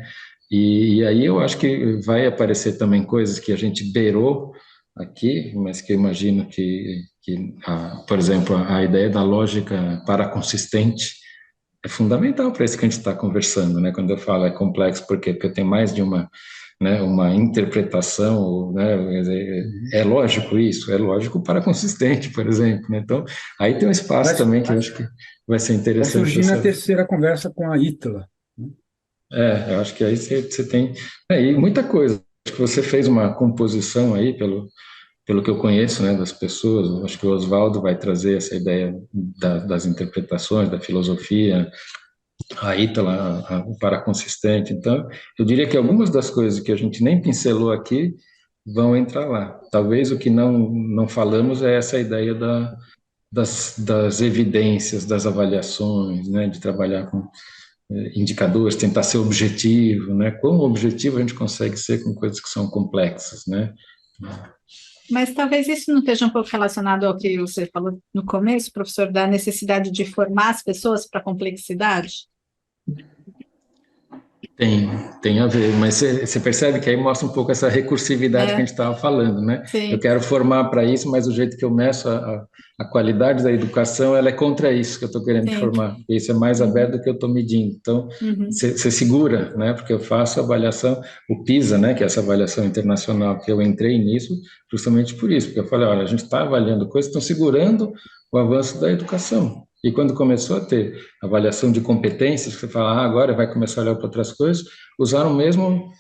E aí eu acho que vai aparecer também coisas que a gente beirou aqui, mas que eu imagino por exemplo, a ideia da lógica paraconsistente é fundamental para isso que a gente está conversando, né? Quando eu falo é complexo, por quê? Porque eu tenho mais de uma, né, uma interpretação, né? É lógico isso? É lógico para consistente, por exemplo, né? Então, aí tem um espaço Vai, também que eu acho que vai ser vai interessante surgir na essa. terceira conversa com a Ítala, né? Eu acho que aí você tem. E muita coisa. Acho que você fez uma composição aí, pelo que eu conheço, né, das pessoas. Acho que o Oswaldo vai trazer essa ideia das interpretações, da filosofia. a Ítala, o paraconsistente. Então, eu diria que algumas das coisas que a gente nem pincelou aqui vão entrar lá. Talvez o que não falamos é essa ideia das evidências, das avaliações, né, de trabalhar com indicadores, tentar ser objetivo, né? Como objetivo a gente consegue ser com coisas que são complexas, né? Mas talvez isso não esteja um pouco relacionado ao que você falou no começo, professor, da necessidade de formar as pessoas para a complexidade? Tem a ver, mas você percebe que aí mostra um pouco essa recursividade que a gente estava falando, né? Eu Sim. quero formar para isso, mas o jeito que eu meço a qualidade da educação, ela é contra isso que eu estou querendo Sim. formar. Isso é mais aberto do que eu estou medindo. Então, você segura, né? Porque eu faço avaliação, o PISA, né? Que é essa avaliação internacional, que eu entrei nisso justamente por isso, porque eu falei, olha, a gente está avaliando coisas que estão segurando o avanço da educação. E quando começou a ter avaliação de competências, que você fala, agora vai começar a olhar para outras coisas, usaram o mesmo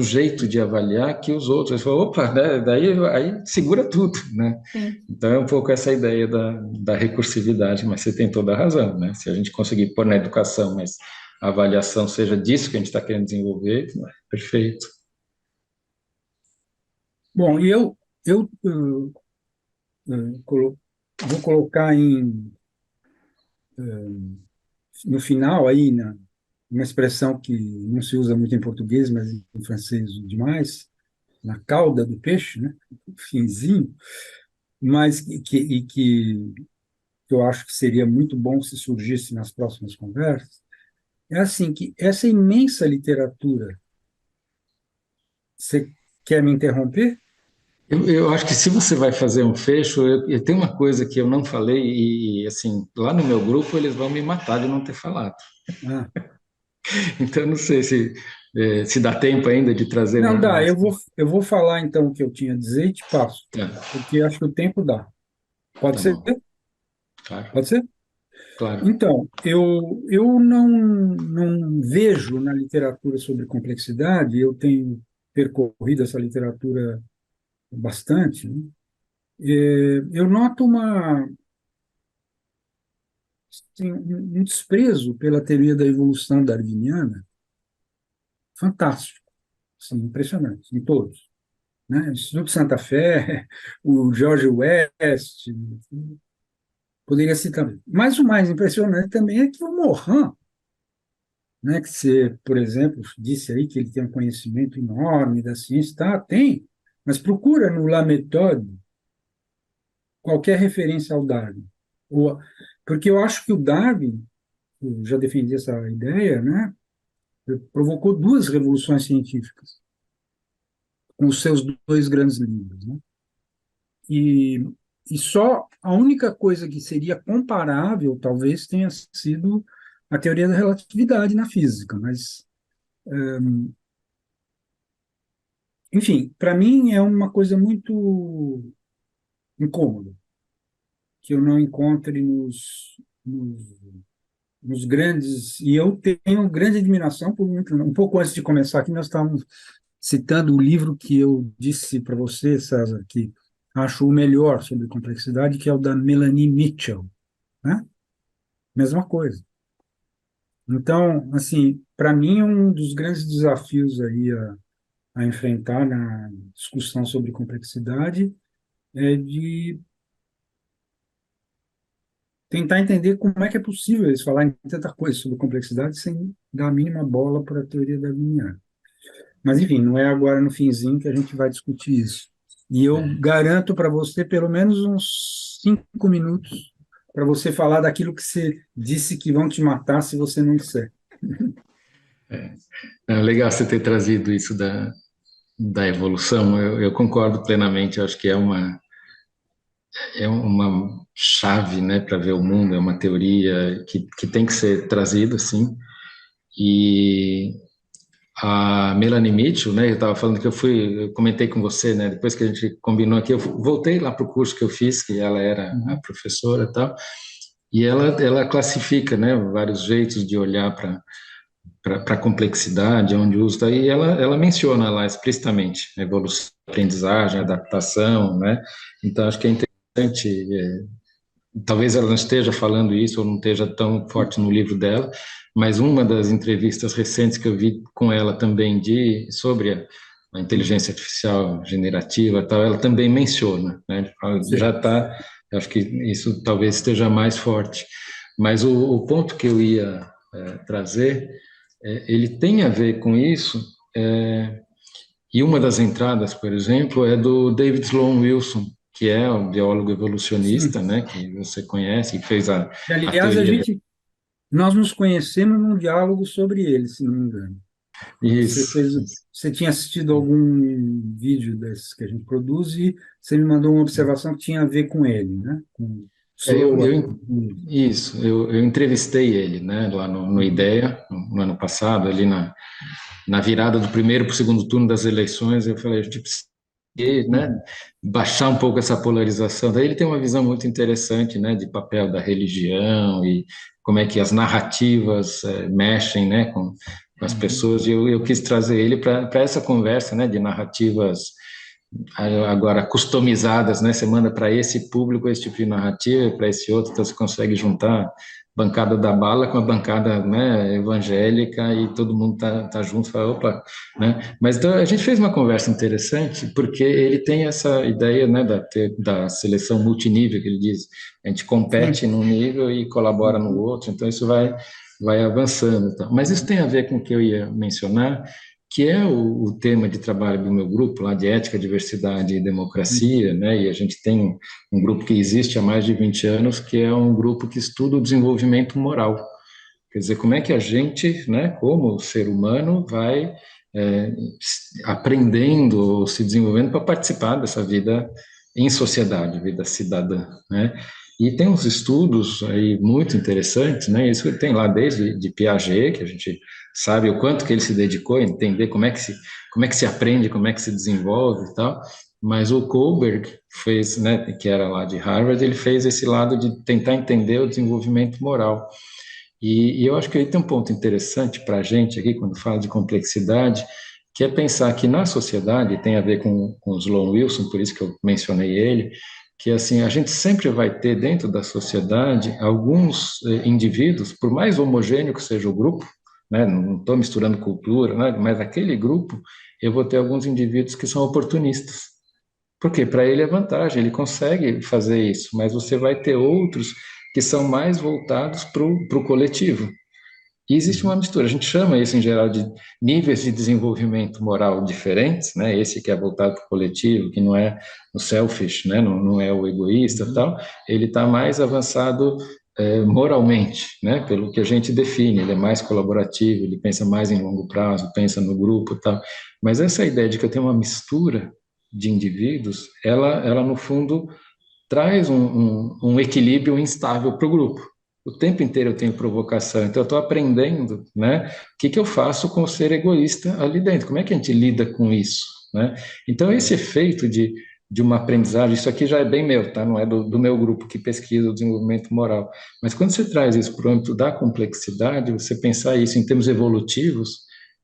jeito de avaliar que os outros. Eles falaram, opa, né, daí aí segura tudo, né? Sim. Então é um pouco essa ideia da recursividade, mas você tem toda a razão, né? Se a gente conseguir pôr na educação, mas a avaliação seja disso que a gente está querendo desenvolver, perfeito. Bom, e vou colocar no final aí, uma expressão que não se usa muito em português, mas em francês demais, na cauda do peixe, né? Finzinho, mas que eu acho que seria muito bom se surgisse nas próximas conversas, é assim, que essa imensa literatura, você quer me interromper? Eu acho que se você vai fazer um fecho, eu tenho uma coisa que eu não falei e, assim, lá no meu grupo eles vão me matar de não ter falado. Ah, Então, eu não sei se dá tempo ainda de trazer não, dá, mais. eu vou falar então o que eu tinha a dizer e te passo, Tá, porque acho que o tempo dá. Pode tá ser? bom, claro, Pode ser? claro. Então, eu não vejo na literatura sobre complexidade, eu tenho percorrido essa literatura bastante, né? Eu noto assim, um desprezo pela teoria da evolução darwiniana fantástico, assim, impressionante, em todos. Né? O Instituto Santa Fé, o George West, poderia citar. Mas o mais impressionante também é que o Morin, né, que você, por exemplo, disse aí que ele tem um conhecimento enorme da ciência, tá, tem, mas procura no La Méthode qualquer referência ao Darwin. Porque eu acho que o Darwin, eu já defendi essa ideia, né, provocou duas revoluções científicas, com os seus dois grandes livros. Né? E, e só a única coisa que seria comparável, talvez, tenha sido a teoria da relatividade na física, mas enfim, para mim é uma coisa muito incômoda, que eu não encontre nos grandes. E eu tenho grande admiração por muito. Um pouco antes de começar aqui, nós estávamos citando o livro que eu disse para você, César, que acho o melhor sobre complexidade, que é o da Melanie Mitchell, né? Mesma coisa. Então, assim, para mim, um dos grandes desafios aí a enfrentar na discussão sobre complexidade é de tentar entender como é que é possível eles falarem tanta coisa sobre complexidade sem dar a mínima bola para a teoria darwiniana. Mas, enfim, não é agora no finzinho que a gente vai discutir isso. E eu garanto para você pelo menos uns 5 minutos para você falar daquilo que você disse que vão te matar se você não disser. É legal você ter trazido isso da evolução, eu concordo plenamente, eu acho que é uma chave, né, para ver o mundo, é uma teoria que tem que ser trazida, assim, e a Melanie Mitchell, né, eu estava falando que eu comentei com você, né, depois que a gente combinou aqui, eu voltei lá para o curso que eu fiz, que ela era a Uhum. professora e tal, e ela classifica, né, vários jeitos de olhar para a complexidade, onde usa, e ela menciona lá explicitamente evolução, aprendizagem, adaptação, né, então acho que é interessante talvez ela não esteja falando isso ou não esteja tão forte no livro dela, mas uma das entrevistas recentes que eu vi com ela também sobre a inteligência artificial generativa, e tal, ela também menciona, né? Já Sim. está, acho que isso talvez esteja mais forte. Mas o ponto que eu ia trazer, ele tem a ver com isso. E uma das entradas, por exemplo, é do David Sloan Wilson, que é um biólogo evolucionista, Sim. né, que você conhece, que fez E, a aliás, teoria. nós nos conhecemos num diálogo sobre ele, se não me engano. Você Isso. fez, você tinha assistido algum vídeo desses que a gente produz e você me mandou uma observação que tinha a ver com ele, né? Com É, Slow Wilson. eu entrevistei ele, né, lá no IDEA, no ano passado, ali na virada do primeiro para o segundo turno das eleições, eu falei, a gente precisa, né, Uhum. baixar um pouco essa polarização. Daí ele tem uma visão muito interessante, né, de papel da religião e como é que as narrativas mexem, né, com as Uhum. pessoas. E eu quis trazer ele para essa conversa, né, de narrativas agora customizadas, né? Você manda para esse público esse tipo de narrativa, e para esse outro, então você consegue juntar bancada da bala com a bancada, né, evangélica e todo mundo tá junto, fala, opa, né? Mas então a gente fez uma conversa interessante porque ele tem essa ideia, né, da seleção multinível que ele diz, a gente compete Sim. num nível e colabora no Uhum. outro, então isso vai avançando, então. Mas isso tem a ver com o que eu ia mencionar, que é o tema de trabalho do meu grupo, lá de Ética, Diversidade e Democracia, né? E a gente tem um grupo que existe há mais de 20 anos, que é um grupo que estuda o desenvolvimento moral. Quer dizer, como é que a gente, né, como ser humano, vai é, aprendendo ou se desenvolvendo para participar dessa vida em sociedade, vida cidadã, né? E tem uns estudos aí muito interessantes, né? Isso tem lá desde de Piaget, que a gente sabe o quanto que ele se dedicou a entender como é que se aprende, como é que se desenvolve e tal. Mas o Kohlberg fez, né, que era lá de Harvard, ele fez esse lado de tentar entender o desenvolvimento moral. E eu acho que aí tem um ponto interessante para a gente aqui, quando fala de complexidade, que é pensar que na sociedade, tem a ver com o Sloan Wilson, por isso que eu mencionei ele, que assim, a gente sempre vai ter dentro da sociedade alguns indivíduos, por mais homogêneo que seja o grupo, né, não estou misturando cultura, né, mas aquele grupo, eu vou ter alguns indivíduos que são oportunistas. Porque para ele é vantagem, ele consegue fazer isso, mas você vai ter outros que são mais voltados para o coletivo. E existe uma Uhum. mistura, a gente chama isso em geral de níveis de desenvolvimento moral diferentes, né? Esse que é voltado para o coletivo, que não é o selfish, né? Não é o egoísta, Uhum. tal. Ele está mais avançado moralmente, né? Pelo que a gente define, ele é mais colaborativo, ele pensa mais em longo prazo, pensa no grupo, tal. Mas essa ideia de que eu tenho uma mistura de indivíduos, ela no fundo traz um equilíbrio instável para o grupo. O tempo inteiro eu tenho provocação, então eu estou aprendendo, né? O que eu faço com o ser egoísta ali dentro? Como é que a gente lida com isso, né? Então esse efeito de uma aprendizagem, isso aqui já é bem meu, tá? Não é do meu grupo que pesquisa o desenvolvimento moral. Mas quando você traz isso para o âmbito da complexidade, você pensar isso em termos evolutivos,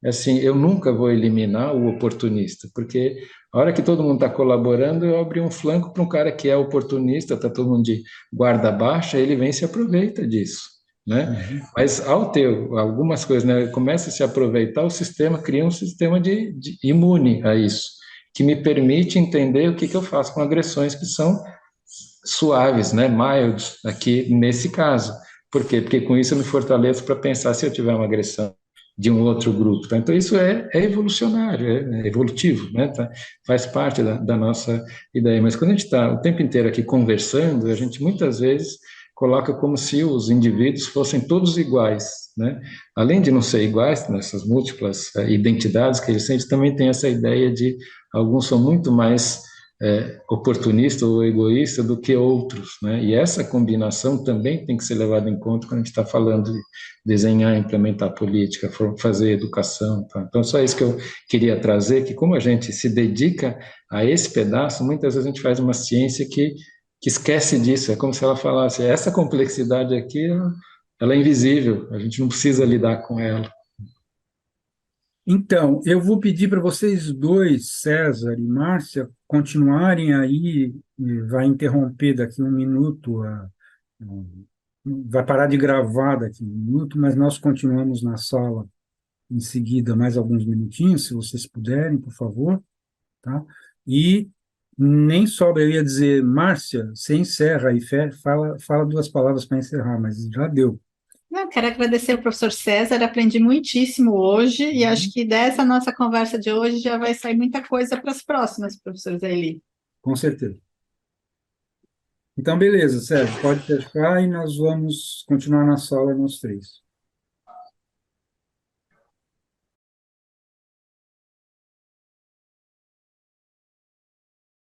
é assim, eu nunca vou eliminar o oportunista, porque a hora que todo mundo está colaborando, eu abri um flanco para um cara que é oportunista, está todo mundo de guarda baixa, ele vem e se aproveita disso, né? Uhum. Mas ao ter algumas coisas, né, começa a se aproveitar, o sistema cria um sistema de imune a isso, que me permite entender o que eu faço com agressões que são suaves, né, mild, aqui nesse caso. Por quê? Porque com isso eu me fortaleço para pensar se eu tiver uma agressão de um outro grupo. Tá? Então, isso é evolucionário, é evolutivo, né? Tá? Faz parte da nossa ideia. Mas quando a gente está o tempo inteiro aqui conversando, a gente muitas vezes coloca como se os indivíduos fossem todos iguais, né? Além de não ser iguais, nessas múltiplas identidades que eles têm, eles também têm essa ideia de alguns são muito mais oportunista ou egoísta do que outros, né? E essa combinação também tem que ser levada em conta quando a gente está falando de desenhar, implementar política, fazer educação. Tá? Então, só isso que eu queria trazer, que como a gente se dedica a esse pedaço, muitas vezes a gente faz uma ciência que esquece disso, é como se ela falasse, essa complexidade aqui, ela é invisível, a gente não precisa lidar com ela. Então, eu vou pedir para vocês dois, César e Márcia, continuarem aí, vai interromper daqui um minuto Vai parar de gravar daqui a um minuto, mas nós continuamos na sala em seguida mais alguns minutinhos, se vocês puderem, por favor, tá? E nem sobra, eu ia dizer, Márcia, você encerra e fala duas palavras para encerrar, mas já deu. Eu quero agradecer ao professor César, aprendi muitíssimo hoje e acho que dessa nossa conversa de hoje já vai sair muita coisa para as próximas, professor Zé Eli. Com certeza. Então, beleza, Sérgio, pode fechar e nós vamos continuar na sala nós três.